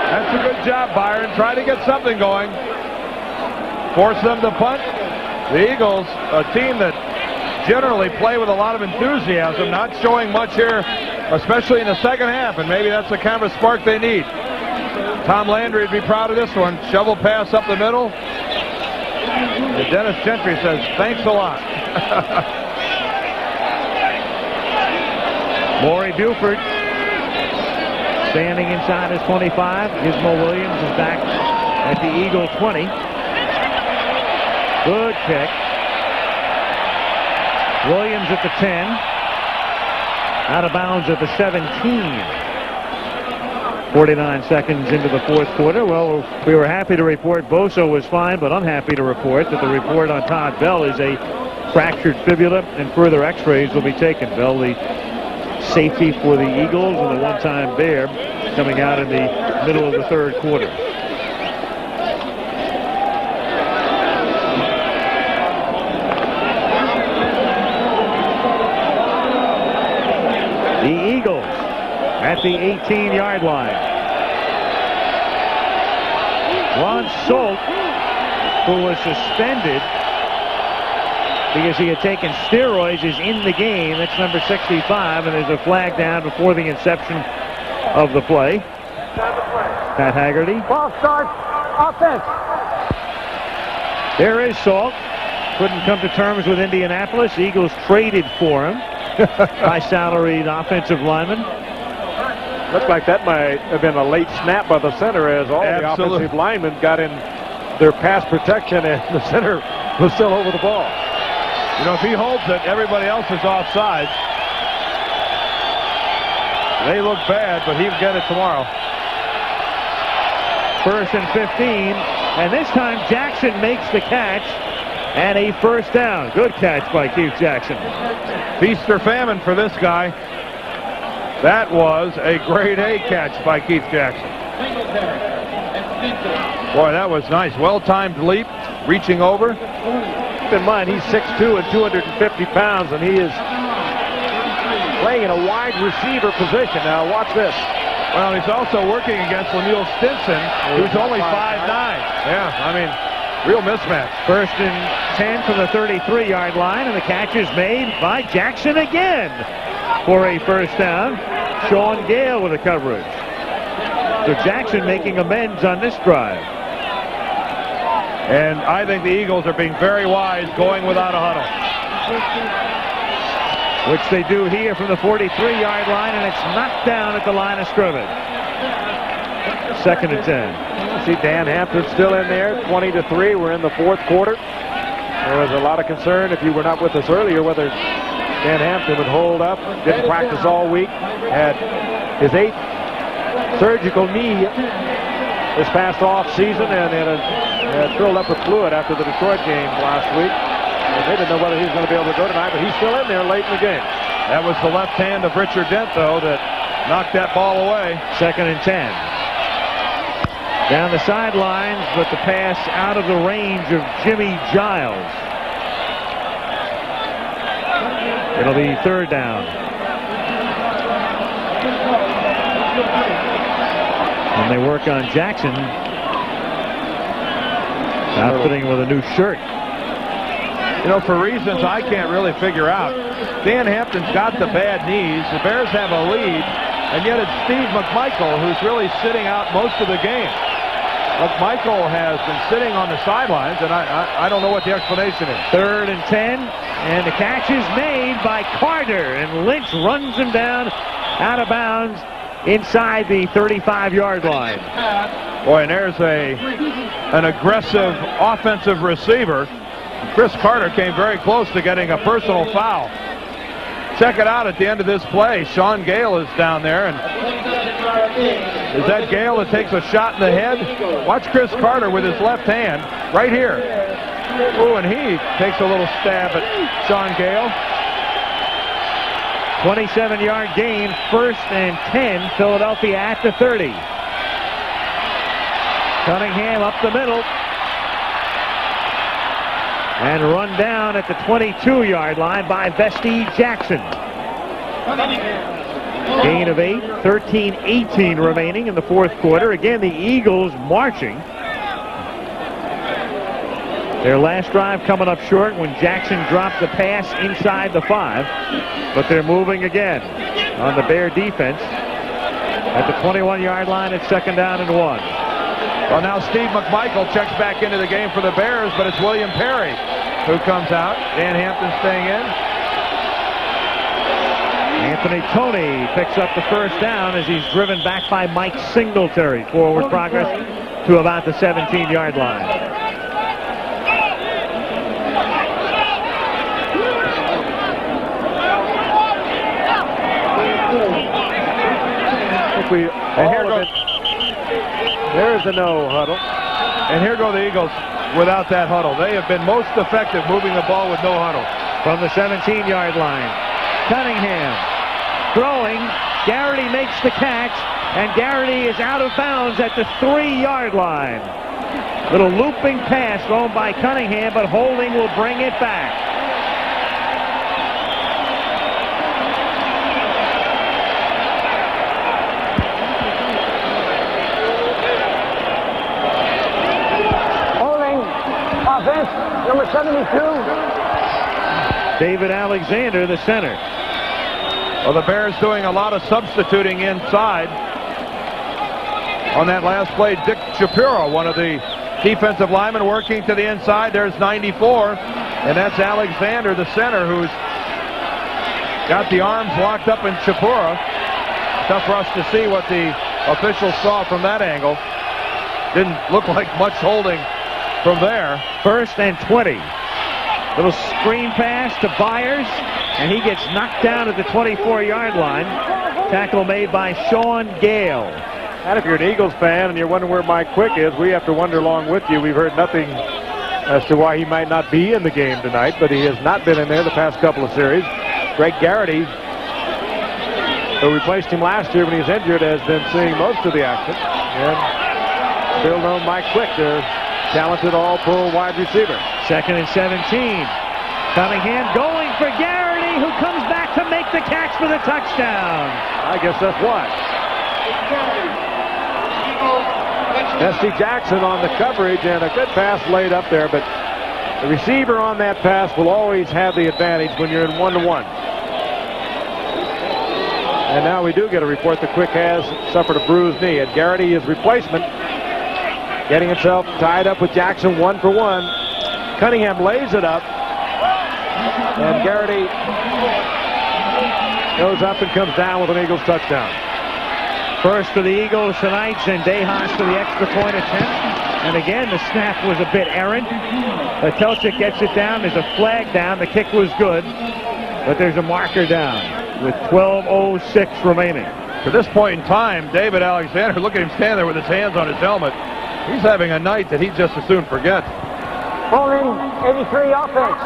That's a good job, Byron. Try to get something going. Force them to punt. The Eagles, a team that generally play with a lot of enthusiasm, not showing much here, especially in the second half, and maybe that's the kind of spark they need. Tom Landry would be proud of this one. Shovel pass up the middle. And Dennis Gentry says, thanks a lot. Maury Buford standing inside his 25. Gizmo Williams is back at the Eagle 20. Good kick. Williams at the 10. Out of bounds at the 17. 49 seconds into the 4th quarter. Well, we were happy to report Boso was fine, but unhappy to report that the report on Todd Bell is a fractured fibula, and further x-rays will be taken. Bell, the safety for the Eagles and the one-time Bear, coming out in the middle of the 3rd quarter. The Eagles at the 18-yard line. Ron Solt, who was suspended because he had taken steroids, is in the game. That's number 65, and there's a flag down before the inception of the play. Pat Haggerty. Ball start, offense. There is Solt. Couldn't come to terms with Indianapolis. The Eagles traded for him. High salaried offensive lineman. Looked like that might have been a late snap by the center, as all the offensive linemen got in their pass protection, and the center was still over the ball. You know, if he holds it, everybody else is offside. They look bad, but he'll get it tomorrow. 1st and 15, and this time Jackson makes the catch, and a 1st down. Good catch by Keith Jackson. Feast or famine for this guy. That was a grade A catch by Keith Jackson. Boy, that was nice. Well-timed leap, reaching over. Keep in mind, he's 6'2" and 250 pounds, and he is playing in a wide receiver position. Now, watch this. Well, he's also working against Lemuel Stinson, who's only 5'9". Yeah, I mean, real mismatch. 1st and 10 from the 33-yard line, and the catch is made by Jackson again for a 1st down. Sean Gale with the coverage. So Jackson making amends on this drive. And I think the Eagles are being very wise going without a huddle. Which they do here from the 43-yard line, and it's knocked down at the line of scrimmage. 2nd and 10. See Dan Hampton still in there, 20-3. We're in the 4th quarter. There was a lot of concern, if you were not with us earlier, whether Dan Hampton would hold up, didn't practice all week, had his 8th surgical knee this past off season, and had filled up with fluid after the Detroit game last week. And they didn't know whether he was going to be able to go tonight, but he's still in there late in the game. That was the left hand of Richard Dent, though, that knocked that ball away. 2nd and 10. Down the sidelines, but the pass out of the range of Jimmy Giles. It'll be 3rd down. And they work on Jackson, outfitting with a new shirt. You know, for reasons I can't really figure out, Dan Hampton's got the bad knees. The Bears have a lead, and yet it's Steve McMichael who's really sitting out most of the game. McMichael has been sitting on the sidelines, and I don't know what the explanation is. 3rd and 10, and the catch is made by Carter, and Lynch runs him down out of bounds inside the 35-yard line. Boy, and there's an aggressive offensive receiver. Chris Carter came very close to getting a personal foul. Check it out at the end of this play. Sean Gale is down there, and is that Gale that takes a shot in the head? Watch Chris Carter with his left hand right here. Ooh, and he takes a little stab at Sean Gale. 27-yard gain, 1st and 10, Philadelphia at the 30. Cunningham up the middle. And run down at the 22-yard line by Vesti Jackson. Gain of 8, 13-18 remaining in the 4th quarter. Again, the Eagles marching. Their last drive coming up short when Jackson dropped the pass inside the 5. But they're moving again on the Bear defense at the 21-yard line. It's 2nd down and 1. Well, now Steve McMichael checks back into the game for the Bears, but it's William Perry who comes out. Dan Hampton staying in. Anthony Toney picks up the 1st down as he's driven back by Mike Singletary. Forward progress to about the 17-yard line. And here goes. There's the no huddle. And here go the Eagles without that huddle. They have been most effective moving the ball with no huddle. From the 17-yard line, Cunningham throwing. Garrity makes the catch, and Garrity is out of bounds at the 3-yard line. Little looping pass thrown by Cunningham, but Holding will bring it back. Number 72. David Alexander, the center. Well, the Bears doing a lot of substituting inside. On that last play, Dick Shapiro, one of the defensive linemen, working to the inside. There's 94, and that's Alexander, the center, who's got the arms locked up in Shapiro. Tough for us to see what the officials saw from that angle. Didn't look like much holding from there. 1st and 20. Little screen pass to Byers, and he gets knocked down at the 24-yard line. Tackle made by Sean Gale. And if you're an Eagles fan and you're wondering where Mike Quick is, we have to wonder along with you. We've heard nothing as to why he might not be in the game tonight, but he has not been in there the past couple of series. Greg Garrity, who replaced him last year when he was injured, has been seeing most of the action. And still no Mike Quick, their talented all-pro wide receiver. 2nd and 17. Cunningham going for Garrity, who comes back to make the catch for the touchdown. I guess that's why. Vesti Jackson on the coverage, and a good pass laid up there, but the receiver on that pass will always have the advantage when you're in 1-to-1. And now we do get a report that Quick has suffered a bruised knee, and Garrity, his replacement, getting himself tied up with Jackson 1-for-1. Cunningham lays it up, and Garrity goes up and comes down with an Eagles touchdown. First for the Eagles tonight, Zendejas for the extra point attempt. And again, the snap was a bit errant. Telchik gets it down. There's a flag down. The kick was good. but there's a marker down with 12:06 remaining. To this point in time, David Alexander, look at him stand there with his hands on his helmet. He's having a night that he'd just as soon forget. Holding 83 offense.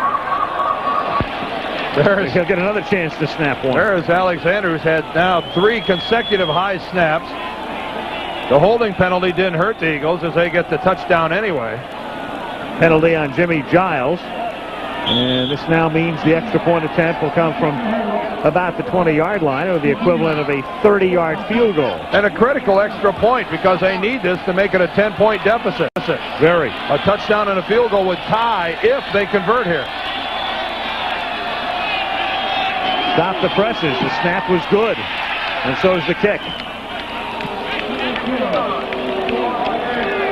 He'll get another chance to snap one. There is Alexander, who's had now 3 consecutive high snaps. The holding penalty didn't hurt the Eagles as they get the touchdown anyway. Penalty on Jimmy Giles. And this now means the extra point attempt will come from about the 20-yard line, or the equivalent of a 30-yard field goal. And a critical extra point because they need this to make it a 10-point deficit. Very. A touchdown and a field goal would tie if they convert here. Stop the presses. The snap was good. And so is the kick.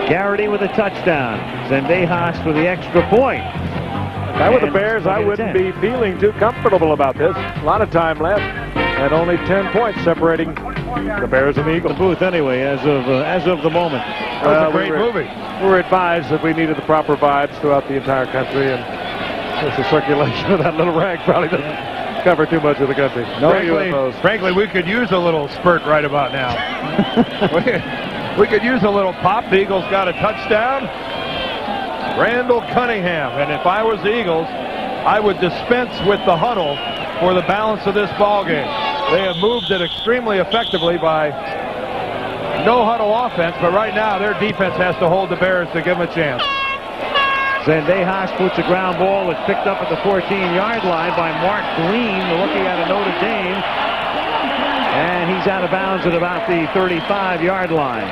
Garrity with a touchdown. Zendejas with the extra point. If I were the Bears, I wouldn't be feeling too comfortable about this. A lot of time left, and only 10 points separating the Bears and the Eagles. The booth, anyway, as of the moment. That was a great movie. We were advised that we needed the proper vibes throughout the entire country, and the circulation of that little rag probably doesn't cover too much of the country. No UFOs. Frankly, we could use a little spurt right about now. we could use a little pop. The Eagles got a touchdown. Randall Cunningham, and if I was the Eagles, I would dispense with the huddle for the balance of this ball game. They have moved it extremely effectively by no huddle offense, but right now their defense has to hold the Bears to give them a chance. Zendejas puts a ground ball that's picked up at the 14-yard line by Mark Green, the rookie out of Notre Dame, and he's out of bounds at about the 35-yard line.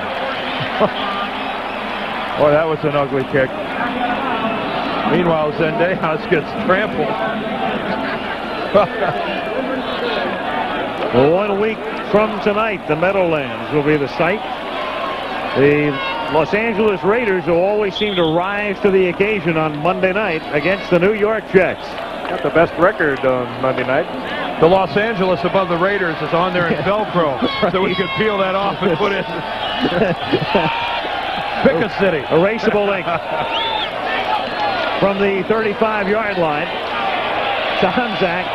Boy, that was an ugly kick. Meanwhile, Zendejas gets trampled. 1 week from tonight, the Meadowlands will be the site. The Los Angeles Raiders will always seem to rise to the occasion on Monday night against the New York Jets. Got the best record on Monday night. The Los Angeles above the Raiders is on there in Velcro, right. So we could peel that off and put it. Pick a city. Erasable ink. From the 35-yard line, Tomzak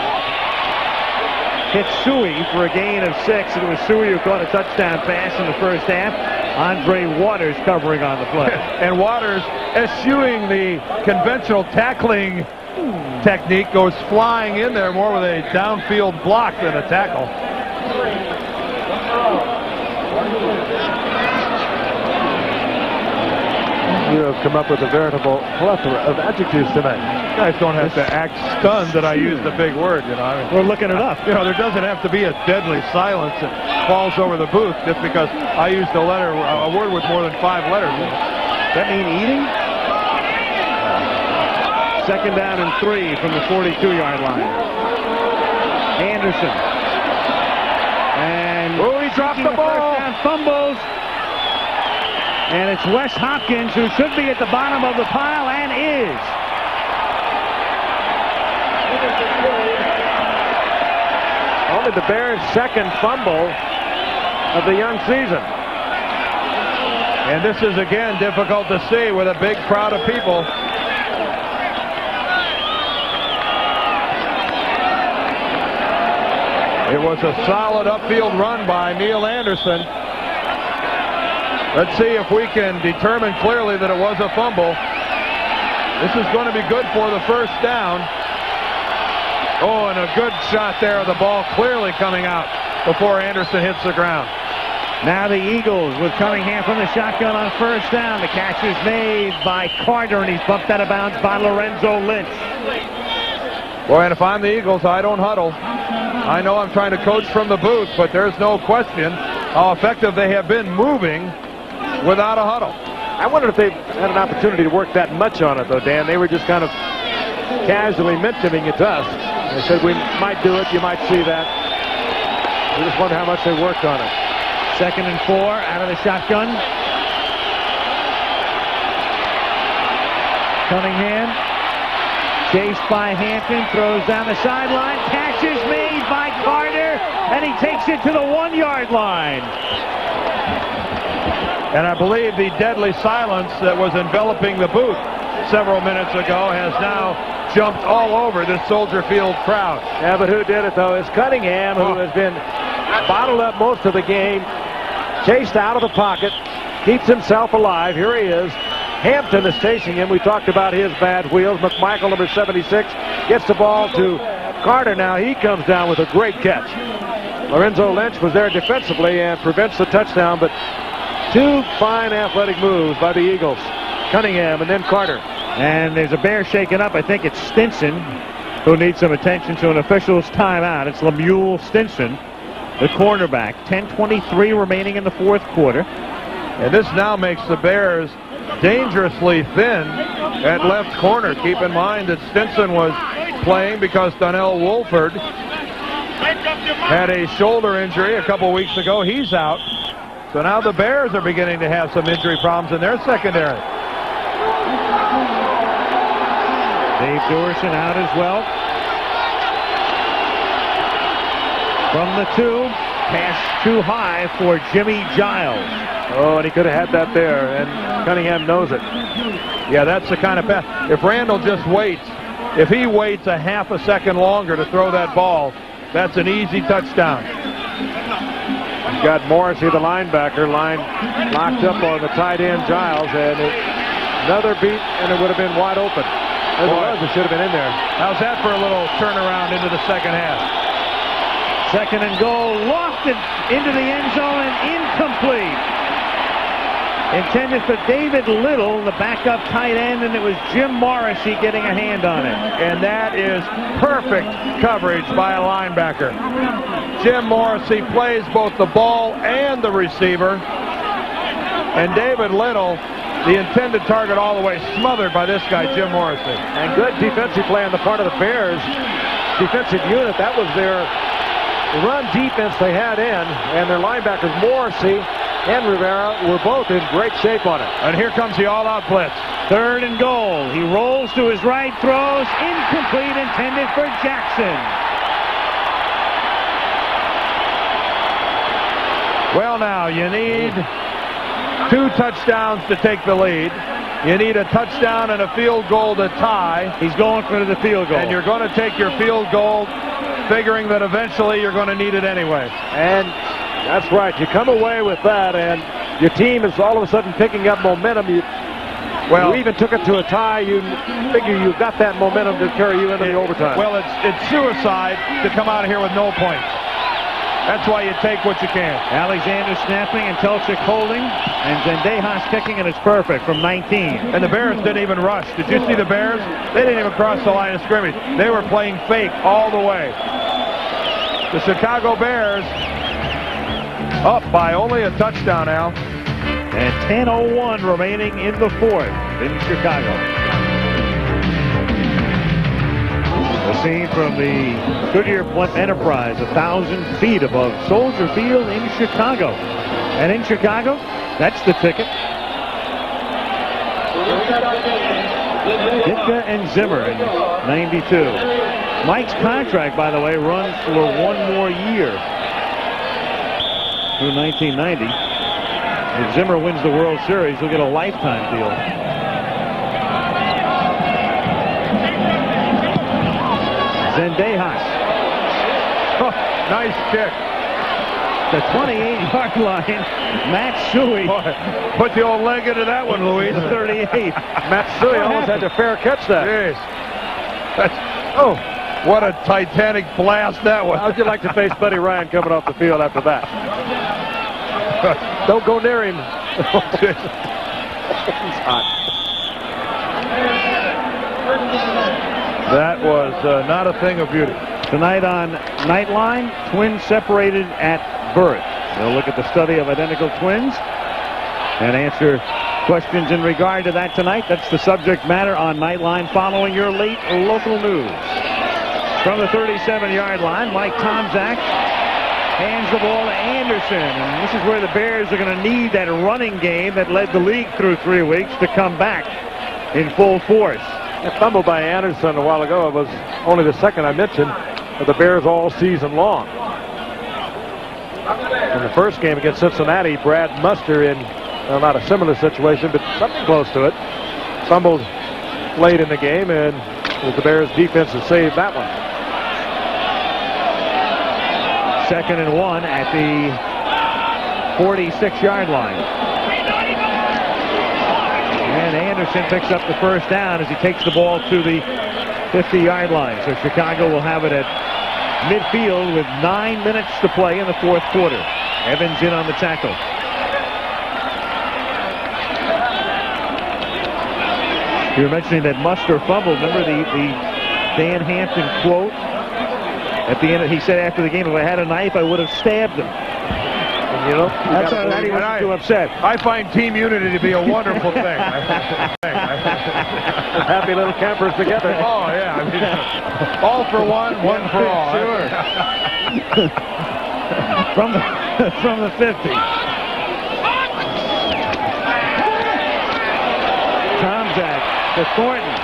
hits Suey for a gain of 6. It was Suey who caught a touchdown pass in the first half. Andre Waters covering on the play. And Waters, eschewing the conventional tackling technique, goes flying in there more with a downfield block than a tackle. You have come up with a veritable plethora of adjectives tonight. You guys don't have to act stunned that I used a big word, you know. I mean, we're looking it up. You know, there doesn't have to be a deadly silence that falls over the booth just because I used a word with more than 5 letters. Does that mean eating? Second down and 3 from the 42-yard line. Anderson. And he dropped the ball. Fumbles. And it's Wes Hopkins, who should be at the bottom of the pile and is. Only the Bears' second fumble of the young season. And this is again difficult to see with a big crowd of people. It was a solid upfield run by Neil Anderson. Let's see if we can determine clearly that it was a fumble. This is going to be good for the first down. Oh, and a good shot there. The ball clearly coming out before Anderson hits the ground. Now the Eagles with Cunningham from the shotgun on first down. The catch is made by Carter, and he's bumped out of bounds by Lorenzo Lynch. Boy, and if I'm the Eagles, I don't huddle. I know I'm trying to coach from the booth, but there's no question how effective they have been moving without a huddle. I wonder if they had an opportunity to work that much on it, though, Dan. They were just kind of casually mentioning it to us. They said, we might do it, you might see that. We just wonder how much they worked on it. 2nd and 4 out of the shotgun. Cunningham, chased by Hampton, throws down the sideline. Catch is made by Carter, and he takes it to the 1-yard line. And I believe the deadly silence that was enveloping the booth several minutes ago has now jumped all over this Soldier Field crowd. Yeah, but who did it, though? It's Cunningham, who has been bottled up most of the game, chased out of the pocket, keeps himself alive. Here he is. Hampton is chasing him. We talked about his bad wheels. McMichael, number 76, gets the ball to Carter. Now he comes down with a great catch. Lorenzo Lynch was there defensively and prevents the touchdown, but two fine athletic moves by the Eagles. Cunningham and then Carter. And there's a Bear shaken up. I think it's Stinson who needs some attention to an official's timeout. It's Lemuel Stinson, the cornerback. 10:23 remaining in the fourth quarter. And this now makes the Bears dangerously thin at left corner. Keep in mind that Stinson was playing because Donnell Wolford had a shoulder injury a couple weeks ago. He's out. So now the Bears are beginning to have some injury problems in their secondary. Dave Dorson out as well. From the 2, pass too high for Jimmy Giles. Oh, and he could have had that there, and Cunningham knows it. Yeah, that's the kind of pass. If Randall just waits, if he waits a half a second longer to throw that ball, that's an easy touchdown. You've got Morrissey, the linebacker, locked up on the tight end Giles, and another beat, and it would have been wide open. As it was, it should have been in there. How's that for a little turnaround into the second half? Second and goal, lofted into the end zone and incomplete. Intended for David Little, the backup tight end, and it was Jim Morrissey getting a hand on it. And that is perfect coverage by a linebacker. Jim Morrissey plays both the ball and the receiver. And David Little, the intended target all the way, smothered by this guy, Jim Morrissey. And good defensive play on the part of the Bears. Defensive unit, that was their run defense they had in. And their linebackers, Morrissey and Rivera, were both in great shape on it. And here comes the all-out blitz. Third and goal. He rolls to his right, throws, incomplete, intended for Jackson. Well, now, you need 2 touchdowns to take the lead. You need a touchdown and a field goal to tie. He's going for the field goal. And you're going to take your field goal, figuring that eventually you're going to need it anyway. And that's right. You come away with that, and your team is all of a sudden picking up momentum. You even took it to a tie. You figure you've got that momentum to carry you into the overtime. Well, it's suicide to come out of here with no points. That's why you take what you can. Alexander snapping and Telchik holding, and Zendejas kicking, and it's perfect from 19. And the Bears didn't even rush. Did you see the Bears? They didn't even cross the line of scrimmage. They were playing fake all the way. The Chicago Bears up by only a touchdown now. And 10:01 remaining in the fourth in Chicago. A scene from the Goodyear Blimp Enterprise, 1,000 feet above Soldier Field in Chicago. And in Chicago, that's the ticket. Ditka and Zimmer in 92. Mike's contract, by the way, runs for 1 more year through 1990. If Zimmer wins the World Series, he'll get a lifetime deal. Zendejas. Oh, nice kick. The 28-yard line. Matt Suey. Put the old leg into that one, Louise. 38. Matt Suey almost had to fair catch that. Jeez. What a Titanic blast that was. How'd you like to face Buddy Ryan coming off the field after that? Don't go near him. He's hot. That was not a thing of beauty. Tonight on Nightline, twins separated at birth. They'll look at the study of identical twins and answer questions in regard to that tonight. That's the subject matter on Nightline following your late local news. From the 37-yard line, Mike Tomczak hands the ball to Anderson. And this is where the Bears are going to need that running game that led the league through 3 weeks to come back in full force. A fumble by Anderson a while ago. It was only the second I mentioned of the Bears all season long. In the first game against Cincinnati, Brad Muster in, well, not a similar situation, but something close to it, fumbled late in the game, and As the Bears defense has saved that one. 2nd and 1 at the 46-yard line. And Anderson picks up the first down as he takes the ball to the 50-yard line. So Chicago will have it at midfield with 9 minutes to play in the 4th quarter. Evans in on the tackle. You were mentioning that Muster fumbled. Remember the Dan Hampton quote? At the end, he said after the game, if I had a knife, I would have stabbed him. And, you know, that's not he wasn't too upset. I find team unity to be a wonderful thing. Happy little campers together. Oh, yeah. I mean, all for one, one for all. Sure. from the 50. Tomczak to Thornton.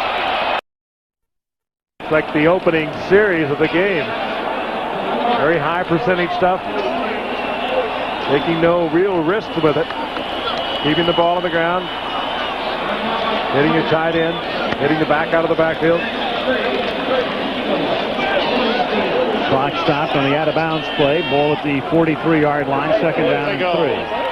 It's like the opening series of the game. Very high percentage stuff. Taking no real risks with it. Keeping the ball on the ground. Hitting your tight end. Hitting the back out of the backfield. Clock stopped on the out-of-bounds play. Ball at the 43-yard line. 2nd down and 3.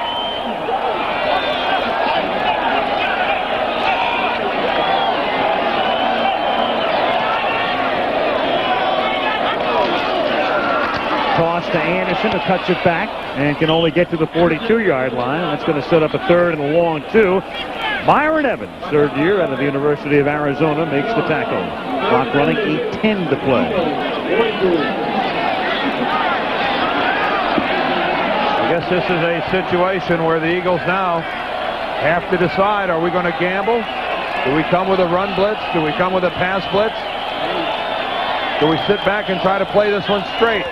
Toss to Anderson, who cuts it back and can only get to the 42-yard line. That's going to set up a 3rd and a long 2. Byron Evans, 3rd year out of the University of Arizona, makes the tackle. Clock running, 8:10 to play. I guess this is a situation where the Eagles now have to decide, are we going to gamble? Do we come with a run blitz? Do we come with a pass blitz? Do we sit back and try to play this one straight?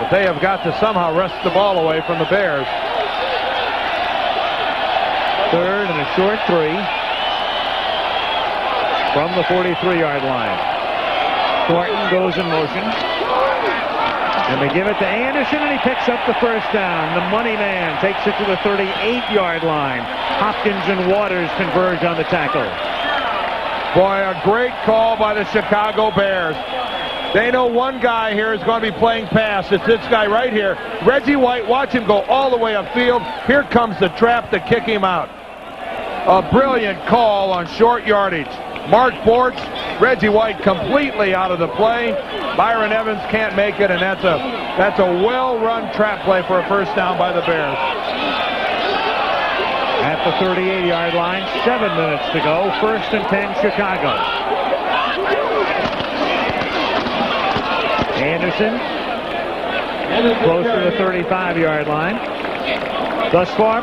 But they have got to somehow wrest the ball away from the Bears. 3rd and a short 3 from the 43-yard line. Thornton goes in motion. And they give it to Anderson, and he picks up the first down. The money man takes it to the 38-yard line. Hopkins and Waters converge on the tackle. Boy, a great call by the Chicago Bears. They know one guy here is going to be playing pass. It's this guy right here. Reggie White, watch him go all the way upfield. Here comes the trap to kick him out. A brilliant call on short yardage. Mark Bortz, Reggie White completely out of the play. Byron Evans can't make it, and that's a well-run trap play for a first down by the Bears. At the 38-yard line, 7 minutes to go. 1st and 10, Chicago. Anderson, close to the 35-yard line. Thus far,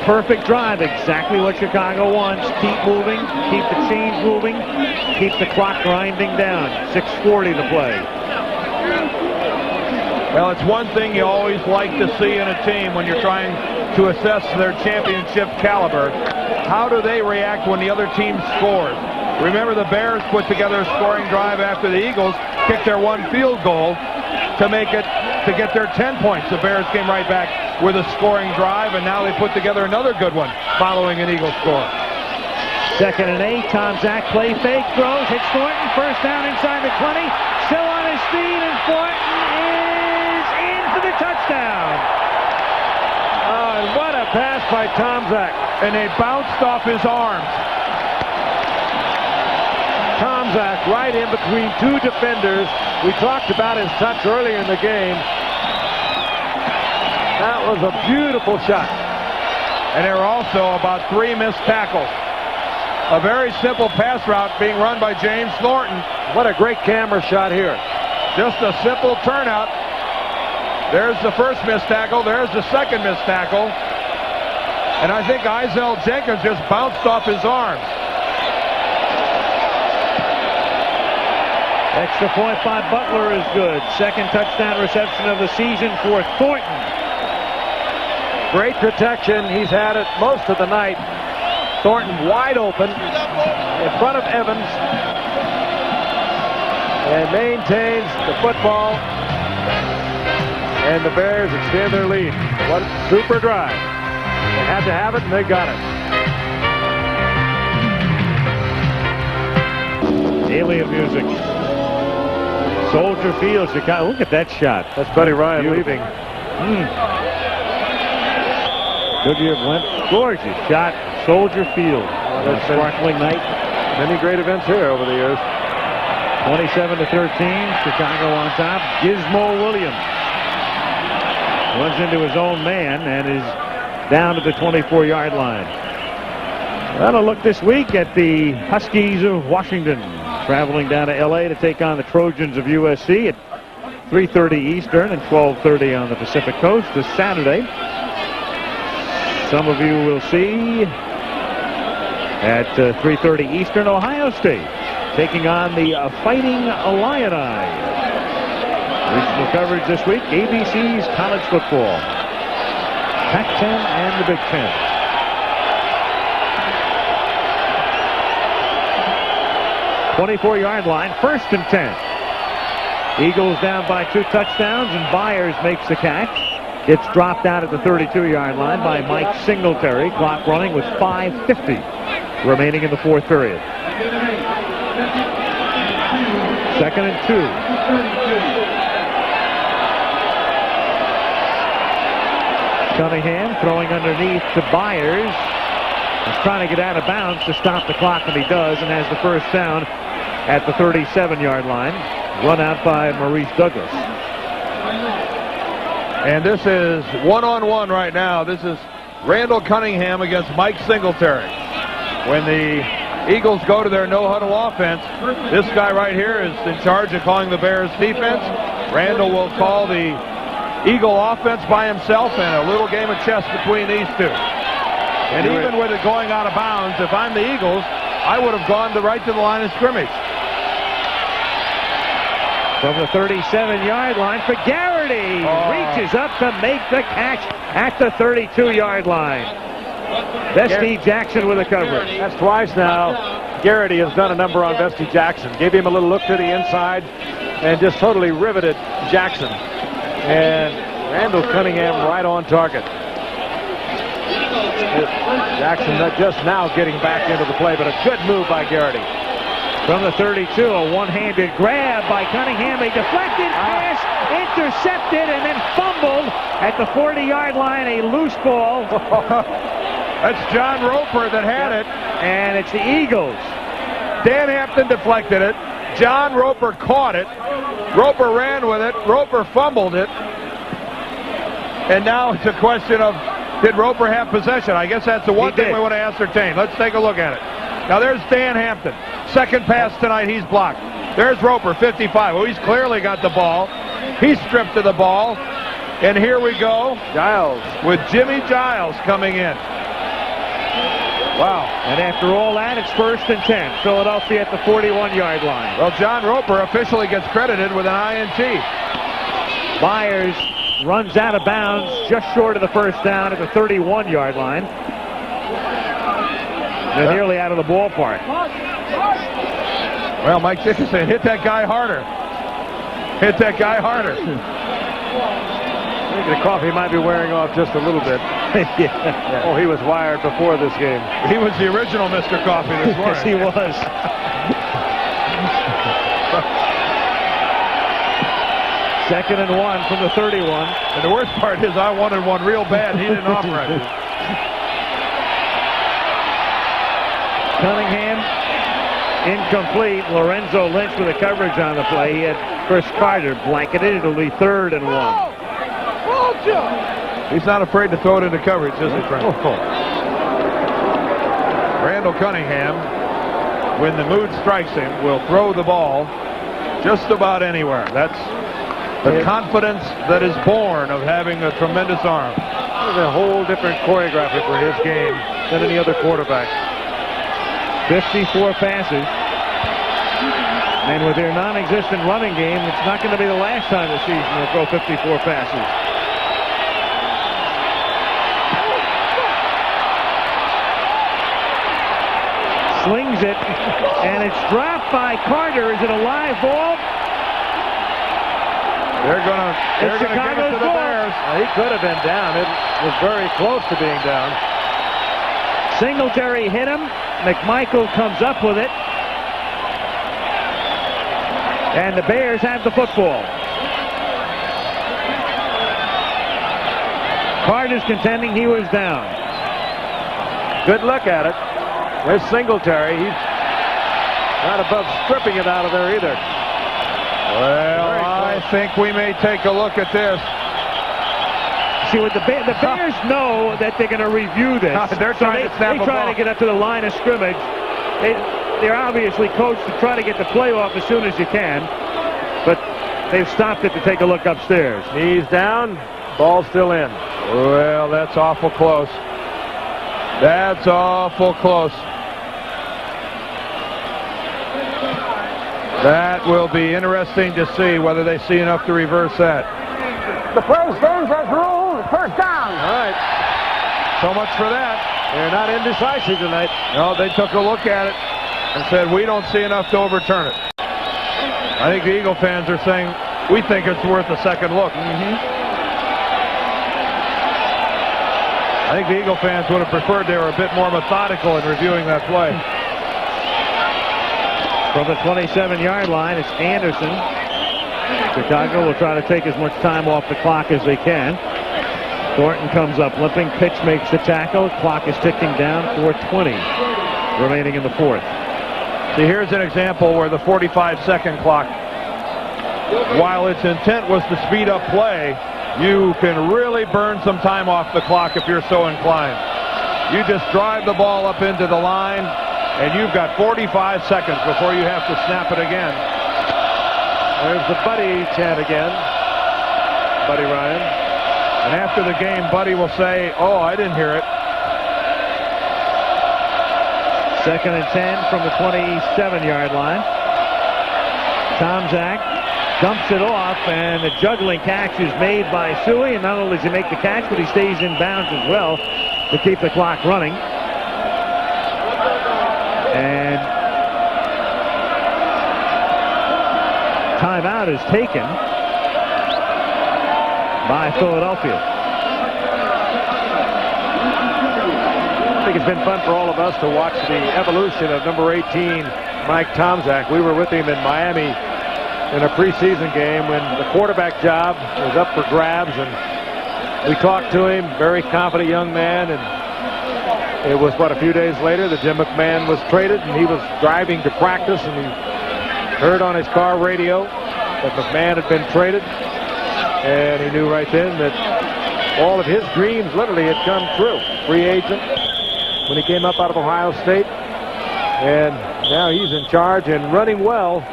perfect drive, exactly what Chicago wants. Keep moving, keep the chains moving, keep the clock grinding down. 6:40 to play. Well, it's one thing you always like to see in a team when you're trying to assess their championship caliber. How do they react when the other team scores? Remember, the Bears put together a scoring drive after the Eagles kicked their 1 field goal to make it, to get their 10 points. The Bears came right back with a scoring drive, and now they put together another good one following an Eagle score. 2nd and 8, Tomczak play fake, throws, hits Thornton, first down inside the 20, still on his feet, and Thornton is in for the touchdown. And what a pass by Tomczak. And they bounced off his arms. Tomczak right in between 2 defenders. We talked about his touch earlier in the game. That was a beautiful shot. And there were also about 3 missed tackles. A very simple pass route being run by James Thornton. What a great camera shot here. Just a simple turnout. There's the first missed tackle. There's the second missed tackle. And I think Izell Jenkins just bounced off his arms. Extra point by Butler is good. 2nd touchdown reception of the season for Thornton. Great protection. He's had it most of the night. Thornton wide open in front of Evans. And maintains the football. And the Bears extend their lead. What a super drive. They had to have it, and they got it. Alien music. Soldier Field, Chicago. Look at that shot. That's Buddy Ryan Beautiful. leaving. Goodyear went gorgeous shot. Soldier Field. That's a sparkling night. Many great events here over the years. 27-13. Chicago on top. Gizmo Williams runs into his own man and is down to the 24-yard line. That'll look this week at the Huskies of Washington, traveling down to L.A. to take on the Trojans of USC at 3:30 Eastern and 12:30 on the Pacific Coast this Saturday. Some of you will see at 3:30 Eastern, Ohio State taking on the Fighting Illini. Regional coverage this week, ABC's college football, Pac-10 and the Big Ten. ...24-yard line, 1st and 10. Eagles down by 2 touchdowns, and Byers makes the catch. It's dropped out at the 32-yard line by Mike Singletary. Clock running with 5:50 remaining in the 4th period. 2nd and 2. Cunningham throwing underneath to Byers. He's trying to get out of bounds to stop the clock, and he does, and has the first down at the 37-yard line. Run out by Maurice Douglas. And this is one-on-one right now. This is Randall Cunningham against Mike Singletary. When the Eagles go to their no-huddle offense, this guy right here is in charge of calling the Bears defense. Randall will call the Eagle offense by himself, and a little game of chess between these two. And even with it going out of bounds, if I'm the Eagles, I would have gone right to the line of scrimmage. From the 37-yard line for Garrity. Reaches up to make the catch at the 32-yard line. Vesty Jackson with a coverage. That's twice now. Garrity has done a number on Vesty Jackson. Gave him a little look to the inside and just totally riveted Jackson. And Randall Cunningham right on target. Jackson just now getting back into the play, but a good move by Garrity. From the 32, a one-handed grab by Cunningham. A deflected pass, intercepted, and then fumbled at the 40-yard line. A loose ball. That's John Roper that had it. And it's the Eagles. Dan Hampton deflected it. John Roper caught it. Roper ran with it. Roper fumbled it. And now it's a question of, did Roper have possession? I guess that's the one thing we want to ascertain. Let's take a look at it. Now there's Dan Hampton. Second pass tonight, he's blocked. There's Roper, 55. Well, he's clearly got the ball. He's stripped of the ball. And here we go. Giles. With Jimmy Giles coming in. Wow. And after all that, it's 1st and 10. Philadelphia at the 41-yard line. Well, John Roper officially gets credited with an INT. Byers runs out of bounds just short of the first down at the 31-yard line. They're nearly out of the ballpark. Well, Mike Ditka saying, hit that guy harder. Hit that guy harder. I think the coffee might be wearing off just a little bit. Yeah. Oh, he was wired before this game. He was the original Mr. Coffee this morning. Yes, he was. Second and 1 from the 31. And the worst part is I wanted one real bad. He didn't offer it. Cunningham, incomplete. Lorenzo Lynch with the coverage on the play. He had Chris Carter blanketed. It'll be 3rd and 1. He's not afraid to throw it into coverage, is he, Frank? Randall Cunningham, when the mood strikes him, will throw the ball just about anywhere. That's the confidence that is born of having a tremendous arm. There's a whole different choreography for his game than any other quarterback. 54 passes. And with their non-existent running game, it's not going to be the last time this season they'll throw 54 passes. Slings it, and it's dropped by Carter. Is it a live ball? They're gonna give it to the Bears. He could have been down. It was very close to being down. Singletary hit him. McMichael comes up with it. And the Bears have the football. Hart is contending he was down. Good look at it. There's Singletary. He's not above stripping it out of there either. Well, I think we may take a look at this. See, what the Bears know that they're going to review this. They're trying to snap a try ball. to get up to the line of scrimmage. They're obviously coached to try to get the play off as soon as you can, but they've stopped it to take a look upstairs. Knees down, ball still in. Well, that's awful close. That's awful close. That will be interesting to see whether they see enough to reverse that. The play stands as ruled. First down. All right. So much for that. They're not indecisive tonight. No, they took a look at it and said, we don't see enough to overturn it. I think the Eagle fans are saying, we think it's worth a second look. I think the Eagle fans would have preferred they were a bit more methodical in reviewing that play. From the 27-yard line, it's Anderson. Chicago will try to take as much time off the clock as they can. Thornton comes up limping. Pitch makes the tackle. Clock is ticking down. 4:20 remaining in the fourth. See, here's an example where the 45-second clock, while its intent was to speed up play, you can really burn some time off the clock if you're so inclined. You just drive the ball up into the line, and you've got 45 seconds before you have to snap it again. There's the Buddy chant again. Buddy Ryan. And after the game, Buddy will say, oh, I didn't hear it. 2nd and 10 from the 27-yard line. Tomczak dumps it off, and the juggling catch is made by Suey. And not only does he make the catch, but he stays in bounds as well to keep the clock running. And timeout is taken by Philadelphia. I think it's been fun for all of us to watch the evolution of number 18, Mike Tomczak. We were with him in Miami in a preseason game when the quarterback job was up for grabs, and we talked to him, very confident young man, and it was, what, a few days later that Jim McMahon was traded, and he was driving to practice, and he heard on his car radio that McMahon had been traded, and he knew right then that all of his dreams literally had come true. Free agent when he came up out of Ohio State, and now he's in charge and running well.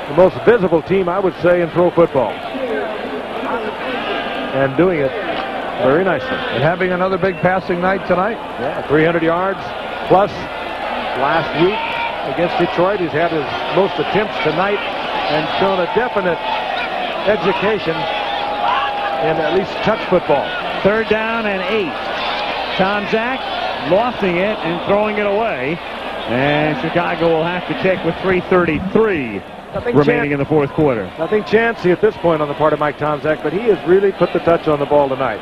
The most visible team, I would say, in pro football, and doing it very nicely. And having another big passing night tonight. Yeah, 300 yards plus last week against Detroit. He's had his most attempts tonight and shown a definite education in at least touch football. 3rd down and 8. Tomczak lofting it and throwing it away. And Chicago will have to kick with 3:33 remaining in the fourth quarter. Nothing chancy at this point on the part of Mike Tomczak, but he has really put the touch on the ball tonight.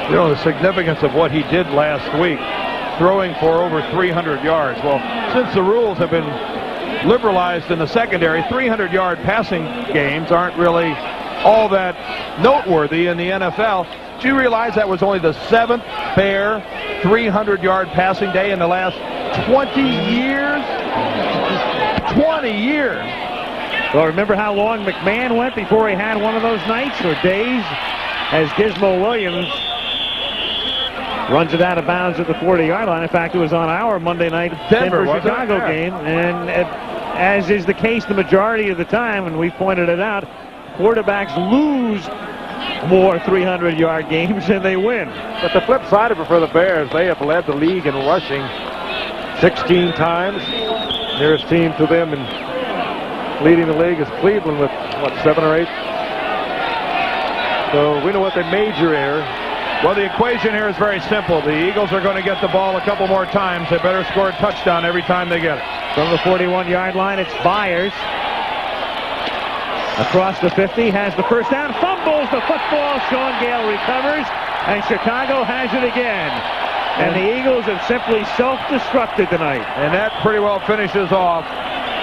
You know, the significance of what he did last week, throwing for over 300 yards. Well, since the rules have been liberalized in the secondary, 300-yard passing games aren't really all that noteworthy in the NFL. Do you realize that was only the 7th Bear 300-yard passing day in the last 20 years? 20 years. Well, remember how long McMahon went before he had one of those nights or days? As Gizmo Williams runs it out of bounds at the 40-yard line. In fact, it was on our Monday night Denver-Chicago game. And as is the case the majority of the time, and we've pointed it out, quarterbacks lose more 300-yard games than they win. But the flip side of it for the Bears, they have led the league in rushing 16 times. Nearest team to them in leading the league is Cleveland with, what, 7 or 8? So we know what they major here. Well, the equation here is very simple. The Eagles are going to get the ball a couple more times. They better score a touchdown every time they get it. From the 41-yard line, it's Byers. Across the 50, has the first down, fumbles the football. Sean Gale recovers, and Chicago has it again. And the Eagles have simply self-destructed tonight. And that pretty well finishes off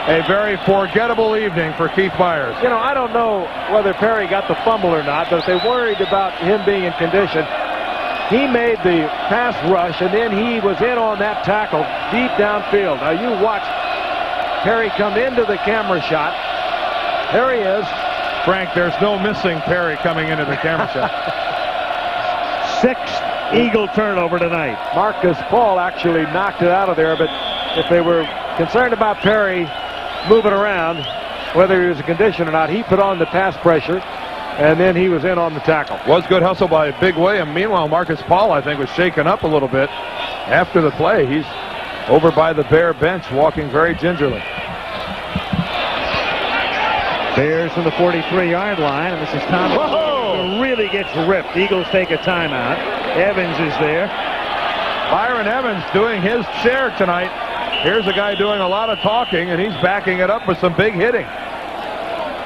a very forgettable evening for Keith Byers. You know, I don't know whether Perry got the fumble or not, but if they worried about him being in condition, he made the pass rush, and then he was in on that tackle deep downfield. Now, you watch Perry come into the camera shot. There he is. Frank, there's no missing Perry coming into the camera shot. Sixth Eagle turnover tonight. Marcus Paul actually knocked it out of there, but if they were concerned about Perry moving around, whether he was in condition or not, he put on the pass pressure, and then he was in on the tackle. Was good hustle by Big William. Meanwhile, Marcus Paul, I think, was shaken up a little bit after the play. He's over by the Bear bench, walking very gingerly. Bears from the 43-yard line, and this is Thomas. Whoa! Really gets ripped. Eagles take a timeout. Evans is there. Byron Evans doing his share tonight. Here's a guy doing a lot of talking, and he's backing it up with some big hitting.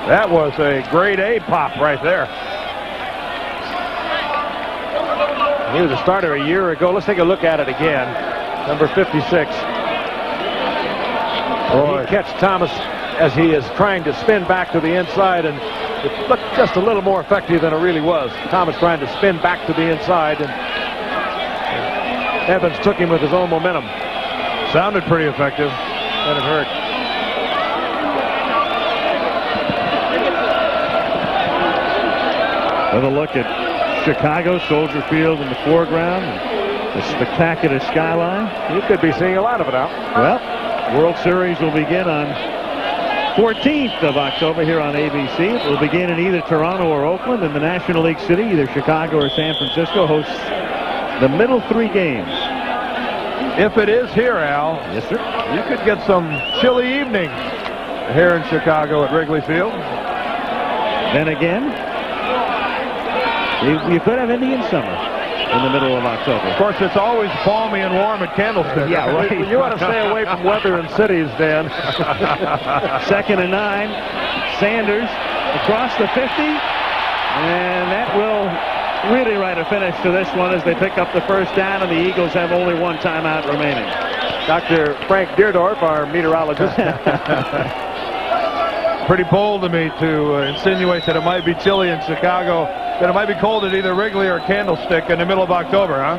That was a grade A pop right there. He was a starter a year ago. Let's take a look at it again. Number 56. Boy. He catch Thomas as he is trying to spin back to the inside, and it looked just a little more effective than it really was. Thomas trying to spin back to the inside, and Evans took him with his own momentum. Sounded pretty effective. And it hurt. With a look at Chicago, Soldier Field in the foreground, the spectacular skyline. You could be seeing a lot of it out. Well, World Series will begin on 14th of October here on ABC. It will begin in either Toronto or Oakland, and the National League City, either Chicago or San Francisco, hosts the middle three games. If it is here, Al, yes, sir, you could get some chilly evenings here in Chicago at Wrigley Field. Then again, you could have Indian summer in the middle of October. Of course, it's always balmy and warm at Candlestick. Yeah, right. You want to stay away from weather in cities, Dan. 2nd and 9. Sanders across the 50. And that will really write a finish to this one as they pick up the first down, and the Eagles have only one timeout remaining. Dr. Frank Deerdorf, our meteorologist. Pretty bold of me to insinuate that it might be chilly in Chicago, that it might be cold at either Wrigley or Candlestick in the middle of October, huh?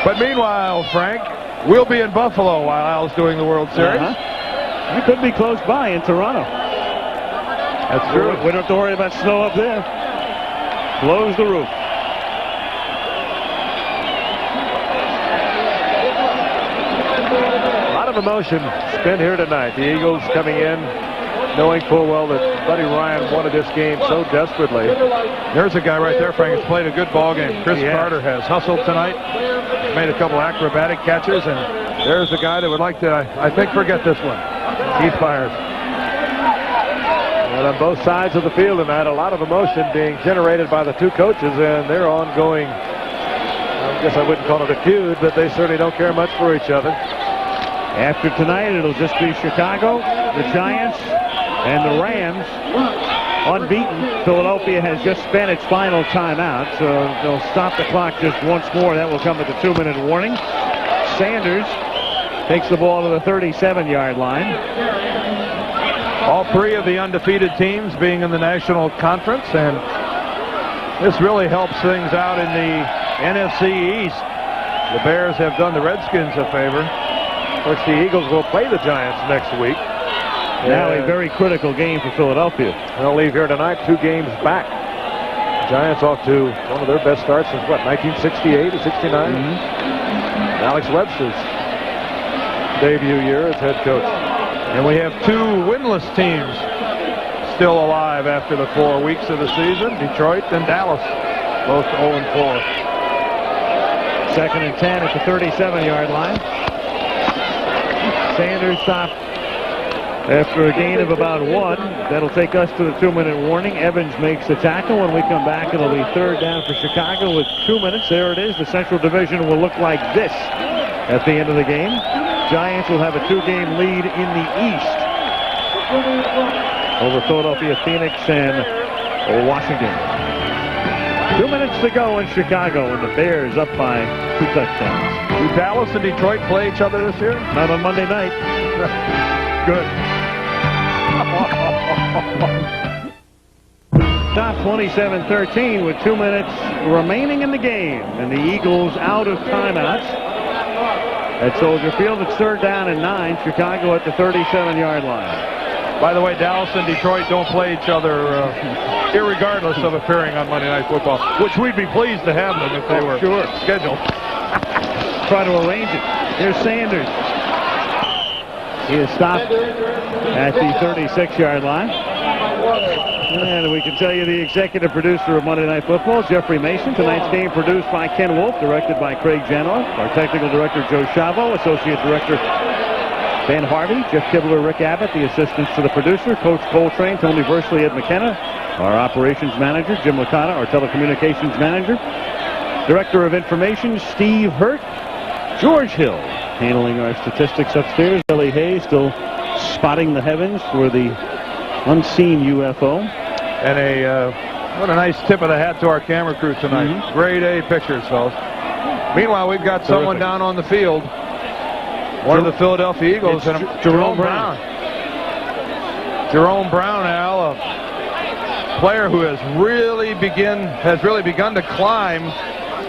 But meanwhile, Frank, we'll be in Buffalo while Al's doing the World Series. You could be close by in Toronto. That's true. We don't have to worry about snow up there. Close the roof. A lot of emotion spent here tonight. The Eagles coming in knowing full well that Buddy Ryan wanted this game so desperately. There's a guy right there, Frank, who's played a good ball game. Chris Carter has hustled tonight, made a couple acrobatic catches, and there's a guy that would like to, I think, forget this one. Keith Byers. And on both sides of the field tonight, a lot of emotion being generated by the two coaches and their ongoing, I guess I wouldn't call it a feud, but they certainly don't care much for each other. After tonight, it'll just be Chicago, the Giants, and the Rams. Unbeaten, Philadelphia has just spent its final timeout, so they'll stop the clock just once more. That will come at the 2-minute warning. Sanders takes the ball to the 37-yard line. All three of the undefeated teams being in the National Conference, and this really helps things out in the NFC East. The Bears have done the Redskins a favor. Of course, the Eagles will play the Giants next week. Now a very critical game for Philadelphia. They'll leave here tonight 2 games back. Giants off to one of their best starts since, what, 1968 or 69? Alex Webster's debut year as head coach. And we have 2 winless teams still alive after the 4 weeks of the season. Detroit and Dallas, both 0-4. 2nd and 10 at the 37-yard line. Sanders stopped after a gain of about 1. That'll take us to the 2-minute warning. Evans makes the tackle. When we come back, it'll be 3rd down for Chicago with 2 minutes. There it is. The Central Division will look like this at the end of the game. Giants will have a 2-game lead in the East over Philadelphia, Phoenix, and Washington. 2 minutes to go in Chicago, and the Bears up by 2 touchdowns. Do Dallas and Detroit play each other this year? Not on Monday night. Good. Top 27-13 with 2 minutes remaining in the game, and the Eagles out of timeouts at Soldier Field. It's 3rd down and 9. Chicago at the 37-yard line. By the way, Dallas and Detroit don't play each other irregardless of appearing on Monday Night Football, which we'd be pleased to have them if they were scheduled. Try to arrange it. Here's Sanders. He is stopped at the 36-yard line. And we can tell you the executive producer of Monday Night Football, Jeffrey Mason. Tonight's game produced by Ken Wolf, directed by Craig Janoff. Our technical director, Joe Chavo. Associate director, Ben Harvey. Jeff Kibler, Rick Abbott, the assistants to the producer. Coach Coltrane, Tony Versley, Ed McKenna. Our operations manager, Jim Licata. Our telecommunications manager. Director of information, Steve Hurt. George Hill handling our statistics upstairs. Billy Hayes still spotting the heavens for the unseen UFO. And what a nice tip of the hat to our camera crew tonight. Grade A pictures, fellas. Meanwhile, we've got someone down on the field. One of the Philadelphia Eagles, and Jerome Brown. Jerome Brown, Al, a player who has really begun to climb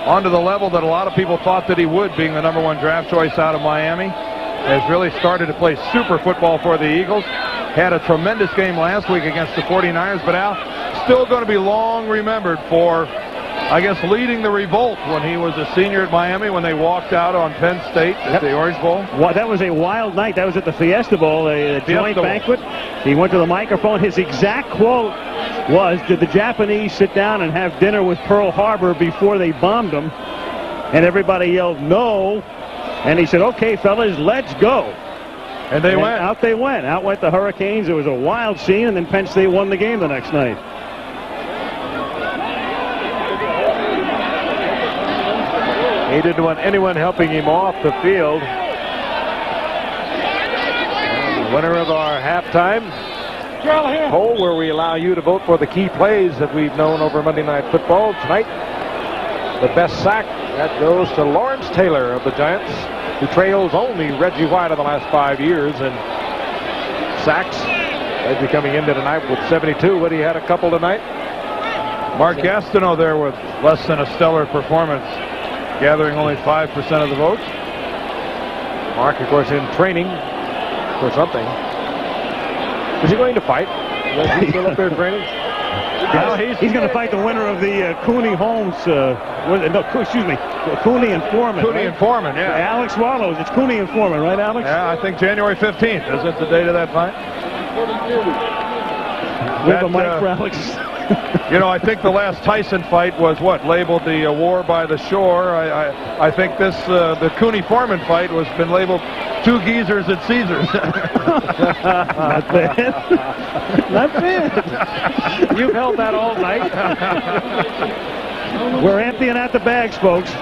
onto the level that a lot of people thought that he would, being the #1 draft choice out of Miami. Has really started to play super football for the Eagles. Had a tremendous game last week against the 49ers, but Al, still going to be long remembered for, I guess, leading the revolt when he was a senior at Miami when they walked out on Penn State at the Orange Bowl. Well, that was a wild night. That was at the Fiesta Bowl, a joint banquet. He went to the microphone. His exact quote was, "Did the Japanese sit down and have dinner with Pearl Harbor before they bombed them?" And everybody yelled, "No." And he said, "Okay, fellas, let's go." And they went. Out they went. Out went the Hurricanes. It was a wild scene, and then Penn State won the game the next night. He didn't want anyone helping him off the field. And the winner of our halftime poll, where we allow you to vote for the key plays that we've known over Monday Night Football tonight. The best sack, that goes to Lawrence Taylor of the Giants, who trails only Reggie White of the last 5 years in sacks. Reggie coming into tonight with 72, but he had a couple tonight. Mark Gastineau there with less than a stellar performance, gathering only 5% of the votes. Mark, of course, in training for something. Is he going to fight? Is he still up there training? He's going to fight the winner of the Cooney Holmes, Cooney and Foreman. Cooney and Foreman, yeah. Alex Wallows. It's Cooney and Foreman, right, Alex? Yeah, I think January 15th. Isn't the date of that fight? We have a mic for Alex. You know, I think the last Tyson fight was labeled the War by the Shore. I think this the Cooney Foreman fight was been labeled Two Geezers at Caesars. Not bad. Not bad. You've held that all night. We're emptying out the bags, folks.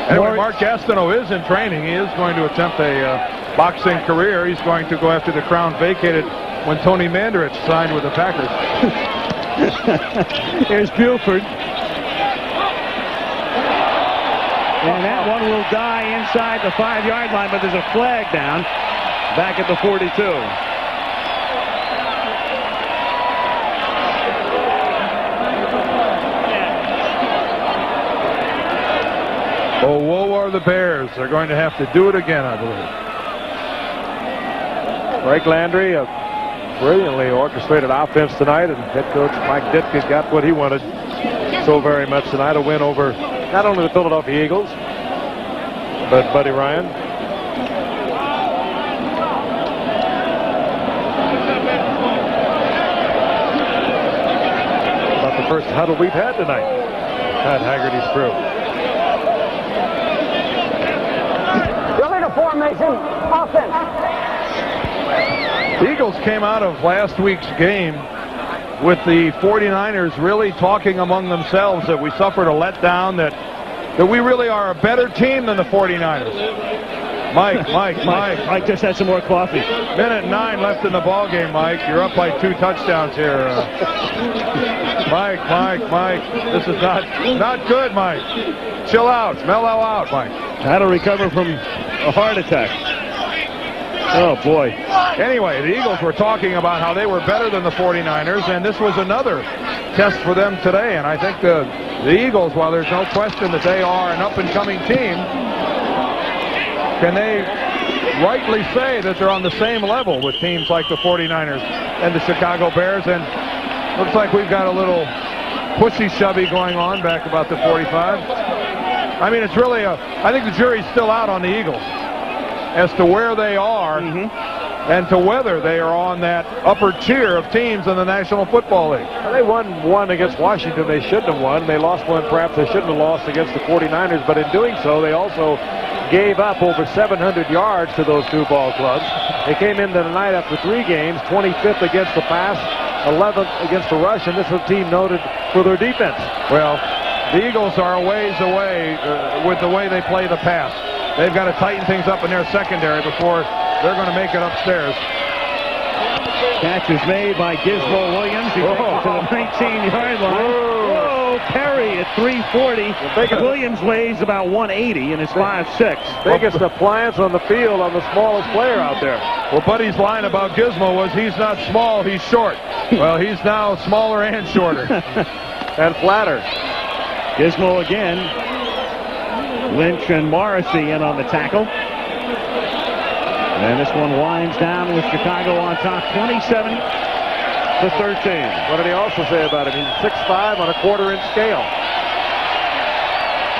Anyway, Mark Gastineau is in training. He is going to attempt a boxing career. He's going to go after the crown vacated when Tony Mandarich signed with the Packers. Here's Buford. And that one will die inside the 5-yard line, but there's a flag down back at the 42. Oh, woe are the Bears. They're going to have to do it again, I believe. Greg Landry, a brilliantly orchestrated offense tonight, and head coach Mike Ditka got what he wanted so very much tonight, a win over not only the Philadelphia Eagles, but Buddy Ryan. About the first huddle we've had tonight. Pat Haggerty's crew. Ready to formation, offense. The Eagles came out of last week's game with the 49ers really talking among themselves that we suffered a letdown, that we really are a better team than the 49ers. Mike. Mike just had some more coffee. Minute 9 left in the ball game, Mike. You're up by 2 touchdowns here. Mike. This is not good, Mike. Chill out. Mellow out, Mike. How to recover from a heart attack. Oh, boy. Anyway, the Eagles were talking about how they were better than the 49ers, and this was another test for them today. And I think the Eagles, while there's no question that they are an up-and-coming team, can they rightly say that they're on the same level with teams like the 49ers and the Chicago Bears? And looks like we've got a little pushy-shovey going on back about the 45. I mean, it's really I think the jury's still out on the Eagles as to where they are and to whether they are on that upper tier of teams in the National Football League. Well, they won one against Washington they shouldn't have won. They lost one perhaps they shouldn't have lost against the 49ers, but in doing so, they also gave up over 700 yards to those two ball clubs. They came into the night after 3 games, 25th against the pass, 11th against the rush, and this is a team noted for their defense. Well, the Eagles are a ways away with the way they play the pass. They've got to tighten things up in their secondary before they're going to make it upstairs. Catch is made by Gizmo Williams. He takes it to the 19-yard line. Whoa, Perry at 340. Williams weighs about 180 and is 5'6". Biggest appliance on the field on the smallest player out there. Well, Buddy's line about Gizmo was he's not small, he's short. Well, he's now smaller and shorter. And flatter. Gizmo again. Lynch and Morrissey in on the tackle. And this one winds down with Chicago on top, 27-13. What did he also say about him? He's 6'5" on a quarter-inch scale.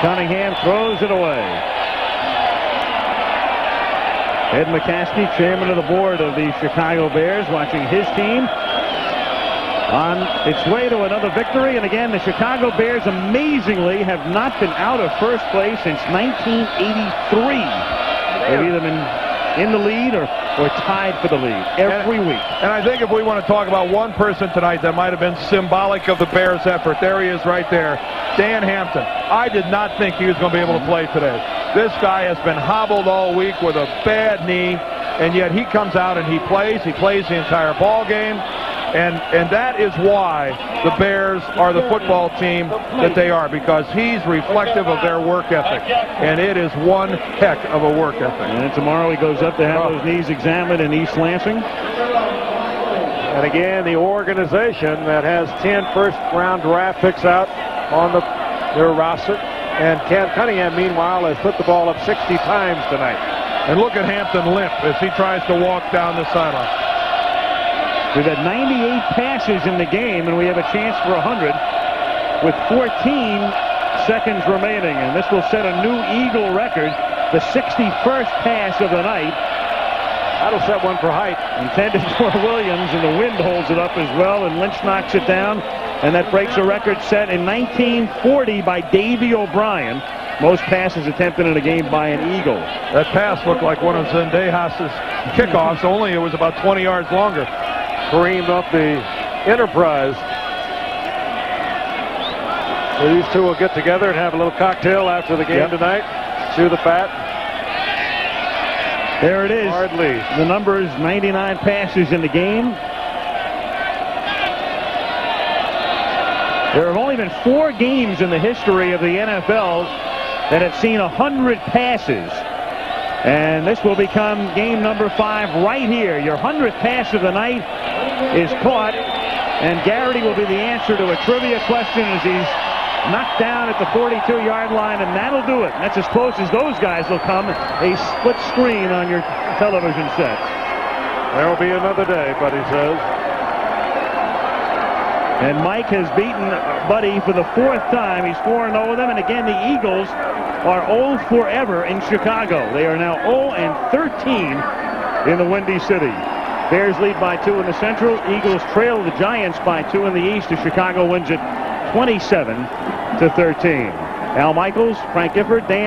Cunningham throws it away. Ed McCaskey, chairman of the board of the Chicago Bears, watching his team on its way to another victory. And again, the Chicago Bears amazingly have not been out of first place since 1983. They've either been in the lead or tied for the lead every week. And I think if we want to talk about one person tonight that might have been symbolic of the Bears' effort, there he is right there, Dan Hampton. I did not think he was going to be able to play today. This guy has been hobbled all week with a bad knee, and yet he comes out and he plays. He plays the entire ball game. And that is why the Bears are the football team that they are, because he's reflective of their work ethic. And it is one heck of a work ethic. And tomorrow he goes up to have those knees examined in East Lansing. And again, the organization that has 10 first-round draft picks out on their roster. And Ken Cunningham, meanwhile, has put the ball up 60 times tonight. And look at Hampton limp as he tries to walk down the sideline. We've had 98 passes in the game, and we have a chance for 100 with 14 seconds remaining. And this will set a new Eagle record, the 61st pass of the night. That'll set one for height. Intended for Williams, and the wind holds it up as well, and Lynch knocks it down. And that breaks a record set in 1940 by Davey O'Brien. Most passes attempted in a game by an Eagle. That pass looked like one of Zendejas' kickoffs, only it was about 20 yards longer. Careened up the Enterprise. So these two will get together and have a little cocktail after the game tonight. Chew the fat. There it is. Hardly. The numbers, 99 passes in the game. There have only been 4 games in the history of the NFL that have seen 100 passes. And this will become game number 5 right here. Your 100th pass of the night is caught, and Garrity will be the answer to a trivia question as he's knocked down at the 42-yard line, and that'll do it. That's as close as those guys will come. A split screen on your television set. There'll be another day, Buddy says. And Mike has beaten Buddy for the 4th time. He's 4-0 with them, and again, the Eagles are 0 forever in Chicago. They are now 0-13 in the Windy City. Bears lead by 2 in the Central. Eagles trail the Giants by 2 in the East as Chicago wins it 27-13. Al Michaels, Frank Gifford, Dan